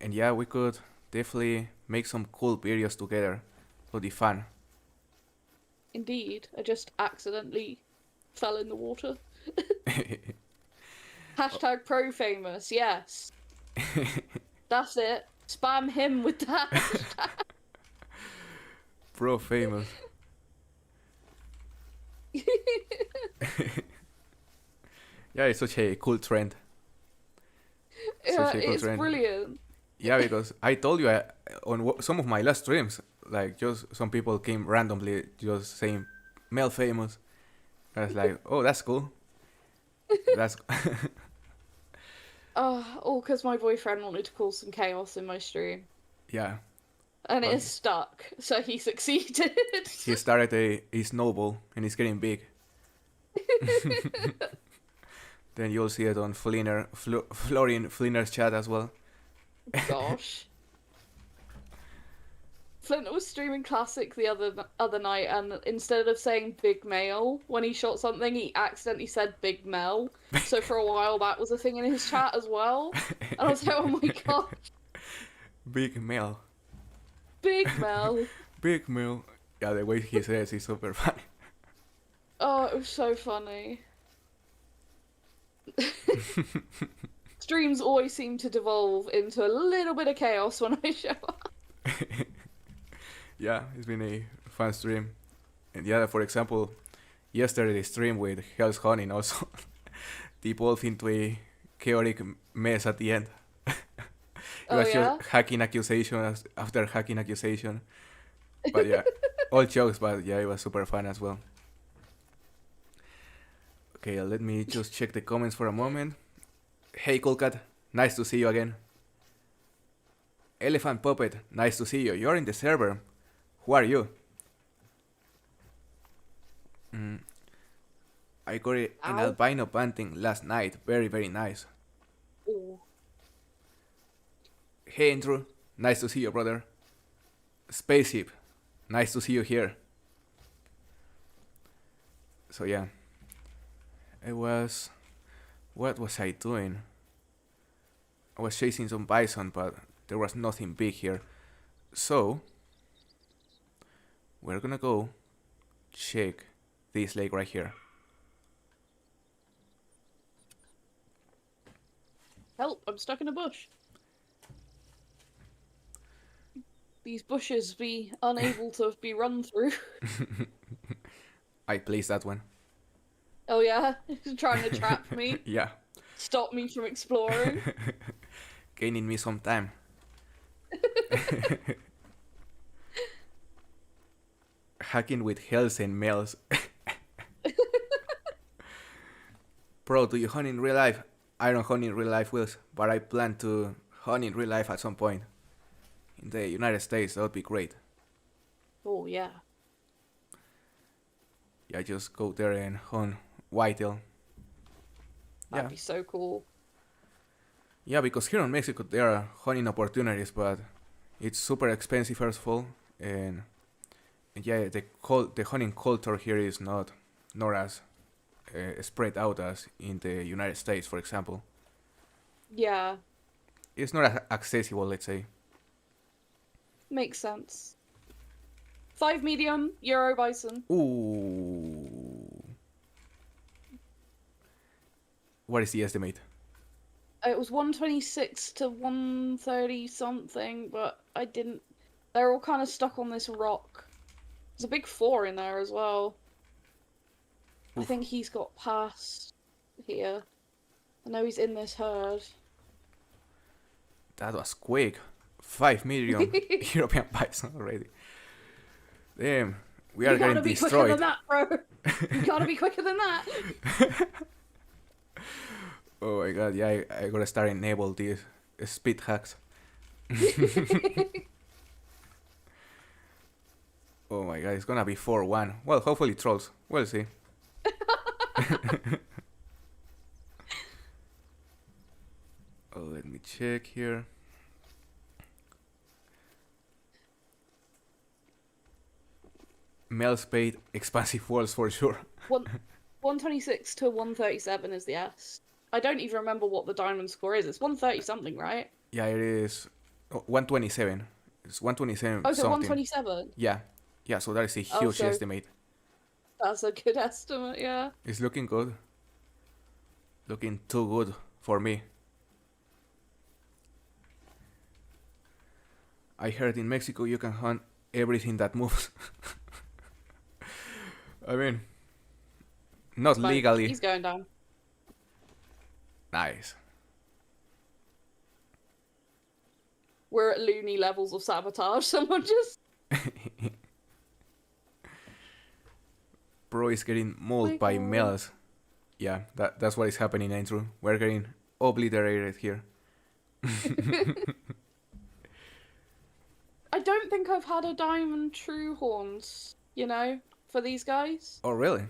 S1: And yeah, we could definitely make some cool videos together. Would be fun.
S2: indeed. I just accidentally fell in the water. Hashtag Pro famous, yes. That's it. Spam him with that hashtag.
S1: Pro famous. Yeah, it's such a cool trend.
S2: Yeah,
S1: Such a cool
S2: it's
S1: trend.
S2: brilliant.
S1: Yeah, because I told you on some of my last streams, like just some people came randomly just saying male famous. I was like, oh, that's cool. That's
S2: All because my boyfriend wanted to cause some chaos in my stream.
S1: yeah.
S2: And it
S1: Well,
S2: is stuck, so he succeeded.
S1: he started a snowball and it's getting big. Then you'll see it on Florian Flinner's chat as well.
S2: Gosh. Flint was streaming Classic the other night, and instead of saying big male when he shot something, he accidentally said big Mel. So for a while, that was a thing in his chat as well. And I was like, oh my god,
S1: Big Mel.
S2: big Mel.
S1: Big Mel. Yeah, the way he says is super funny.
S2: Oh, it was so funny. Streams always seem to devolve into a little bit of chaos when I show up.
S1: Yeah, it's been a fun stream. And yeah, for example, yesterday the stream with Hell's Hunting also devolved into a chaotic mess at the end. It
S2: Oh
S1: was
S2: yeah?
S1: just hacking accusation after hacking accusation. But yeah, all jokes, but yeah, it was super fun as well. Okay, let me just check the comments for a moment. Hey, Coolcat, nice to see you again. Elephant Puppet, nice to see you. You're in the server. Who are you? I got an
S2: Ow.
S1: albino painting last night. Very, very nice.
S2: Ooh.
S1: Hey, Andrew, nice to see you, brother. Spaceship, nice to see you here. So yeah, it was. What was I doing? I was chasing some bison, but there was nothing big here. So we're gonna go check this lake right here.
S2: Help, I'm stuck in a bush. These bushes be unable to be run through.
S1: I placed that one.
S2: Oh yeah? Trying to trap me,
S1: Yeah,
S2: stop me from exploring.
S1: gaining me some time. Hacking with hells and males. Bro, do you hunt in real life? I don't hunt in real life, Wills, but I plan to hunt in real life at some point. In the United States, that would be great.
S2: Oh yeah.
S1: Yeah, just go there and hunt whitetail.
S2: That'd
S1: Yeah,
S2: be so cool.
S1: yeah, because here in Mexico there are hunting opportunities, but it's super expensive first of all, and yeah, the hunting culture here is not as spread out as in the United States, for example.
S2: Yeah,
S1: It's not as accessible, let's say.
S2: makes sense. 5 medium, Euro bison.
S1: Ooh, what is the estimate?
S2: It was 126 to 130 something, but I didn't. They're all kind of stuck on this rock. There's a big 4 in there as well. I
S1: Oof.
S2: think he's got past here. I know he's in this herd.
S1: That was quick. 5 million European bison already. Damn, we are
S2: You gotta
S1: getting
S2: be quicker than
S1: destroyed.
S2: that, bro. You gotta be quicker than that.
S1: Oh my god, yeah, I gotta start enable these speed hacks. Oh my god, it's gonna be 4-1. Well, hopefully trolls. We'll see. Oh, let me check here. Male spade, expansive walls for sure.
S2: 126 to 137 is the S. I don't even remember what the diamond score is. It's 130 something, right?
S1: Yeah, it is 127. It's 127
S2: Oh, so
S1: something.
S2: 127.
S1: Yeah, yeah, so that is a
S2: Oh,
S1: huge
S2: so
S1: estimate.
S2: that's a good estimate, yeah.
S1: It's looking good. Looking too good for me. I heard in Mexico you can hunt everything that moves. I mean, not
S2: Like,
S1: legally.
S2: he's going down.
S1: Nice.
S2: We're at loony levels of sabotage. Someone just...
S1: Bro is getting mauled
S2: my
S1: by
S2: God.
S1: males. Yeah, that's what is happening, Andrew. We're getting obliterated here.
S2: I don't think I've had a diamond true horns, you know, for these guys.
S1: Oh, really?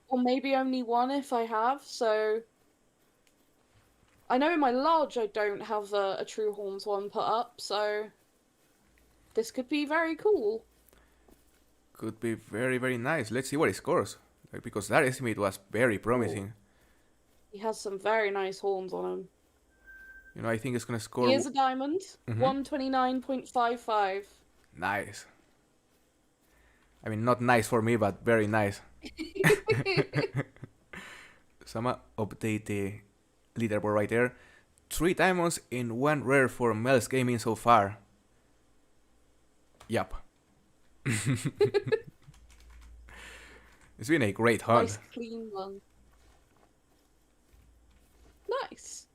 S2: Or maybe only one if I have, so... I know in my lodge I don't have a true horns one put up, so... This could be very cool.
S1: Could be very, very nice. Let's see what it scores. Like, because that estimate was very promising.
S2: Ooh. He has some very nice horns on him.
S1: You know, I think it's gonna score.
S2: He is a diamond.
S1: Mhm.
S2: 129.55.
S1: Nice. I mean, not nice for me, but very nice. So I'm gonna update the leaderboard right there. 3 diamonds and 1 rare for Mel's gaming so far. Yup. It's been a great hunt.
S2: Nice clean one. Nice.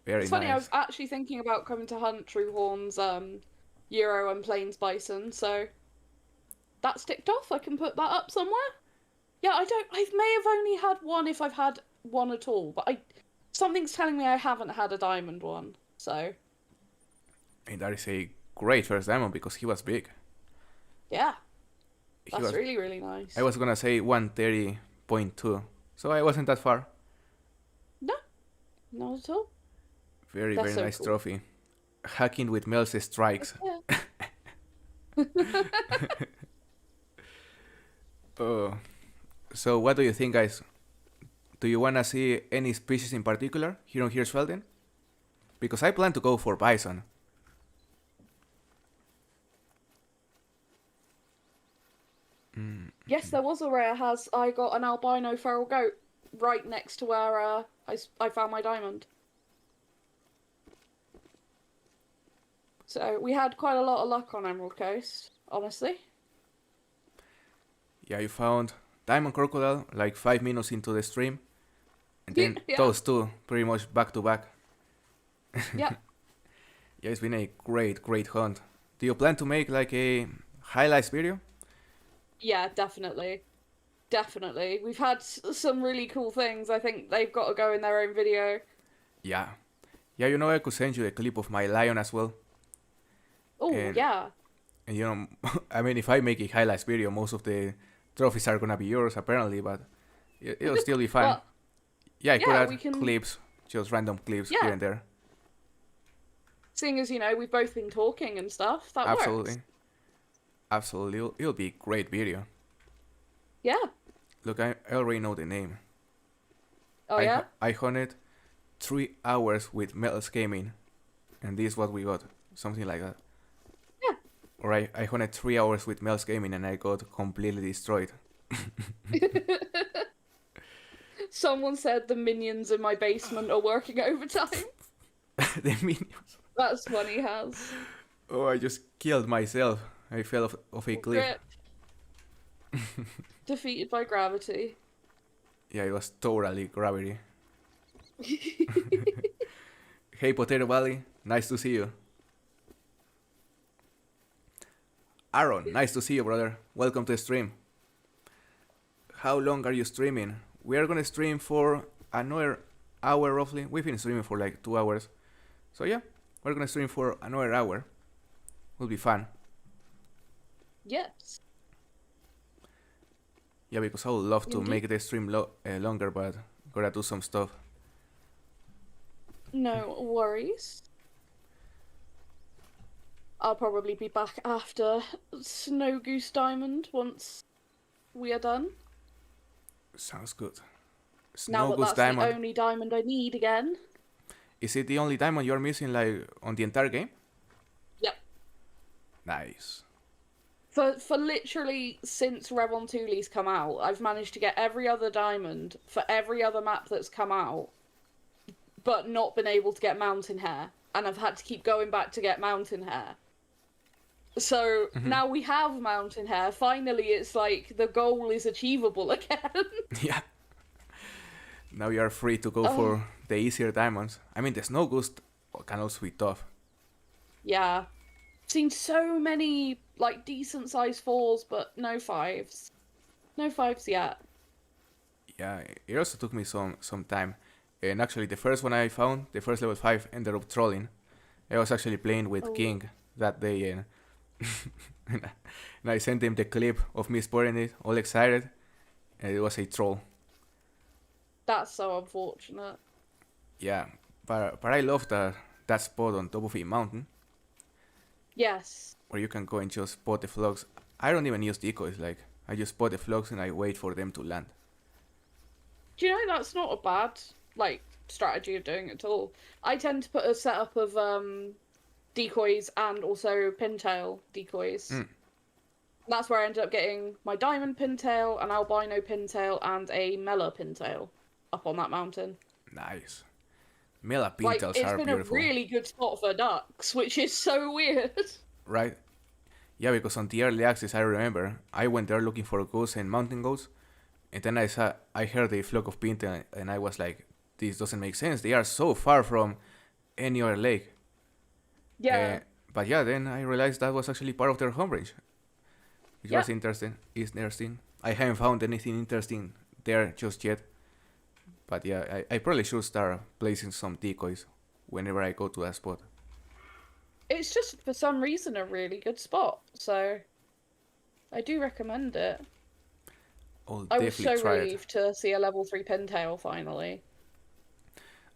S1: Very
S2: It's funny, I
S1: nice.
S2: was actually thinking about coming to hunt true horns, Euro and Plains bison, so that's ticked off. I can put that up somewhere. Yeah, I may have only had one if I've had one at all, but something's telling me I haven't had a diamond one, so
S1: And that is a great first diamond because he was big.
S2: yeah,
S1: He
S2: that's
S1: was,
S2: really, really nice.
S1: I was gonna say 130.2, so I wasn't that far.
S2: No, not at all.
S1: Very,
S2: That's
S1: very
S2: so
S1: nice
S2: cool.
S1: trophy. Hacking with Mel's strikes.
S2: Yeah.
S1: Oh. So what do you think, guys? Do you wanna see any species in particular here on Hirschfelden? Because I plan to go for bison.
S2: Yes, there was a rare. I got an albino feral goat right next to where I found my diamond. So we had quite a lot of luck on Emerald Coast, honestly.
S1: Yeah, you found diamond crocodile like 5 minutes into the stream, and then
S2: Yeah.
S1: those two pretty much back to back.
S2: Yeah.
S1: Yeah, it's been a great hunt. Do you plan to make like a highlights video?
S2: Yeah, definitely. Definitely. We've had some really cool things. I think they've got to go in their own video.
S1: Yeah. Yeah, I could send you a clip of my lion as well.
S2: Oh,
S1: And,
S2: yeah.
S1: and I mean, if I make a highlights video, most of the trophies are gonna be yours apparently, but it'll still be fine.
S2: Well,
S1: Yeah, I could
S2: yeah,
S1: add
S2: we can.
S1: clips, just random clips here
S2: Yeah.
S1: and there.
S2: Seeing as, we've both been talking and stuff, that
S1: Absolutely.
S2: works.
S1: Absolutely. It'll be a great video.
S2: Yeah.
S1: Look, I already know the name.
S2: Oh, yeah?
S1: I hunted 3 hours with Metals Gaming, and this is what we got. Something like that.
S2: Yeah.
S1: Or I hunted 3 hours with Metals Gaming and I got completely destroyed.
S2: Someone said the minions in my basement are working overtime.
S1: The minions.
S2: That's funny, Has.
S1: Oh, I just killed myself. I fell off a cliff.
S2: Rip. Defeated by gravity.
S1: Yeah, it was totally gravity. Hey, Potato Valley. Nice to see you. Aaron, nice to see you, brother. Welcome to the stream. How long are you streaming? We are gonna stream for another hour roughly. We've been streaming for like 2 hours. So yeah, we're gonna stream for another hour. Will be fun.
S2: Yes.
S1: Yeah, because I would love to
S2: Indeed.
S1: make the stream longer, but gotta do some stuff.
S2: No worries. I'll probably be back after Snow Goose Diamond once we are done.
S1: Sounds good.
S2: Now
S1: Snow
S2: that
S1: Goose
S2: that's
S1: Diamond.
S2: the only diamond I need again.
S1: Is it the only diamond you're missing like on the entire game?
S2: Yep.
S1: Nice.
S2: For literally since Revontuli's come out, I've managed to get every other diamond for every other map that's come out, but not been able to get Mountain Hair, and I've had to keep going back to get Mountain Hair. So now we have Mountain Hair. Finally, it's like the goal is achievable again.
S1: Yeah. Now you are free to go for the easier diamonds. I mean, the Snow Goose can also be tough.
S2: Yeah. Seen so many, like, decent sized 4s, but no 5s. No 5s yet.
S1: Yeah, it also took me some time. And actually, the first one I found, the first level 5, ended up trolling. I was actually playing with King that day, and and I sent him the clip of me spotting it, all excited, and it was a troll.
S2: That's so unfortunate.
S1: Yeah, but I love that spot on top of a mountain
S2: Yes.
S1: where you can go and just spot the flogs. I don't even use decoys, like, I just spot the flogs and I wait for them to land.
S2: Do you know that's not a bad, like, strategy of doing it at all? I tend to put a setup of decoys and also pintail decoys. That's where I ended up getting my diamond pintail, an albino pintail, and a Mela pintail up on that mountain.
S1: Nice. Mela
S2: Like,
S1: pintals
S2: it's
S1: are
S2: been
S1: beautiful.
S2: a really good spot for ducks, which is so weird.
S1: Right? Yeah, because on the early access, I remember, I went there looking for goose and mountain goats, and then I heard a flock of pintail, and I was like, this doesn't make sense. They are so far from any other lake.
S2: Yeah.
S1: But yeah, then I realized that was actually part of their home range. Which was interesting. I haven't found anything interesting there just yet. But yeah, I probably should start placing some decoys whenever I go to that spot.
S2: It's just, for some reason, a really good spot, so I do recommend it. I was so relieved to see a level 3 pintail finally.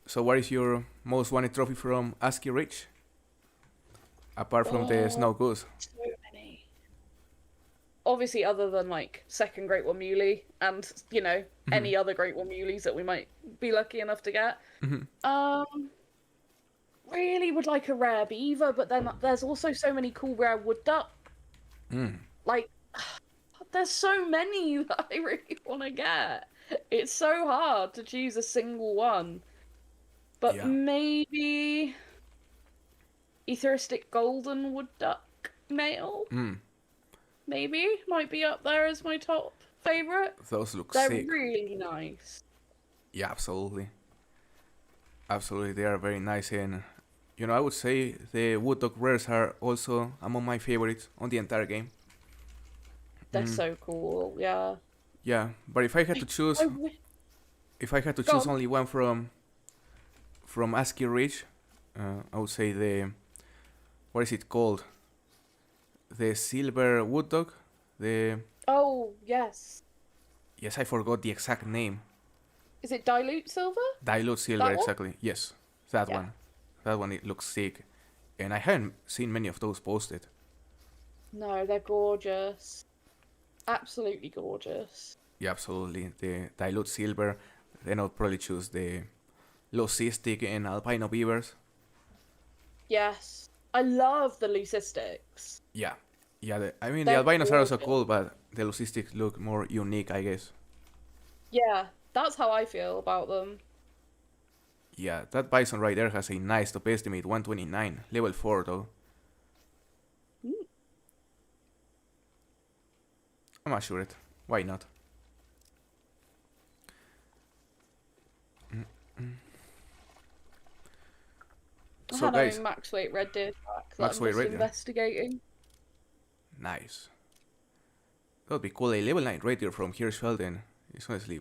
S1: So what is your most wanted trophy from ASCII Ridge? Apart from the Snow Goose.
S2: So many. Obviously, other than, like, second Great One Muley and, any other Great One Muleys that we might be lucky enough to get. Really would like a rare beaver, but then there's also so many cool rare wood duck. Like, there's so many that I really want to get. It's so hard to choose a single one. But maybe Etheristic Golden Wood Duck male? Maybe. Might be up there as my top favourite.
S1: Those look
S2: They're
S1: sick.
S2: really nice.
S1: Yeah, absolutely. Absolutely, they are very nice, and I would say the Wood Dog rares are also among my favorites on the entire game.
S2: They're so cool. Yeah.
S1: Yeah, but if I had to choose,
S2: I Go on.
S1: only one from ASCII Ridge, I would say the what is it called? The Silver Wood Dog. The
S2: Oh, yes.
S1: Yes, I forgot the exact name.
S2: Is it Dilute Silver?
S1: Dilute Silver,
S2: That one?
S1: exactly. Yes, that
S2: Yeah.
S1: one. That one, it looks sick, and I haven't seen many of those posted.
S2: No, they're gorgeous. Absolutely gorgeous.
S1: Yeah, absolutely. The Dilute Silver. Then I'll probably choose the Leucistic and Albino Beavers.
S2: Yes. I love the leucistics.
S1: Yeah, yeah. I mean, the
S2: They're
S1: albinos are also
S2: gorgeous.
S1: cool, but the Leucistics look more unique, I guess.
S2: Yeah, that's how I feel about them.
S1: Yeah, that Bison right there has a nice top estimate, 129, level 4 though.
S2: Mm.
S1: I'm assured. Why not?
S2: I
S1: So
S2: had
S1: guys,
S2: a max weight red deer track that
S1: max
S2: I'm
S1: weight
S2: just
S1: red deer.
S2: investigating.
S1: Nice. That would be cool. A level 9 raider from Hirschfelden is honestly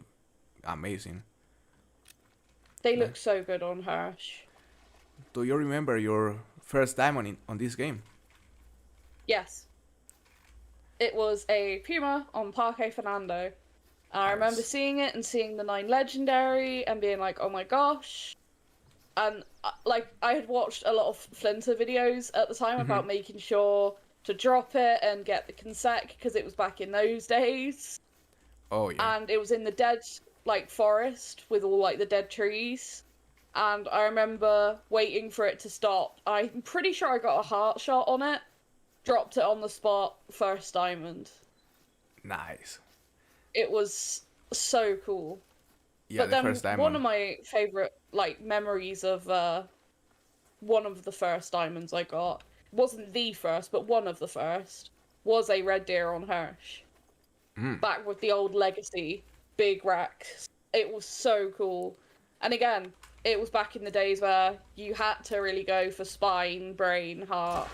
S1: amazing.
S2: They
S1: Yeah.
S2: look so good on Hirsch.
S1: Do you remember your first diamond on this game?
S2: Yes. It was a Puma on Parque Fernando. I remember
S1: Nice.
S2: seeing it and seeing the 9 legendary and being like, oh my gosh. And like, I had watched a lot of Flinter videos at the time about making sure to drop it and get the consec because it was back in those days.
S1: Oh yeah.
S2: And it was in the dead like forest with all like the dead trees. And I remember waiting for it to stop. I'm pretty sure I got a heart shot on it, dropped it on the spot, first diamond.
S1: Nice.
S2: It was so cool.
S1: Yeah,
S2: But
S1: the
S2: then
S1: first diamond.
S2: one of my favorite like memories of one of the first diamonds I got wasn't the first, but one of the first was a red deer on Hirsch. Back with the old legacy big racks. It was so cool. And again, it was back in the days where you had to really go for spine, brain, heart.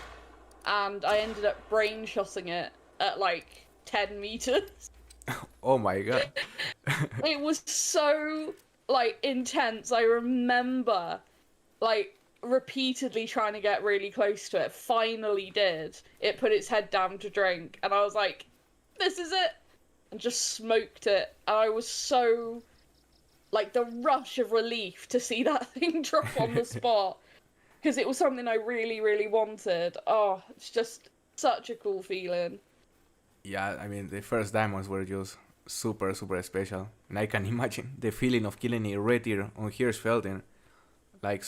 S2: And I ended up brain shotting it at like 10 meters.
S1: Oh my god.
S2: It was so like intense. I remember like repeatedly trying to get really close to it. Finally did. It put its head down to drink and I was like, this is it. And just smoked it. And I was so like the rush of relief to see that thing drop on the spot because it was something I really, really wanted. Oh, it's just such a cool feeling.
S1: Yeah, I mean the first diamonds were just super special, and I can imagine the feeling of killing a red deer on Hirschfelden, like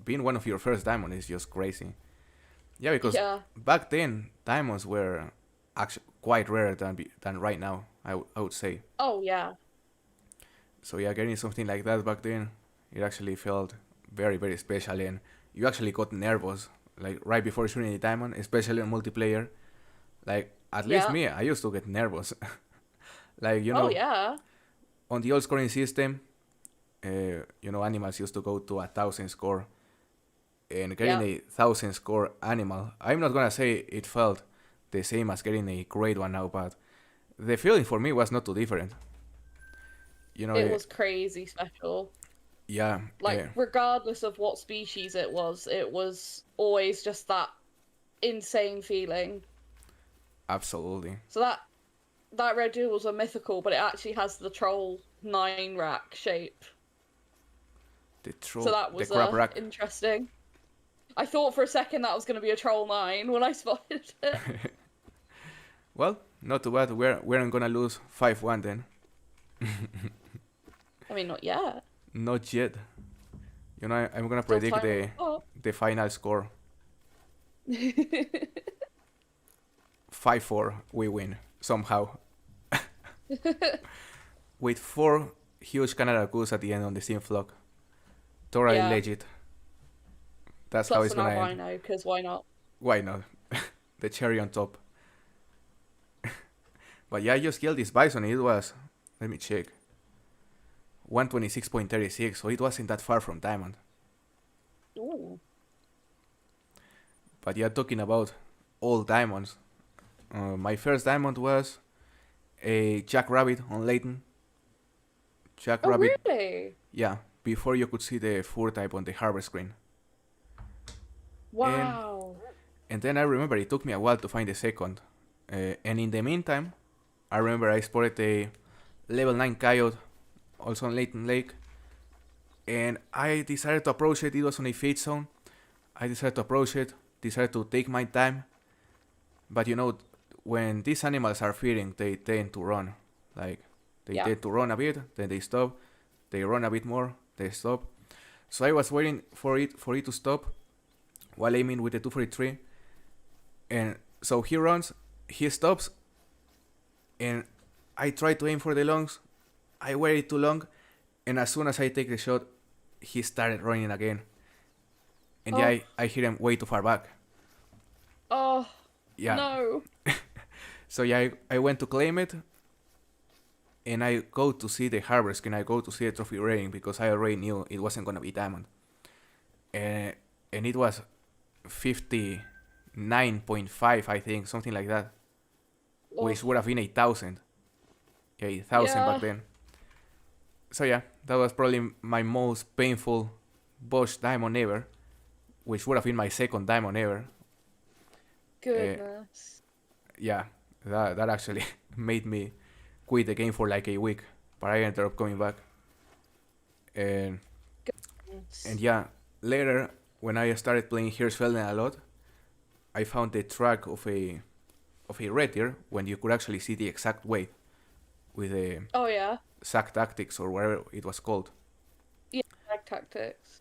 S1: being one of your first diamonds is just crazy. Yeah, because
S2: Yeah.
S1: back then diamonds were actually quite rare than right now. I would say.
S2: Oh yeah.
S1: So yeah, getting something like that back then, it actually felt very special, and you actually got nervous like right before shooting a diamond, especially on multiplayer. Like at least
S2: Yeah.
S1: me, I used to get nervous. Like
S2: Oh yeah.
S1: on the old scoring system, animals used to go to 1,000 score, and getting
S2: Yeah.
S1: 1,000 score animal, I'm not gonna say it felt the same as getting a great one now, but the feeling for me was not too different.
S2: It was crazy special.
S1: Yeah,
S2: Like, regardless of what species it was always just that insane feeling.
S1: absolutely.
S2: So that red deer was a mythical, but it actually has the troll 9 rack shape.
S1: The troll,
S2: So that was
S1: the crab rack.
S2: interesting. I thought for a second that was going to be a troll 9 when I spotted it.
S1: Well, not too bad. We're gonna lose 5-1 then.
S2: I mean, not yet.
S1: Not yet. I'm gonna
S2: Still
S1: predict
S2: time on
S1: the final score. 5-4. We win somehow. With 4 huge Canada Goose at the end on the same flock. Totally
S2: Yeah.
S1: legit. That's how
S2: Plus
S1: it's
S2: an
S1: gonna end.
S2: albino, because why not?
S1: Why not? The cherry on top. But yeah, I just killed this bison. It was, let me check, 126.36, so it wasn't that far from diamond.
S2: Ooh.
S1: But yeah, talking about all diamonds, my first diamond was a Jackrabbit on Layton.
S2: Oh,
S1: Jackrabbit,
S2: really?
S1: yeah, before you could see the fur type on the harbor screen. And
S2: Wow.
S1: and then I remember it took me a while to find the second. And in the meantime, I remember I spotted a level 9 coyote also on Layton Lake. And I decided to approach it. It was on a fade zone. I decided to approach it, decided to take my time. But you know, when these animals are feeding, they tend to run. Like, they
S2: Yeah.
S1: tend to run a bit, then they stop. They run a bit more, they stop. So I was waiting for it to stop while aiming with the 243. And so he runs, he stops, and I try to aim for the lungs. I waited too long, and as soon as I take the shot, he started running again. And yeah,
S2: Oh,
S1: I hit him way too far back.
S2: oh,
S1: Yeah.
S2: no.
S1: So yeah, I went to claim it, and I go to see the harbor skin. I go to see the trophy rating because I already knew it wasn't gonna be diamond. And and it was 59.5, I think, something like that,
S2: Oh,
S1: which would have been 8,000. Yeah, 8,000 back
S2: yeah.
S1: then. So yeah, that was probably my most painful Bosch diamond ever, which would have been my second diamond ever. Uh,
S2: Goodness.
S1: yeah, that actually made me quit the game for like a week, but I ended up coming back. And
S2: Goodness.
S1: yeah, later when I started playing Hirschfelden a lot, I found the track of a red deer when you could actually see the exact weight with the
S2: Oh, yeah.
S1: sack tactics or whatever it was called.
S2: Yeah, tag tactics.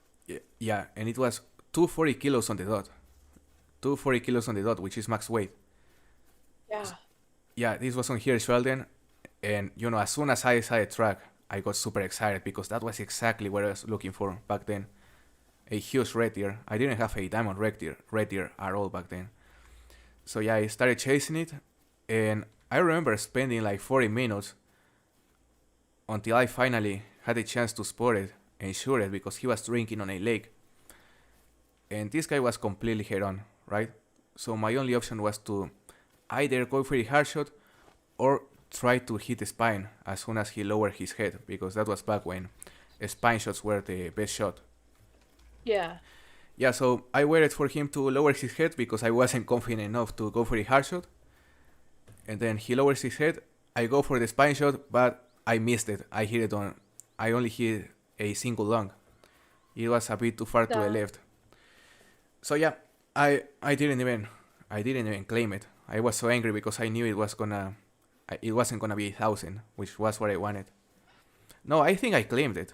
S1: Yeah, and it was 240 kilos on the dot. 240 kilos on the dot, which is max weight.
S2: Yeah.
S1: Yeah, this was on Hirschfelden, and you know, as soon as I saw the track, I got super excited because that was exactly what I was looking for back then. A huge red deer. I didn't have a diamond red deer at all back then. So yeah, I started chasing it, and I remember spending like 40 minutes until I finally had a chance to spot it and shoot it because he was drinking on a lake. And this guy was completely head on, right? So my only option was to either go for a hard shot or try to hit the spine as soon as he lowered his head, because that was back when spine shots were the best shot.
S2: Yeah.
S1: Yeah, so I waited for him to lower his head because I wasn't confident enough to go for a hard shot. And then he lowers his head. I go for the spine shot, but I missed it. I only hit a single lung. It was a bit too far to the
S2: Damn.
S1: left. So yeah, I didn't even claim it. I was so angry because I knew it wasn't gonna be 1,000, which was what I wanted. No, I think I claimed it.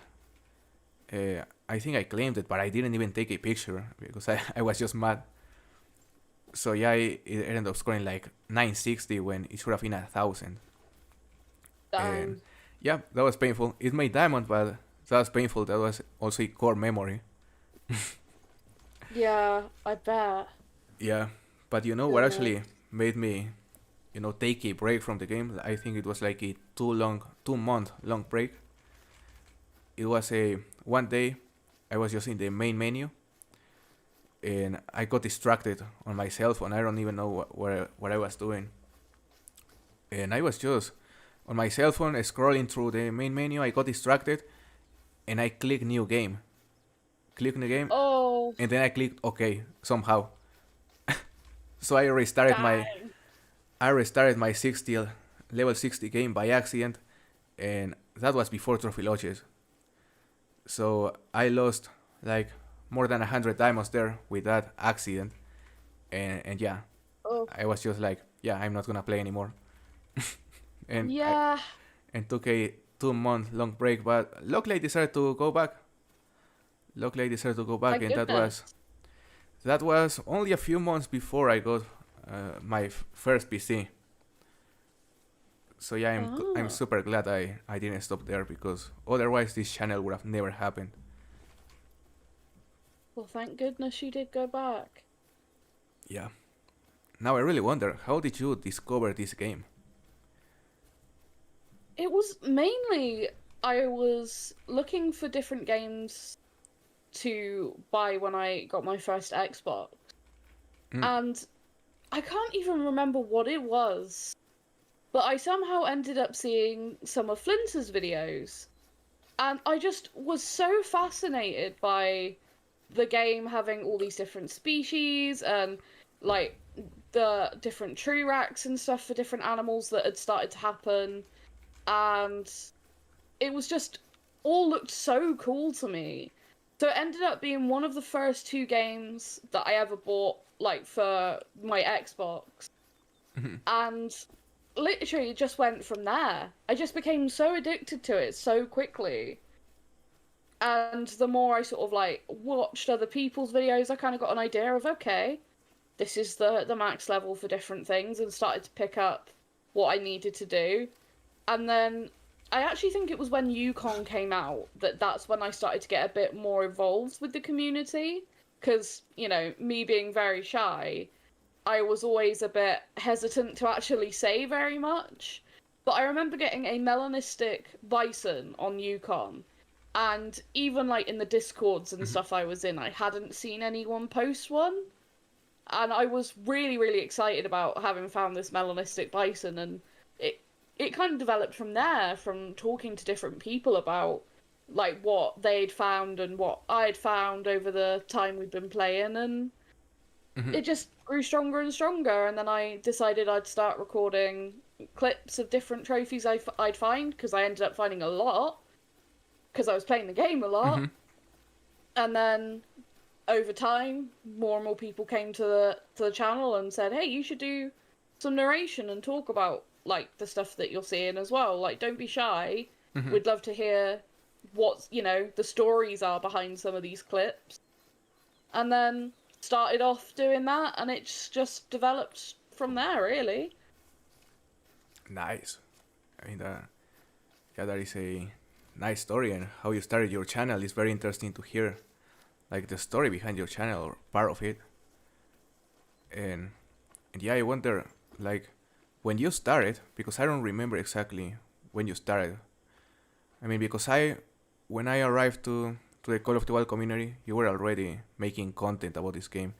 S1: I think I claimed it, but I didn't even take a picture because I was just mad. So yeah, it ended up scoring like 960 when it should have been 1,000. And
S2: Damn.
S1: yeah, that was painful. It made diamond, but that was painful. That was also a core memory.
S2: Yeah, I bet.
S1: Yeah, but you know what
S2: Goodness.
S1: actually made me, take a break from the game? I think it was like a 2 month long break. It was a one day. I was just in the main menu, and I got distracted on my cell phone. I don't even know what I was doing, and I was just on my cell phone scrolling through the main menu. I got distracted, and I clicked new game. Click new game,
S2: Oh,
S1: and then I clicked OK somehow. So I restarted my 60 level 60 game by accident, and that was before trophy lodges. So I lost like more than 100 diamonds there with that accident, and yeah,
S2: oh.
S1: I was just like, yeah, I'm not gonna play anymore, and I
S2: Yeah.
S1: and took a 2 month long break. But luckily I decided to go back.
S2: My
S1: And
S2: goodness.
S1: that was only a few months before I got my first PC. So yeah, I'm
S2: Ah.
S1: super glad I didn't stop there because otherwise this channel would have never happened.
S2: Well, thank goodness you did go back.
S1: Yeah. Now I really wonder, how did you discover this game?
S2: It was mainly I was looking for different games to buy when I got my first Xbox. And I can't even remember what it was, but I somehow ended up seeing some of Flinter's videos. And I just was so fascinated by the game having all these different species and like the different tree racks and stuff for different animals that had started to happen. And it was just all looked so cool to me. So it ended up being one of the first two games that I ever bought, like, for my Xbox. And literally it just went from there. I just became so addicted to it so quickly. And the more I sort of, like, watched other people's videos, I kind of got an idea of, okay, this is the max level for different things, and started to pick up what I needed to do. And then I actually think it was when Yukon came out that's when I started to get a bit more involved with the community. Because, you know, me being very shy, I was always a bit hesitant to actually say very much. But I remember getting a melanistic bison on Yukon. And even, like, in the Discords and stuff I was in, I hadn't seen anyone post one. And I was really, really excited about having found this melanistic bison, and it kind of developed from there, from talking to different people about, like, what they'd found and what I'd found over the time we'd been playing, and it just grew stronger and stronger. And then I decided I'd start recording clips of different trophies I'd find, because I ended up finding a lot, because I was playing the game a lot. And then over time, more and more people came to the channel and said, hey, you should do some narration and talk about, like, the stuff that you're seeing as well. Like, don't be shy. We'd love to hear what, you know, the stories are behind some of these clips. And then started off doing that, and it's just developed from there, really.
S1: Nice. I mean, yeah, that is a nice story, and how you started your channel is very interesting to hear, like, the story behind your channel or part of it. And yeah, I wonder, like, when you started, because I don't remember exactly when you started. I mean, because when I arrived to the Call of the Wild community, you were already making content about this game.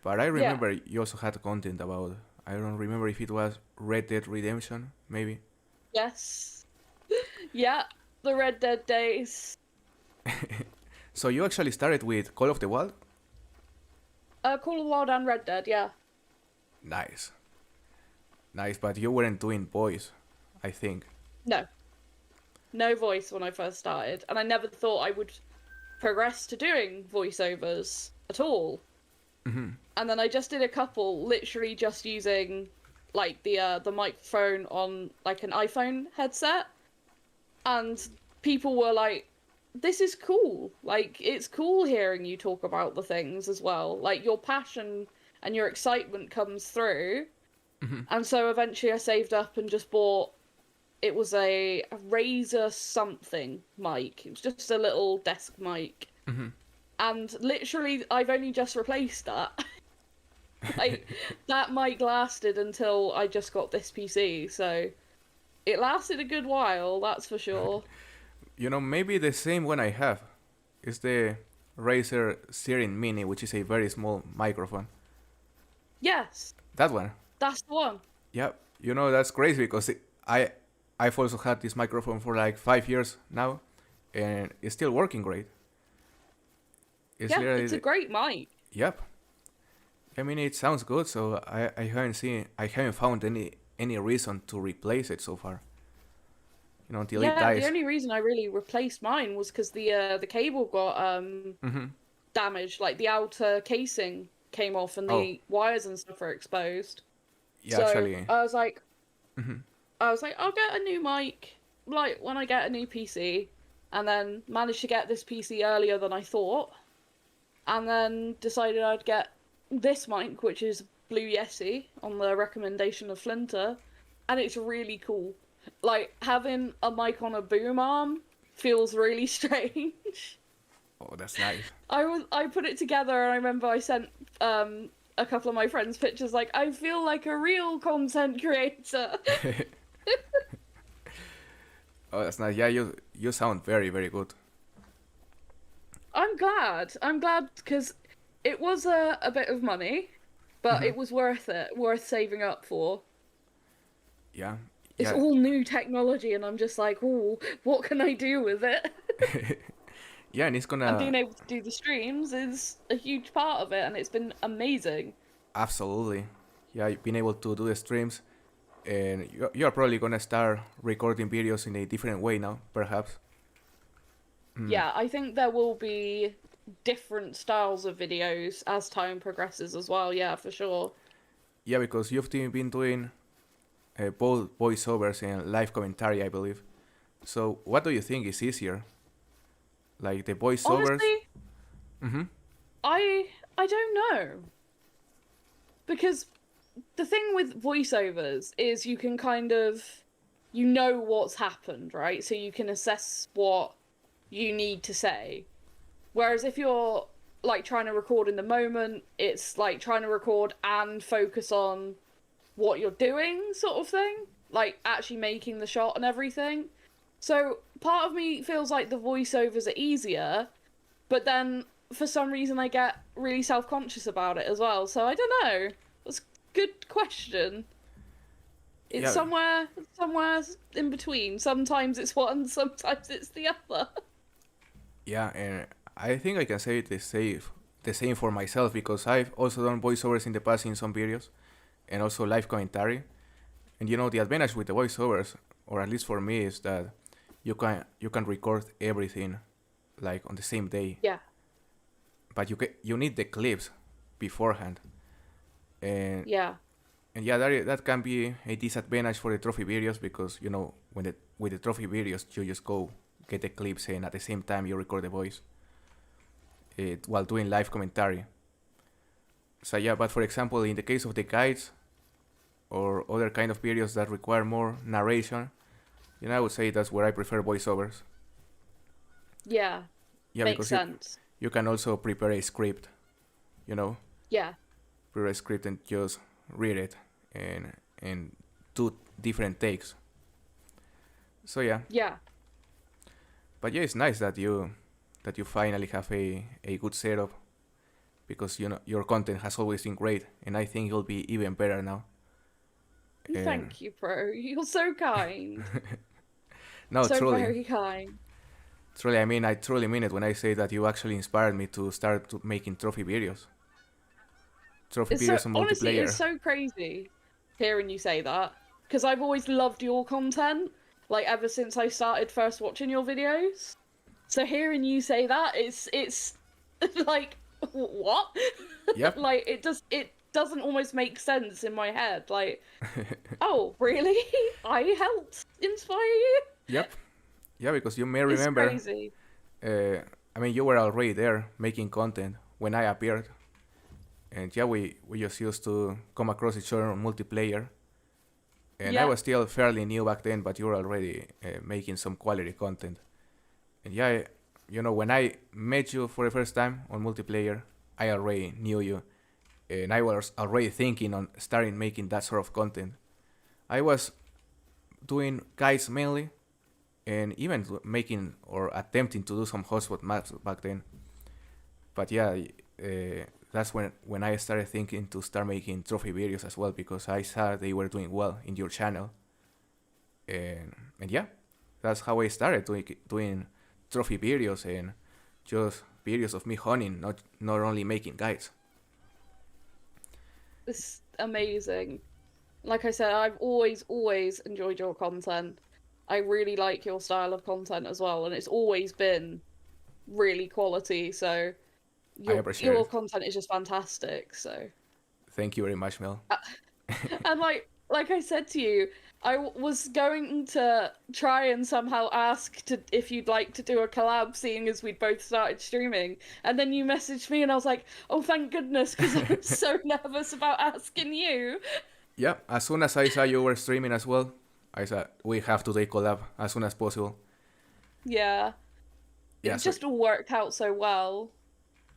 S1: But I remember you also had content about, I don't remember if it was Red Dead Redemption, maybe.
S2: Yes. Yeah, the Red Dead days.
S1: So you actually started with Call of the Wild?
S2: Call of the Wild and Red Dead, yeah.
S1: Nice. Nice, but you weren't doing voice, I think.
S2: No. No voice when I first started, and I never thought I would progress to doing voiceovers at all. And then I just did a couple, literally just using, like, the microphone on, like, an iPhone headset, and people were like, this is cool. Like, it's cool hearing you talk about the things as well. Like, your passion and your excitement comes through. And so eventually I saved up and just bought, it was a Razer something mic. It was just a little desk mic. And literally, I've only just replaced that. Like, that mic lasted until I just got this PC, so it lasted a good while, that's for sure.
S1: You know, maybe the same one I have is the Razer Serin Mini, which is a very small microphone.
S2: Yes,
S1: That one.
S2: that's the one.
S1: Yeah, you know, that's crazy because I've also had this microphone for like 5 years now, and it's still working great. It's
S2: Yeah, it's a great mic.
S1: Yep. I mean, it sounds good, so I haven't found any reason to replace it so far. You know, until it
S2: Yeah,
S1: dies.
S2: the only reason I really replaced mine was because the cable got damaged. Like, the outer casing came off and the wires and stuff were exposed.
S1: Yeah,
S2: So
S1: actually.
S2: I was like, I'll get a new mic, like, when I get a new PC, and then managed to get this PC earlier than I thought, and then decided I'd get this mic, which is Blue Yeti, on the recommendation of Flinter, and it's really cool. Like, having a mic on a boom arm feels really strange.
S1: Oh, that's nice.
S2: I put it together, and I remember I sent a couple of my friends pictures, like, I feel like a real content creator.
S1: Oh, that's nice. Yeah, you sound very, very good.
S2: I'm glad because it was a bit of money, but
S1: Hmm.
S2: it was worth it, worth saving up for.
S1: Yeah,
S2: It's
S1: yeah,
S2: all new technology, and I'm just like, oh, what can I do with it?
S1: yeah, and it's
S2: And
S1: gonna
S2: being able to do the streams is a huge part of it, and it's been amazing.
S1: absolutely, yeah, being able to do the streams, and you're probably gonna start recording videos in a different way now, perhaps. Mm.
S2: Yeah, I think there will be different styles of videos as time progresses as well. Yeah, for sure.
S1: Yeah, because you've been doing both voiceovers and live commentary, I believe. So, what do you think is easier, like the voiceovers?
S2: Honestly,
S1: Mm-hmm.
S2: I don't know because the thing with voiceovers is you can kind of you know what's happened, right? So you can assess what you need to say. Whereas if you're like trying to record in the moment, it's like trying to record and focus on what you're doing, sort of thing. Like actually making the shot and everything. So part of me feels like the voiceovers are easier, but then for some reason I get really self conscious about it as well. So I don't know. That's a good question. It's
S1: Yeah,
S2: somewhere in between. Sometimes it's one, sometimes it's the other.
S1: yeah, and I think I can say the same for myself because I've also done voiceovers in the past in some videos, and also live commentary. And the advantage with the voiceovers, or at least for me, is that you can record everything like on the same day,
S2: Yeah,
S1: but you need the clips beforehand, and
S2: yeah,
S1: and yeah, that can be a disadvantage for the trophy videos because with the trophy videos you just go get the clips and at the same time you record the voice while doing live commentary. So yeah, but for example, in the case of the guides or other kind of videos that require more narration, I would say that's where I prefer voiceovers.
S2: yeah.
S1: Yeah,
S2: Makes
S1: because you
S2: sense.
S1: you can also prepare a script, you know,
S2: Yeah,
S1: prepare a script and just read it and do different takes. So yeah,
S2: yeah.
S1: but yeah, it's nice that you finally have a good setup because your content has always been great and I think it'll be even better now. And
S2: Thank you, Pro. You're so kind.
S1: no,
S2: So
S1: truly,
S2: very kind.
S1: truly, I truly mean it when I say that you actually inspired me to start making trophy
S2: It's so
S1: videos on
S2: honestly, it's
S1: multiplayer.
S2: so crazy hearing you say that because I've always loved your content, like ever since I started first watching your videos. So hearing you say that, it's like what?
S1: Yep,
S2: Like it doesn't almost make sense in my head. Like, oh, really? I helped inspire you?
S1: yep, yeah, because you may
S2: It's
S1: remember.
S2: crazy.
S1: Uh, you were already there making content when I appeared, and yeah, we just used to come across each other on multiplayer. And I
S2: Yeah,
S1: was still fairly new back then, but you were already making some quality content. And yeah, when I met you for the first time on multiplayer, I already knew you, and I was already thinking on starting making that sort of content. I was doing guides mainly, and even making or attempting to do some hotspot maps back then. But yeah, that's when I started thinking to start making trophy videos as well because I saw they were doing well in your channel, and yeah, that's how I started doing trophy videos and just videos of me hunting, not only making guides.
S2: it's amazing. Like I said, I've always enjoyed your content. I really like your style of content as well, and it's always been really quality. So
S1: I
S2: your
S1: appreciate
S2: your
S1: it.
S2: content is just fantastic. So
S1: Thank you very much, Mel.
S2: and like I said to you, was going to try and somehow ask to if you'd like to do a collab, seeing as we'd both started streaming, and then you messaged me, and I was like, oh, thank goodness, because I was so nervous about asking you.
S1: Yeah, as soon as I saw you were streaming as well, I said we have to take collab as soon as possible.
S2: Yeah,
S1: Yeah,
S2: it
S1: so
S2: just all worked out so well.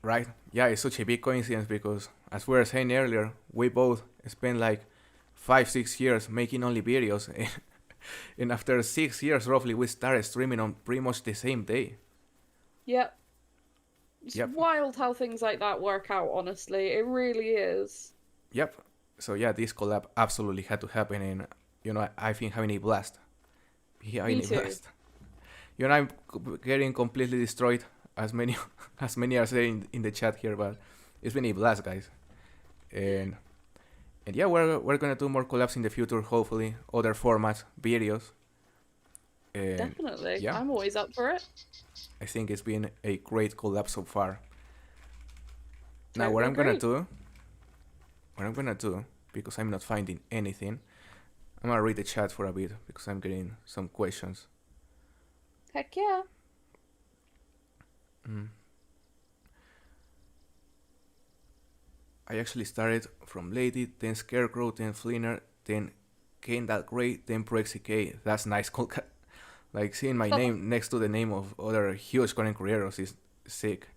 S1: right, yeah, it's such a big coincidence because as we were saying earlier, we both spent like 5 6 years making only videos, and after 6 years roughly, we started streaming on pretty much the same day.
S2: Yep. It's
S1: Yep.
S2: wild how things like that work out, honestly. It really is.
S1: Yep. So yeah, this collab absolutely had to happen, and I've been having a blast.
S2: Me
S1: Having a
S2: too.
S1: blast. I'm getting completely destroyed, as many as many are saying in the chat here, but it's been a blast, guys. And yeah, we're gonna do more collabs in the future, hopefully, other formats, videos. And
S2: Definitely.
S1: yeah,
S2: I'm always up for it.
S1: I think it's been a great collab so far. Now,
S2: Totally agree.
S1: what I'm gonna do, because I'm not finding anything, I'm gonna read the chat for a bit because I'm getting some questions.
S2: Heck yeah.
S1: Mm. I actually started from Lady, then Scarecrow, then Flinner, then Kendall Grey, then ProXK. That's nice. Like seeing my name next to the name of other huge content creators is sick.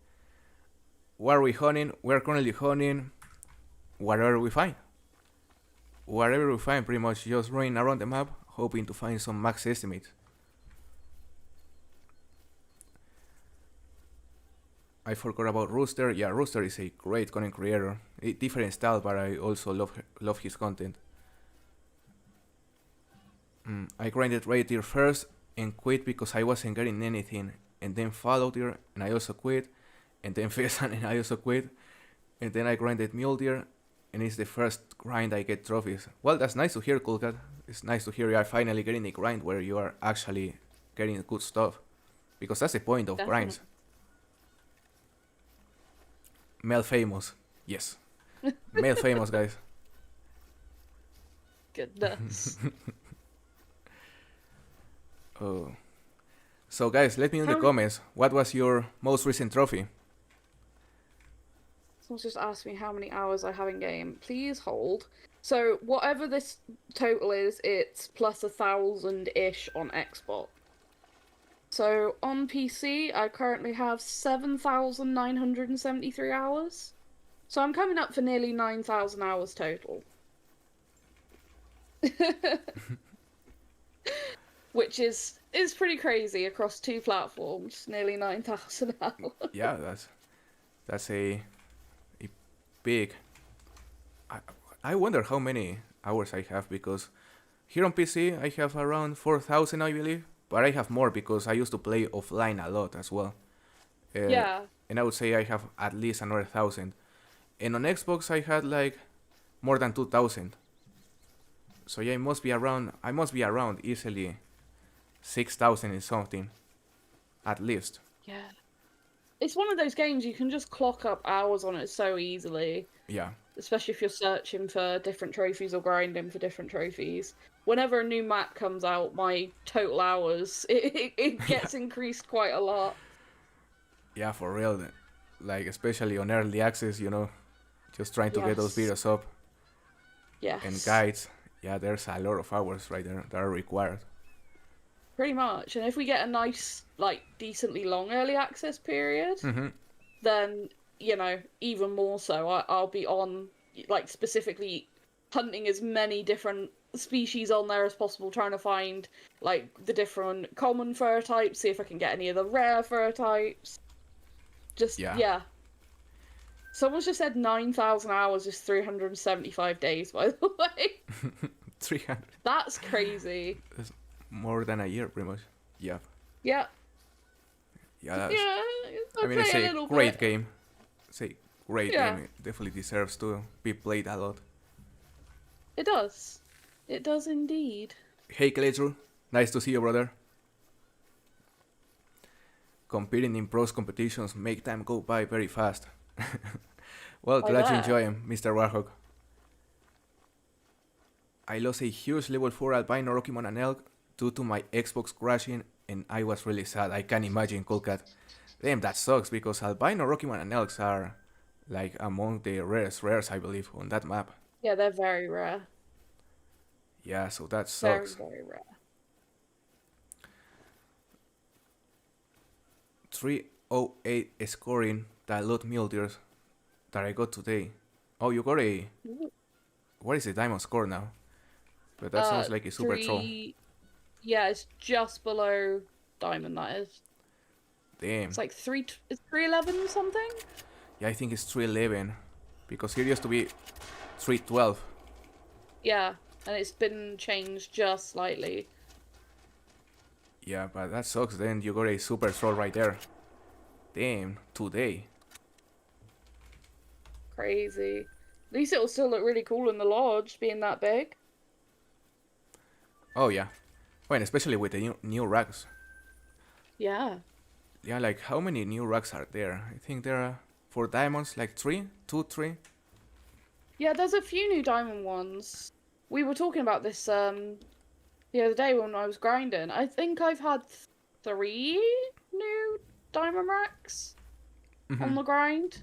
S1: What are we hunting? We're currently hunting whatever we find. Whatever we find, pretty much just running around the map, hoping to find some max estimates. I forgot about Rooster. Yeah, Rooster is a great content creator. A different style, but I also love his content. I grinded Red Tier first and quit because I wasn't getting anything, and then Fallout Tier and I also quit, and then Pheasant and I also quit, and then I grinded Mule Tier, and it's the first grind I get trophies. Well, that's nice to hear, Coolcat. It's nice to hear you are finally getting a grind where you are actually getting good stuff, because that's the point of
S2: Definitely.
S1: grinds. Male famous, yes. Male famous, guys.
S2: Goodness.
S1: Oh. So, guys, let me know in the comments, what was your most recent trophy?
S2: Someone's just asked me how many hours I have in game. Please hold. So whatever this total is, it's plus 1,000-ish on Xbox. So on PC, I currently have 7,973 hours. So I'm coming up for nearly 9,000 hours total. Which is pretty crazy across 2 platforms. Nearly 9,000 hours.
S1: Yeah, that's a big. I wonder how many hours I have, because here on PC I have around 4,000, I believe, but I have more because I used to play offline a lot as well.
S2: Yeah.
S1: And I would say I have at least another 1,000. And on Xbox I had like more than 2,000. So yeah, I must be around easily 6,000 and something, at least.
S2: Yeah. It's one of those games you can just clock up hours on it so easily.
S1: Yeah.
S2: Especially if you're searching for different trophies or grinding for different trophies. Whenever a new map comes out, my total hours, it gets increased quite a lot.
S1: Yeah, for real. Like, especially on early access, just trying to get those
S2: Yes.
S1: videos up.
S2: Yes.
S1: And guides, yeah, there's a lot of hours right there that are required.
S2: Pretty much. And if we get a nice, like, decently long early access period, then, even more so, I'll be on, like, specifically hunting as many different species on there as possible, trying to find, like, the different common fur types, see if I can get any of the rare fur types. Just, yeah. Someone's just said 9,000 hours is 375 days, by the way.
S1: 300.
S2: That's crazy.
S1: That's more than a year, pretty much. Yeah.
S2: Yeah.
S1: Yeah,
S2: Yeah,
S1: I mean, it's a great game. It's a great game. It definitely deserves to be played a lot.
S2: It does. It does indeed.
S1: Hey, Kletru. Nice to see you, brother. Competing in pros competitions make time go by very fast. Well, glad you enjoy him, Mr. Warhawk. I lost a huge level 4 albino Rockymon and elk due to my Xbox crashing, and I was really sad. I can imagine, Coolcat. Damn, that sucks, because albino Rockymon and elks are like among the rarest rares, I believe, on that map.
S2: Yeah, they're very rare.
S1: Yeah, so that sucks.
S2: Very, very rare.
S1: 308 scoring that loot mule deers that I got today. Oh, you got a... What is the diamond score now? But that sounds like a super troll.
S2: Yeah, it's just below diamond, that is.
S1: Damn.
S2: It's like 311 something?
S1: Yeah, I think it's 311. Because here used to be 312.
S2: Yeah, and it's been changed just slightly.
S1: Yeah, but that sucks. Then you got a super troll right there. Damn, today.
S2: Crazy. At least it'll still look really cool in the lodge, being that big.
S1: Oh yeah. Oh, and especially with the new racks.
S2: Yeah.
S1: Yeah, like how many new racks are there? I think there are for diamonds like three.
S2: Yeah, there's a few new diamond ones. We were talking about this the other day when I was grinding. I think I've had 3 new diamond racks on the grind.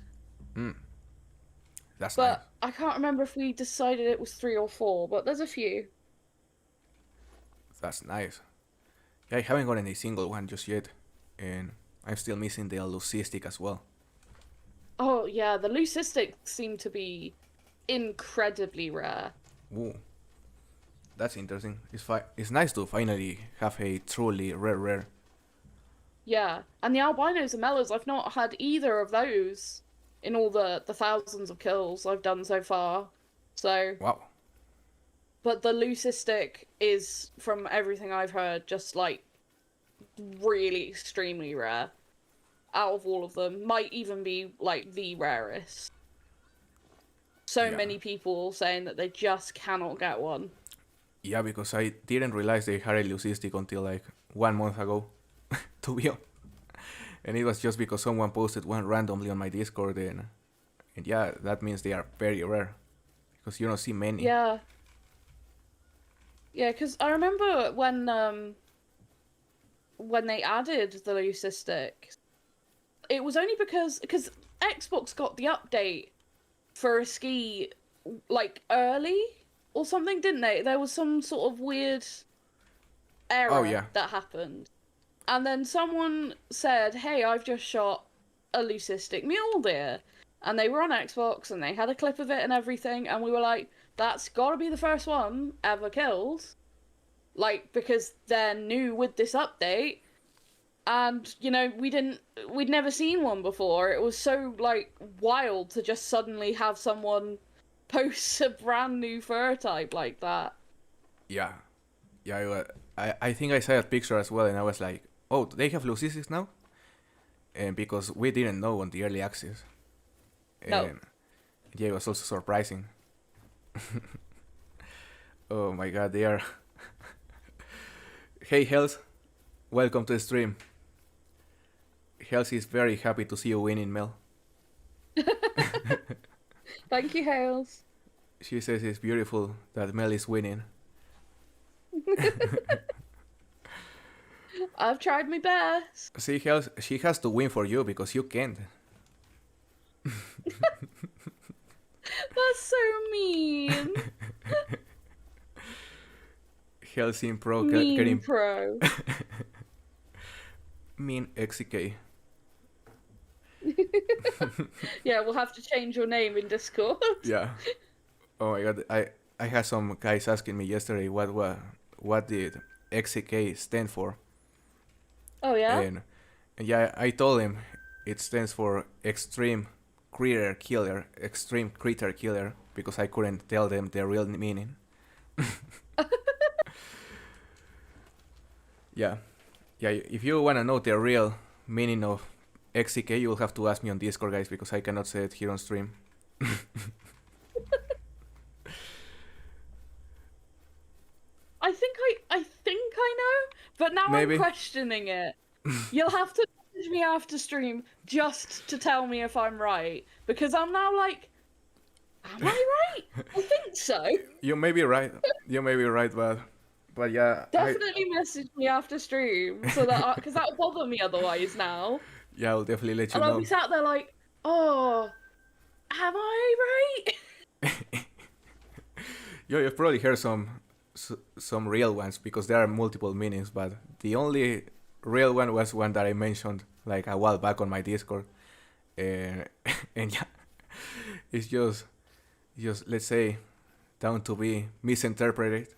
S1: That's nice.
S2: But I can't remember if we decided it was 3 or 4, but there's a few.
S1: That's nice. Yeah, I haven't gotten a single one just yet, and I'm still missing the leucistic as well.
S2: Oh yeah, the leucistics seem to be incredibly rare.
S1: Ooh, that's interesting. It's nice to finally have a truly rare.
S2: Yeah, and the albinos and mellas, I've not had either of those in all the thousands of kills I've done so far. So,
S1: Wow.
S2: but the leucistic is, from everything I've heard, just like really extremely rare. Out of all of them, might even be like the rarest. So
S1: Yeah.
S2: many people saying that they just cannot get one.
S1: Yeah, because I didn't realize they had a leucistic until like 1 month ago, to be honest. And it was just because someone posted one randomly on my Discord, and yeah, that means they are very rare, because you don't see many.
S2: Yeah. Yeah, because I remember when they added the leucistic, it was only because Xbox got the update for a ski like early or something, didn't they? There was some sort of weird error that happened. And then someone said, "Hey, I've just shot a leucistic mule deer." And they were on Xbox and they had a clip of it and everything, and we were like, that's gotta be the first one ever killed. Like, because they're new with this update. And, you know, we'd never seen one before. It was so, like, wild to just suddenly have someone post a brand new fur type like that.
S1: Yeah. Yeah, I think I saw that picture as well, and I was like, oh, they have leucistic now? And because we didn't know on the early access.
S2: No.
S1: And yeah, it was also surprising. Oh my god, they are... Hey, Hells. Welcome to the stream. Hells is very happy to see you winning, Mel.
S2: Thank you, Hales.
S1: She says it's beautiful that Mel is winning.
S2: I've tried my best.
S1: See, Hells, she has to win for you because you can't.
S2: That's so mean.
S1: Hellsing Pro
S2: Mean
S1: getting
S2: pro.
S1: mean XK.
S2: Yeah, we'll have to change your name in Discord.
S1: Yeah. Oh my god, I had some guys asking me yesterday what did XK stand for.
S2: Oh yeah?
S1: And yeah, I told him it stands for Extreme Critter Killer, because I couldn't tell them the real meaning. Yeah. Yeah, if you want to know the real meaning of XCK, you'll have to ask me on Discord, guys, because I cannot say it here on stream.
S2: I think I know, but now
S1: Maybe.
S2: I'm questioning it. You'll have to message me after stream just to tell me if I'm right, because I'm now like, am I right? I think so.
S1: You may be right. But yeah.
S2: Definitely message me after stream so that because that'll bother me otherwise now.
S1: Yeah, I'll definitely let you
S2: And I'll
S1: know.
S2: be sat there like, oh, am I right?
S1: You've probably heard some real ones because there are multiple meanings, but the only real one was one that I mentioned like a while back on my Discord, and yeah, it's just let's say down to be misinterpreted.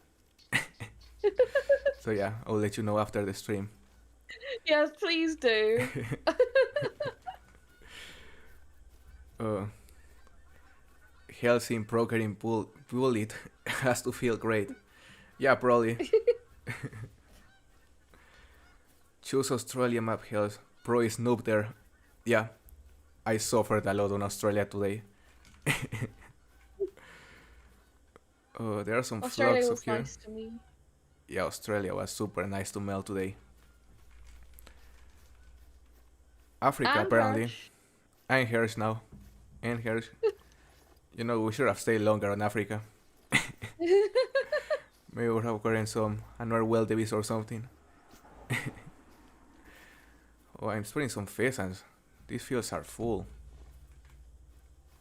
S1: So yeah, I'll let you know after the stream.
S2: Yes, please do.
S1: Helsing Proker bullied has to feel great. Yeah, probably. Choose Australia map Hells. Pro is noob there. Yeah, I suffered a lot on Australia today. Oh, there are some
S2: Australia
S1: flocks up
S2: was
S1: here.
S2: nice to me.
S1: Yeah, Australia was super nice to Mel today. Africa
S2: And
S1: apparently.
S2: Hirsch.
S1: I'm Hirsch now. And Hirsch. We should have stayed longer on Africa. Maybe we would have gotten some another wildebeest or something. Oh, I'm spotting some pheasants. These fields are full.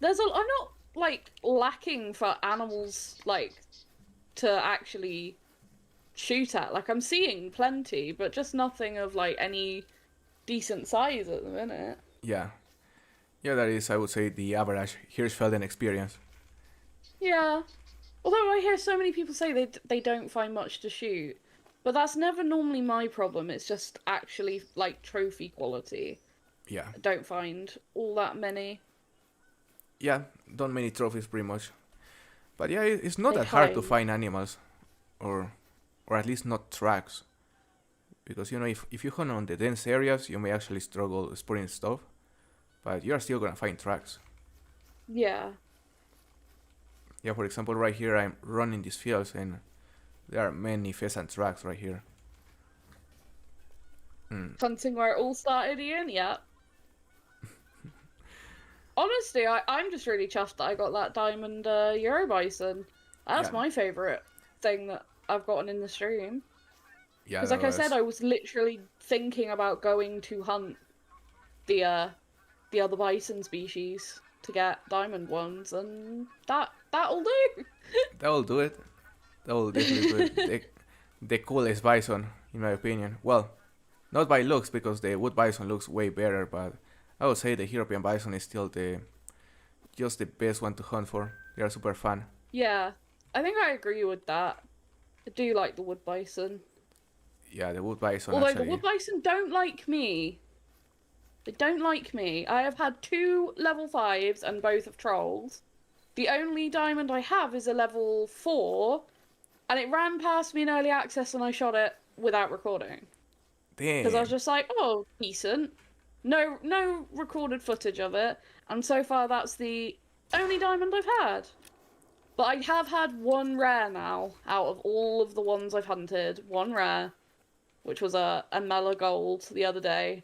S2: I'm not like lacking for animals like to actually shoot at. Like I'm seeing plenty, but just nothing of like any decent size at the minute.
S1: Yeah. Yeah, that is, I would say, the average Hirschfelden experience.
S2: Yeah. Although I hear so many people say they don't find much to shoot. But that's never normally my problem. It's just actually like trophy quality.
S1: Yeah.
S2: I don't find all that many.
S1: Yeah, not many trophies pretty much. But yeah, it's not
S2: They
S1: that hard to
S2: hide.
S1: find animals. Or at least not tracks. Because, if you hunt on the dense areas, you may actually struggle spotting stuff. But you are still gonna find tracks.
S2: Yeah.
S1: Yeah, for example, right here I'm running these fields and there are many pheasant tracks right here.
S2: Hunting where it all started, Ian? Yeah. Honestly, I'm just really chuffed that I got that diamond Euro bison. That's
S1: Yeah.
S2: my favourite thing that I've gotten in the stream.
S1: Yeah,
S2: Because
S1: that
S2: like I said,
S1: was-
S2: I was literally thinking about going to hunt the other bison species to get diamond ones, and that'll do.
S1: That'll do it. That will definitely do it. The coolest bison, in my opinion. Well, not by looks, because the wood bison looks way better, but I would say the European bison is still just the best one to hunt for. They are super fun.
S2: Yeah, I think I agree with that. I do like the wood bison.
S1: Yeah, the wood bison
S2: Although
S1: actually.
S2: the wood bison don't like me. They don't like me. I have had 2 level 5s and both of trolls. The only diamond I have is a level 4, and it ran past me in early access and I shot it without recording. Because I was
S1: Damn.
S2: just like, oh, decent. No recorded footage of it, and so far that's the only diamond I've had. But I have had 1 rare now, out of all of the ones I've hunted. 1 rare, which was a Mela Gold the other day.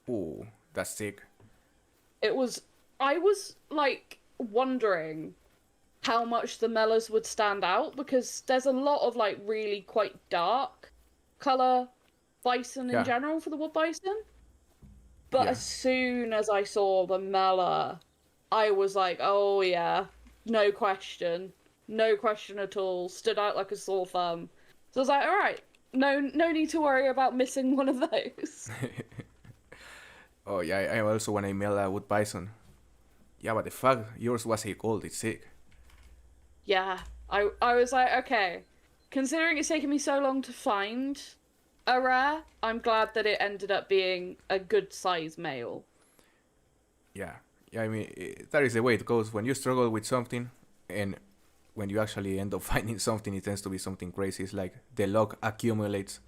S1: Ooh, that's sick.
S2: I was like wondering how much the Melas would stand out, because there's a lot of like really quite dark color bison in
S1: Yeah.
S2: general for the wood bison. But
S1: Yeah.
S2: as soon as I saw the Mela, I was like, oh yeah, no question. No question at all. Stood out like a sore thumb. So I was like, alright, no need to worry about missing one of those.
S1: Oh yeah, I also want to email a wood bison. Yeah, but the fact yours was a gold, it's sick.
S2: Yeah, I was like, okay, considering it's taken me so long to find a rare, I'm glad that it ended up being a good size male.
S1: Yeah, I mean, that is the way it goes. When you struggle with something, and when you actually end up finding something, it tends to be something crazy. It's like the luck accumulates.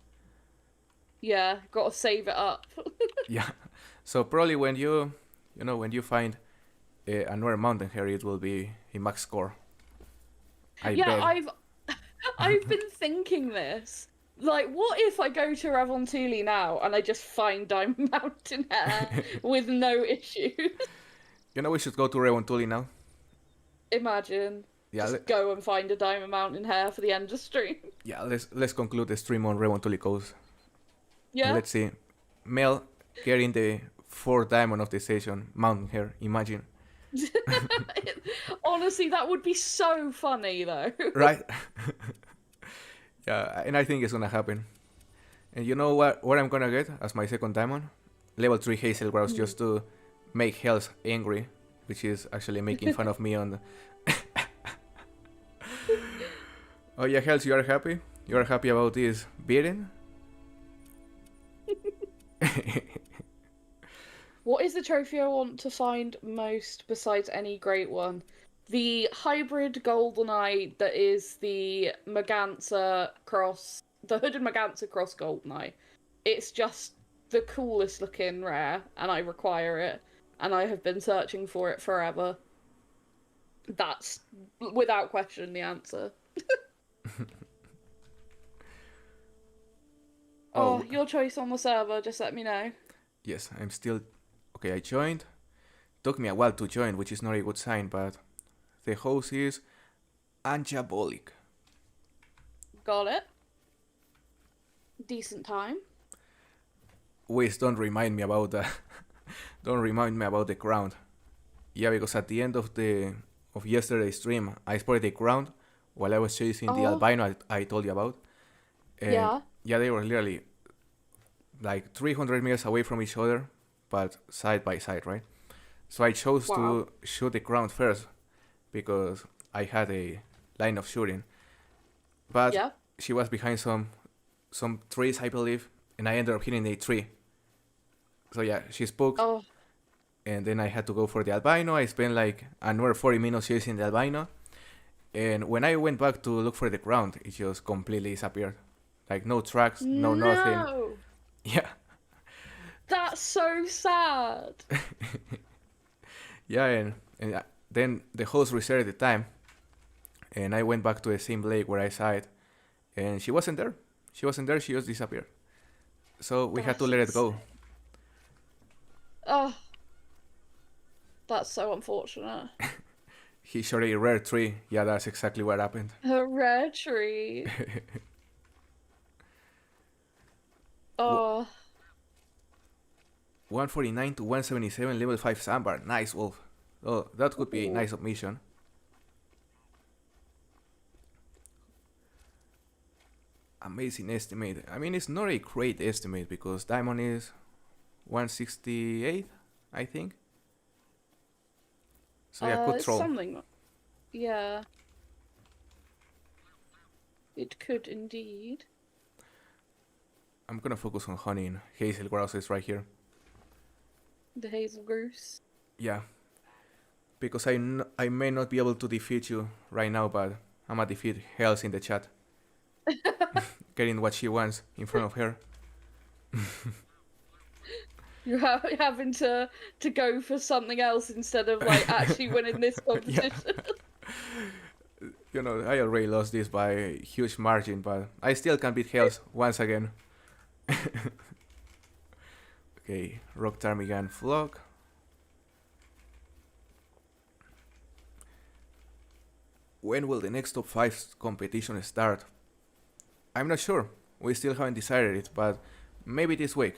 S2: Yeah, gotta save it up.
S1: Yeah. So probably when you find another mountain hare, it will be a max score. I
S2: Yeah,
S1: bet.
S2: I've been thinking this. Like, what if I go to Raventuli now and I just find Diamond Mountain Hare with no issues?
S1: We should go to Revontuli now.
S2: Imagine.
S1: Yeah,
S2: Just go and find a Diamond Mountain Hare for the end of stream.
S1: yeah. Let's conclude the stream on Revontuli coast.
S2: Yeah?
S1: Let's see. Mel getting the 4th diamond of the station, mountain hare. Imagine,
S2: Honestly, that would be so funny, though.
S1: right? Yeah, and I think it's gonna happen. And you know what I'm gonna get as my 2nd diamond? Level 3 hazel grouse, just to make Hells angry, which is actually making fun of me on the... Oh yeah, Hells, you are happy? You are happy about this beating?
S2: What is the trophy I want to find most besides any great one? The hybrid Goldeneye that is the the hooded Merganser cross Goldeneye. It's just the coolest looking rare, and I require it, and I have been searching for it forever. That's without question the answer. Oh,
S1: Oh,
S2: your choice on the server, just let me know.
S1: yes, I'm still. Okay, I joined. Took me a while to join, which is not a good sign, but the host is Anjabolic.
S2: Got it. Decent time.
S1: Wait, don't remind me about that. Don't remind me about the ground. Yeah, because at the end of yesterday's stream, I spotted the ground while I was chasing the
S2: Oh,
S1: albino I told you about, and
S2: yeah.
S1: yeah, they were literally like 300 meters away from each other, but side by side, right? So I chose
S2: Wow.
S1: to shoot the ground first because I had a line of shooting, but
S2: Yeah.
S1: she was behind some trees, I believe, and I ended up hitting a tree. So yeah, she spoke,
S2: Oh,
S1: and then I had to go for the albino. I spent like another 40 minutes chasing the albino, and when I went back to look for the ground, it just completely disappeared. Like no tracks, no nothing.
S2: no.
S1: Yeah,
S2: That's so sad.
S1: yeah, and then the host reset the time, and I went back to the same lake where I saw it, and she wasn't there. She wasn't there. She just disappeared. So we had to
S2: That's
S1: let it go.
S2: insane. Oh, that's so unfortunate.
S1: He shot a rare tree. Yeah, that's exactly what happened.
S2: A rare tree. Oh,
S1: 149 to 177, level 5 sandbar. Nice, Wolf. Oh, that could be a
S2: ooh.
S1: nice submission. Amazing estimate. I mean, it's not a great estimate because diamond is 168, I think. So yeah, good
S2: It's
S1: troll.
S2: something. Yeah, it could indeed.
S1: I'm gonna focus on hunting hazel grasses right here.
S2: The hazel goose.
S1: Yeah, because I may not be able to defeat you right now, but I'm gonna defeat Hells in the chat. Getting what she wants in front of her.
S2: You're having to go for something else instead of like actually winning this
S1: Yeah,
S2: competition.
S1: you know, I already lost this by a huge margin, but I still can beat Hells once again. Okay, Rock Ptarmigan Flock. When will the next top 5 competition start? I'm not sure. We still haven't decided it, but maybe this week.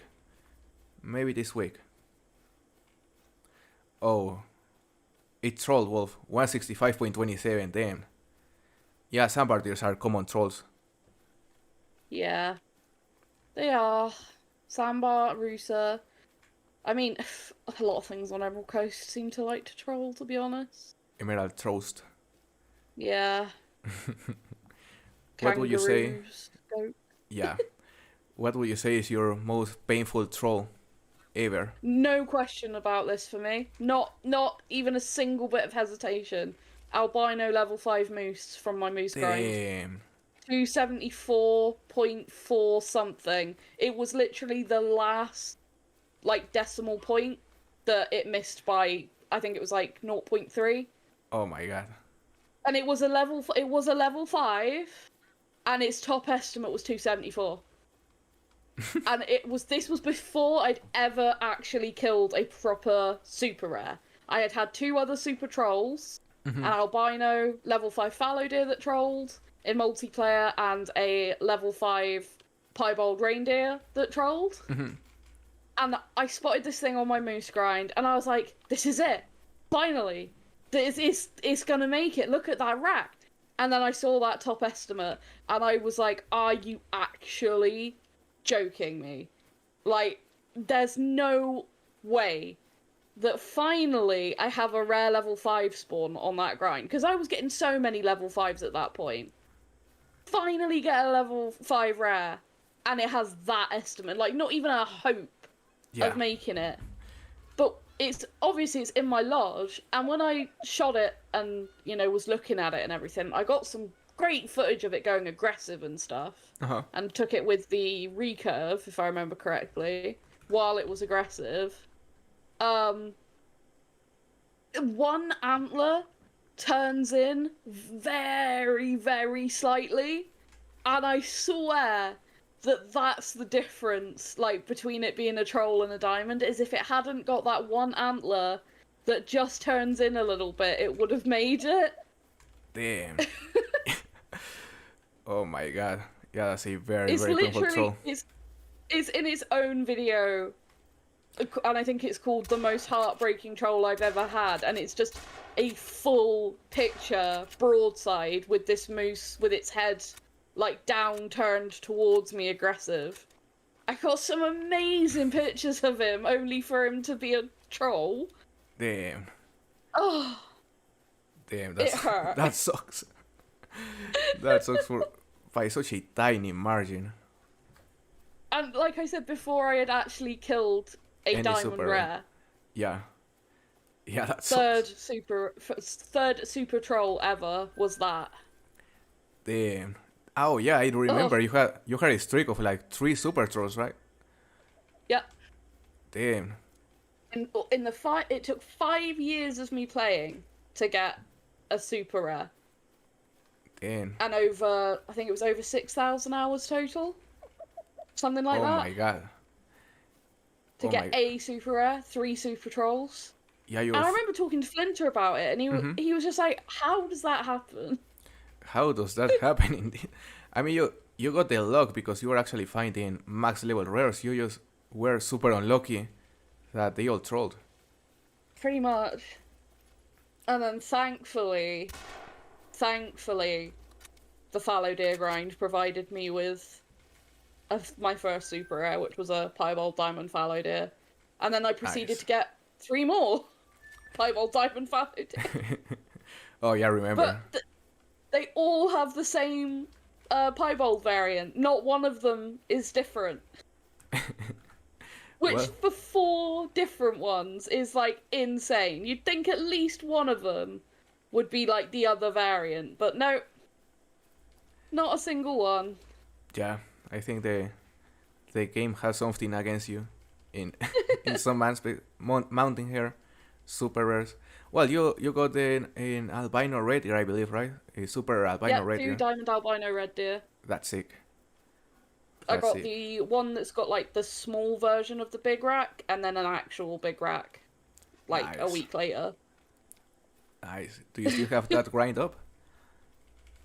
S1: Maybe this week. Oh, it's Troll Wolf, 165.27, damn. Yeah, Sambardiers are common trolls.
S2: Yeah, they are. Sandbar, Rusa. I mean, a lot of things on Emerald Coast seem to like to troll, to be honest.
S1: Emerald Trost.
S2: Yeah,
S1: What would you say?
S2: kangaroos, goat.
S1: Yeah. What would you say is your most painful troll ever?
S2: No question about this for me. Not even a single bit of hesitation. Albino level 5 moose from my moose grind.
S1: Damn.
S2: 274.4 something. It was literally the last like decimal point that it missed by, I think it was like 0.3.
S1: Oh my god.
S2: And it was a level 5 and its top estimate was 274. And this was before I'd ever actually killed a proper super rare. I had two other super trolls, an albino level 5 fallow deer that trolled in multiplayer, and a level 5 piebald reindeer that trolled. And I spotted this thing on my moose grind, and I was like, this is it. Finally. It's gonna make it. Look at that rack. And then I saw that top estimate, and I was like, are you actually joking me? Like, there's no way that finally I have a rare level 5 spawn on that grind. Because I was getting so many level 5s at that point. Finally get a level 5 rare, and it has that estimate. Like, not even a hope
S1: Yeah.
S2: of making it. But it's obviously it's in my lodge, and when I shot it and was looking at it and everything, I got some great footage of it going aggressive and stuff,
S1: Uh-huh.
S2: and took it with the recurve, if I remember correctly, while it was aggressive. One antler turns in very, very slightly, and I swear that that's the difference, like, between it being a troll and a diamond, is if it hadn't got that one antler that just turns in a little bit, it would have made it.
S1: Damn. Oh my god. Yeah, that's a very,
S2: It's
S1: very painful
S2: literally,
S1: troll.
S2: it's in its own video, and I think it's called The Most Heartbreaking Troll I've Ever Had, and it's just a full picture broadside with this moose with its head like down turned towards me aggressive. I got some amazing pictures of him only for him to be a troll.
S1: Damn.
S2: Oh,
S1: Damn,
S2: it hurt.
S1: that sucks. That sucks for by such a tiny margin.
S2: And like I said before, I had actually killed a
S1: Any
S2: diamond
S1: super
S2: rare.
S1: Yeah. Yeah, that
S2: Third
S1: sucks.
S2: super troll ever was that.
S1: Damn. Oh yeah, I remember
S2: Ugh.
S1: you had a streak of like 3 super trolls, right?
S2: Yep.
S1: Damn.
S2: In the fight, it took 5 years of me playing to get a super rare,
S1: Damn.
S2: and I think it was over 6,000 hours total, something like
S1: Oh
S2: that.
S1: my god.
S2: To
S1: Oh
S2: get
S1: my.
S2: a super rare, 3 super trolls.
S1: Yeah, you.
S2: And I remember talking to Flinter about it, and he was just like, "How does that happen?"
S1: How does that happen? Indeed. I mean, you got the luck because you were actually finding max level rares. You just were super unlucky that they all trolled.
S2: Pretty much. And then thankfully, the fallow deer grind provided me with my first super rare, which was a piebald diamond fallow deer, and then I proceeded
S1: Nice.
S2: to get 3 more piebald diamond fallow deer.
S1: Oh yeah, I remember.
S2: But they all have the same piebald variant. Not one of them is different. Which,
S1: Well-
S2: for 4 different ones, is, like, insane. You'd think at least one of them would be, like, the other variant. But no. Not a single one.
S1: Yeah, I think the game has something against you in in some aspect. Mountain hair, super rares. Well, you got an albino red deer, I believe, right? A super albino
S2: Yeah,
S1: red
S2: 2
S1: deer.
S2: diamond albino red deer.
S1: That's sick.
S2: I
S1: That's
S2: got
S1: sick.
S2: the one that's got, like, the small version of the big rack, and then an actual big rack, like, a
S1: Nice.
S2: week later.
S1: Nice. Do you still have that grind up?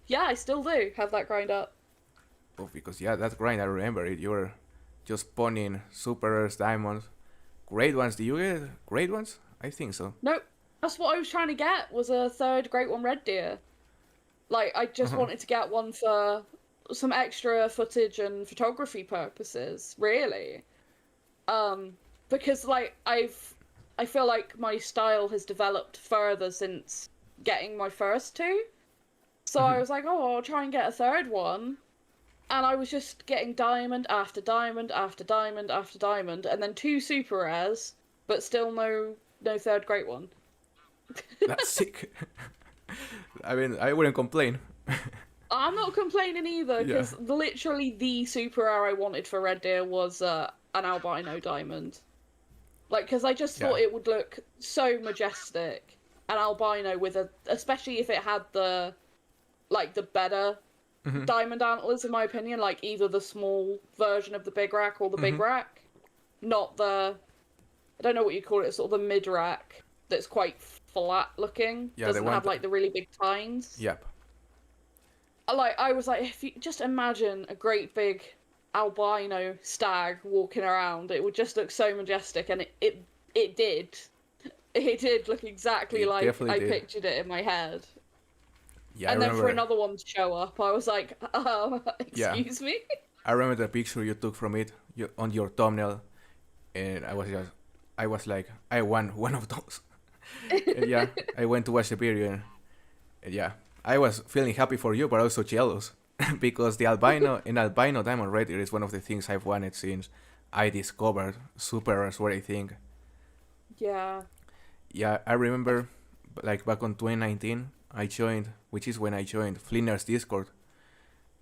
S2: Yeah, I still do have that grind up.
S1: Oh, because yeah, that grind, I remember it. You were just spawning super rares, diamonds, great ones. Do you get great ones? I think so.
S2: Nope. That's what I was trying to get, was a 3rd Great One Red Deer. Like, I just wanted to get one for some extra footage and photography purposes, really. Because, like, I feel like my style has developed further since getting my first 2. So I was like, oh, I'll try and get a 3rd one. And I was just getting diamond after diamond after diamond after diamond, and then 2 super rares, but still no 3rd Great One.
S1: That's sick. I mean, I wouldn't complain.
S2: I'm not complaining either,
S1: Yeah.
S2: because literally the super rare I wanted for Red Deer was an albino diamond. Like, because I just thought
S1: Yeah.
S2: it would look so majestic, an albino with especially if it had the better diamond antlers, in my opinion, like either the small version of the big rack or the big rack, not the, I don't know what you call it, sort of the mid rack that's quite flat looking,
S1: Yeah, the
S2: doesn't
S1: one
S2: have
S1: that-
S2: like the really big tines.
S1: Yep.
S2: I was like, if you just imagine a great big albino stag walking around, it would just look so majestic, and it did. It did look exactly
S1: It
S2: like
S1: definitely
S2: I
S1: did.
S2: pictured it in my head.
S1: Yeah,
S2: And
S1: I
S2: then
S1: remember.
S2: for another one to show up, I was like,
S1: Yeah.
S2: excuse me?
S1: I remember the picture you took from it on your thumbnail, and I was like, I want one of those. And yeah, I went to watch the video, and yeah, I was feeling happy for you, but also jealous because the albino diamond red deer is one of the things I've wanted since I discovered super rares, what I think.
S2: Yeah.
S1: Yeah, I remember, like back on 2019, I joined, which is when I joined Flinner's Discord,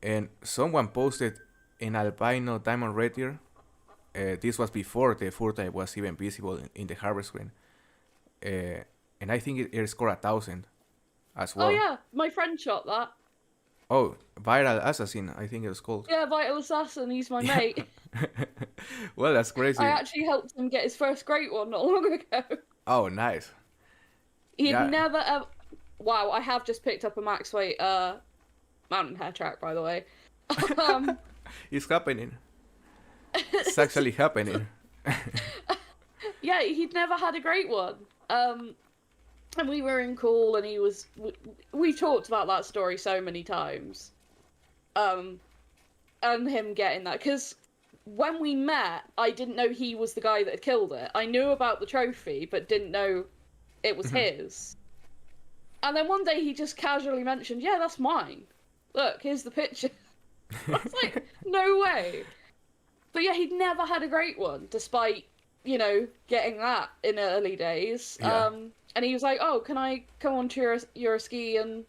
S1: and someone posted an albino diamond red deer. This was before the fur type was even visible in the harbor screen, uh, and I think it scored 1,000 as
S2: Oh
S1: well.
S2: yeah, my friend shot that.
S1: Oh, Viral Assassin, I think it was called.
S2: Yeah, Vital Assassin, he's my
S1: Yeah.
S2: mate.
S1: Well, that's
S2: I
S1: crazy.
S2: actually helped him get his first great one not long ago.
S1: Oh, nice.
S2: He'd
S1: Yeah,
S2: never ever. Wow, I have just picked up a max weight mountain hare track, by the way. Um,
S1: it's happening. It's actually happening.
S2: yeah, he'd never had a great one. And we were in call, and he was. We talked about that story so many times. And him getting that, because when we met, I didn't know he was the guy that had killed it. I knew about the trophy, but didn't know it was his. And then one day he just casually mentioned, "Yeah, that's mine. Look, here's the picture." I was like, "No way!" But yeah, he'd never had a great one, despite getting that in early days.
S1: Yeah.
S2: And he was like, "Oh, can I come onto your ski and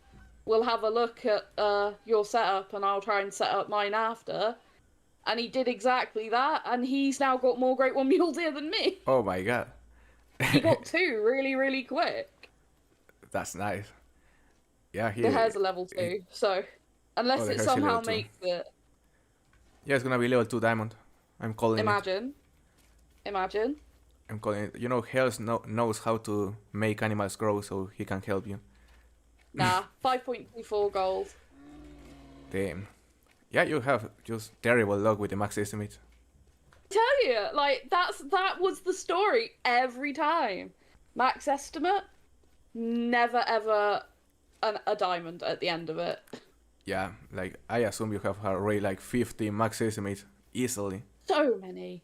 S2: we'll have a look at your setup, and I'll try and set up mine after." And he did exactly that, and he's now got more Great One mule deer than me.
S1: Oh my god.
S2: He got two really, really quick.
S1: That's nice. Yeah,
S2: The hare's a
S1: he
S2: level 2, so unless
S1: the
S2: it
S1: Hershey level
S2: somehow
S1: 2.
S2: makes it,
S1: Yeah, it's gonna be level 2 diamond. I'm calling it.
S2: imagine. Imagine.
S1: I'm calling it. Hells knows how to make animals grow, so he can help you.
S2: Nah, 5.24 gold.
S1: Damn. Yeah, you have just terrible luck with the max estimate.
S2: Tell you, like that was the story every time. Max estimate, never ever a diamond at the end of it.
S1: Yeah, like I assume you have already like 50 max estimates easily.
S2: So many.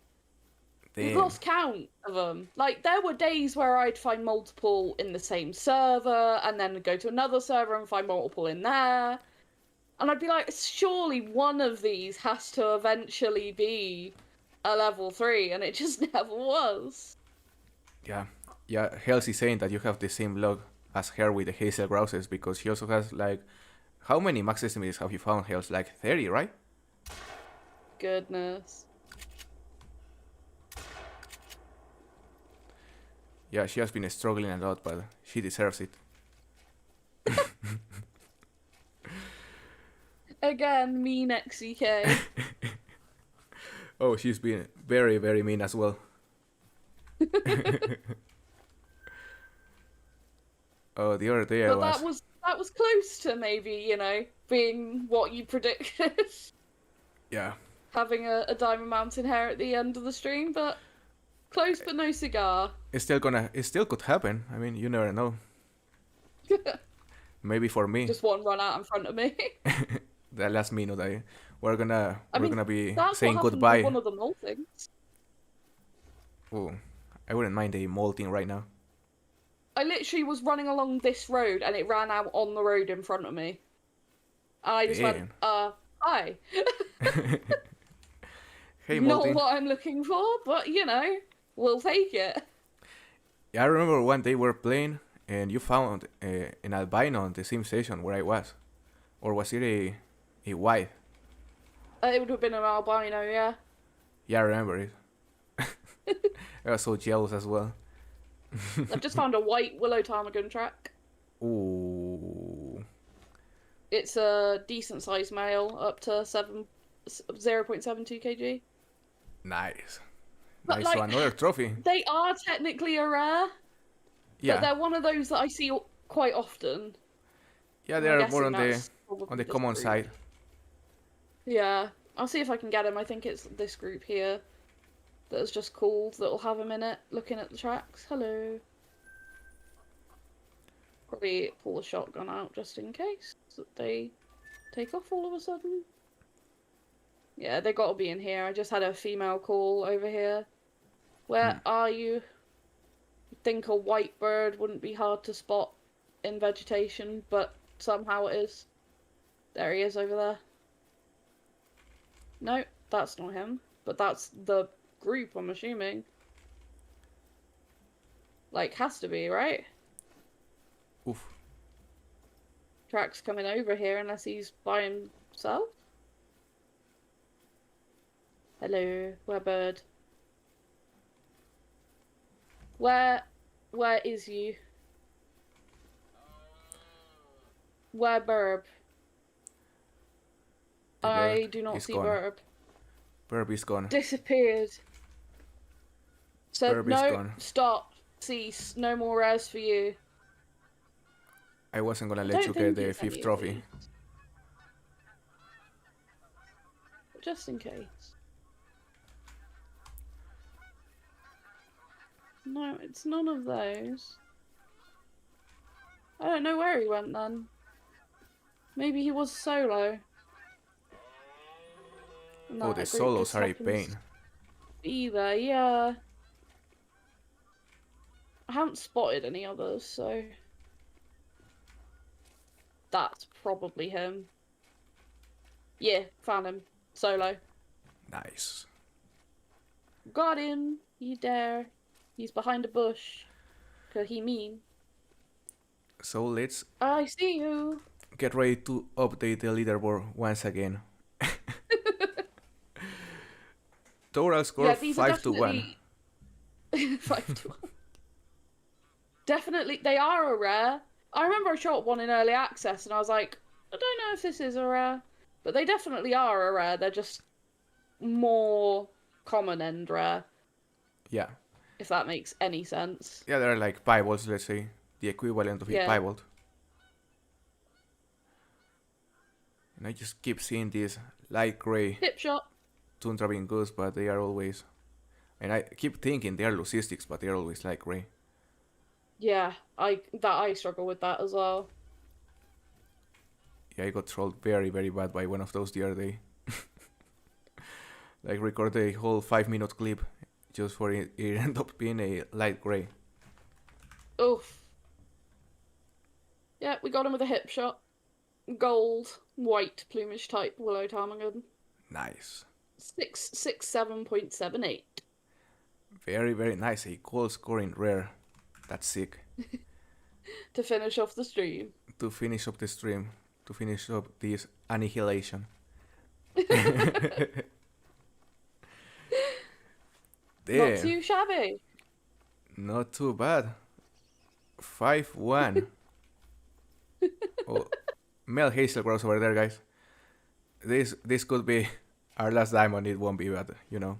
S2: We've
S1: Damn.
S2: lost count of them. Like, there were days where I'd find multiple in the same server, and then go to another server and find multiple in there. And I'd be like, surely one of these has to eventually be a level 3, and it just never was.
S1: Yeah. Yeah, Hells is saying that you have the same luck as her with the hazel grouses because she also has like how many max estimates have you found, Hells? Like 30, right?
S2: Goodness.
S1: Yeah, she has been struggling a lot, but she deserves it.
S2: Again, mean XEK.
S1: Oh, she's been very, very mean as well. Oh, the other day I
S2: But
S1: was.
S2: that was close to maybe, being what you predicted.
S1: Yeah.
S2: Having a Diamond Mountain hare at the end of the stream, but close but no cigar.
S1: It still could happen. I mean, you never know. Maybe for me,
S2: Just one run out in front of me.
S1: the last minute, we're
S2: I mean,
S1: gonna be
S2: that's
S1: saying
S2: what happened
S1: goodbye.
S2: with one of the moltings.
S1: Oh, I wouldn't mind a molting right now.
S2: I literally was running along this road and it ran out on the road in front of me. And I just went,
S1: Damn.
S2: hi.
S1: Hey,
S2: Not
S1: molting.
S2: what I'm looking for, but we'll take it.
S1: Yeah, I remember one day we were playing and you found an albino on the same station where I was, or was it a white?
S2: It would have been an albino, yeah.
S1: Yeah, I remember it. I was so jealous as well.
S2: I've just found a white willow ptarmigan track.
S1: Ooh.
S2: It's a decent sized male, up to 0.72 kg.
S1: Nice.
S2: But
S1: Nice, so another trophy.
S2: they are technically a rare, but
S1: Yeah,
S2: they're one of those that I see quite often.
S1: yeah, they
S2: I'm
S1: are more on
S2: guessing
S1: the
S2: that's probably this
S1: common
S2: group.
S1: side.
S2: Yeah, I'll see if I can get him. I think it's this group here that is just called that'll have him in it, looking at the tracks. Hello. Probably pull the shotgun out just in case that they take off all of a sudden. Yeah, they gotta be in here. I just had a female call over here. Where are you? You'd think a white bird wouldn't be hard to spot in vegetation, but somehow it is. There he is over there. No, that's not him. But that's the group, I'm assuming. Like, has to be, right?
S1: Oof.
S2: Track's coming over here unless he's by himself. Hello, where bird? Where is you? Where Burb?
S1: The
S2: I
S1: bird
S2: do not
S1: is
S2: see
S1: gone.
S2: Burb.
S1: Burb is gone.
S2: Disappeared. Said
S1: Burb is
S2: no,
S1: gone.
S2: stop, cease, no more res for you.
S1: I wasn't gonna
S2: I
S1: let
S2: don't
S1: you get
S2: think
S1: the
S2: it's
S1: 5th
S2: any of
S1: trophy.
S2: these. Just in case. No, it's none of those. I don't know where he went then. Maybe he was solo. And
S1: Oh,
S2: that
S1: the
S2: group
S1: solos
S2: just
S1: are a
S2: happens
S1: pain.
S2: to be there, yeah. I haven't spotted any others, so that's probably him. Yeah, found him. Solo.
S1: Nice.
S2: Got him. He there. He's behind a bush. 'Cause he mean.
S1: So let's
S2: I see you.
S1: get ready to update the leaderboard once again. Total score
S2: Yeah, these are
S1: 5-1.
S2: definitely 5-1. Definitely, they are a rare. I remember I shot one in early access, and I was like, I don't know if this is a rare, but they definitely are a rare. They're just more common and rare,
S1: Yeah.
S2: if that makes any sense.
S1: Yeah, they're like pivots, let's say. The equivalent of a
S2: Yeah.
S1: pivot. And I just keep seeing these light grey
S2: Hip shot.
S1: tundra goose, but they are always. And I keep thinking they are leucistics, but they're always light grey.
S2: Yeah, I struggle with that as well.
S1: Yeah, I got trolled very, very bad by one of those the other day. Like, record a whole 5-minute clip just for it end up being a light grey.
S2: Oof. Yeah, we got him with a hip shot. Gold, white plumage type willow ptarmigan.
S1: Nice.
S2: 667.78.
S1: Very, very nice. A goal scoring rare. That's sick.
S2: To finish off the stream.
S1: To finish up the stream. To finish up this annihilation.
S2: Not
S1: Damn.
S2: too shabby.
S1: Not too bad. 5-1. Oh, Mel Hazelgross over there, guys. This could be our last diamond. It won't be, but you know,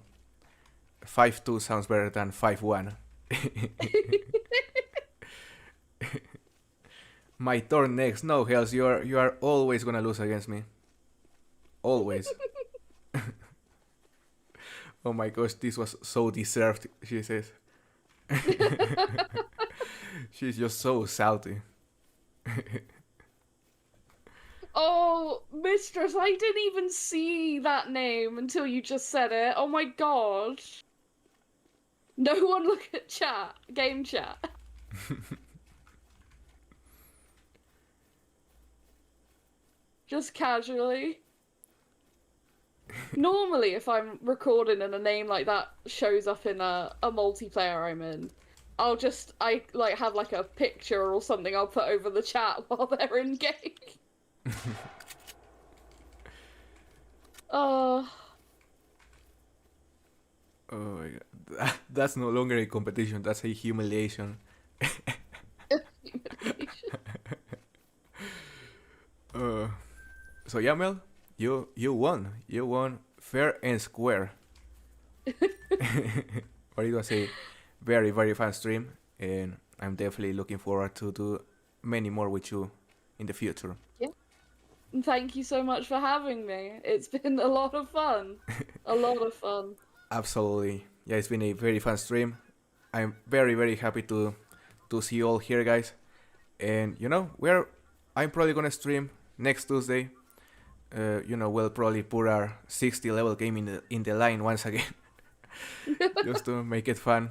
S1: 5-2 sounds better than 5-1. My turn next. No, Hells, you are always gonna lose against me. Always. Oh my gosh, this was so deserved, she says. She's just so salty.
S2: Oh, Mistress, I didn't even see that name until you just said it. Oh my god. No one look at chat. Game chat. Just casually. Normally, if I'm recording and a name like that shows up in a multiplayer I'm in, I like have like a picture or something I'll put over the chat while they're in game. Oh.
S1: Oh my god. That's no longer a competition, that's a humiliation. So yeah, Mel, you won. You won fair and square. But it was a very, very fun stream, and I'm definitely looking forward to do many more with you in the future.
S2: Yeah. Thank you so much for having me. It's been a lot of fun. A lot of fun.
S1: Absolutely. Yeah, it's been a very fun stream. I'm very, very happy to see you all here, guys. And you know, I'm probably gonna stream next Tuesday. You know, we'll probably put our 60 level game in the line once again, just to make it fun.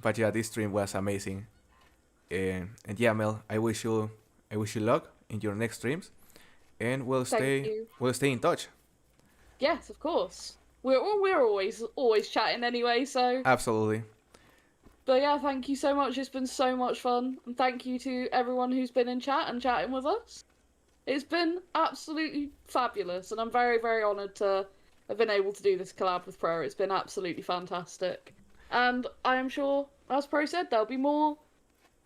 S1: But yeah, this stream was amazing. And yeah, Mel, I wish you luck in your next streams, and we'll
S2: Thank you.
S1: stay in touch.
S2: Yes, of course. We're always chatting anyway, so
S1: Absolutely.
S2: But yeah, thank you so much. It's been so much fun. And thank you to everyone who's been in chat and chatting with us. It's been absolutely fabulous. And I'm very, very honoured to have been able to do this collab with Pro. It's been absolutely fantastic. And I am sure, as Pro said, there'll be more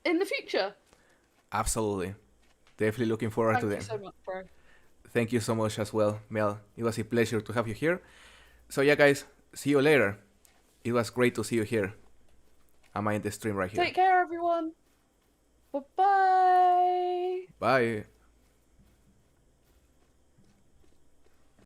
S2: in the future.
S1: Absolutely. Definitely looking forward to
S2: Thank you
S1: them.
S2: so much, Pro.
S1: Thank you so much as well, Mel. It was a pleasure to have you here. So yeah, guys, see you later. It was great to see you here. I'm in the stream right here.
S2: Take care, everyone. Bye-bye.
S1: Bye.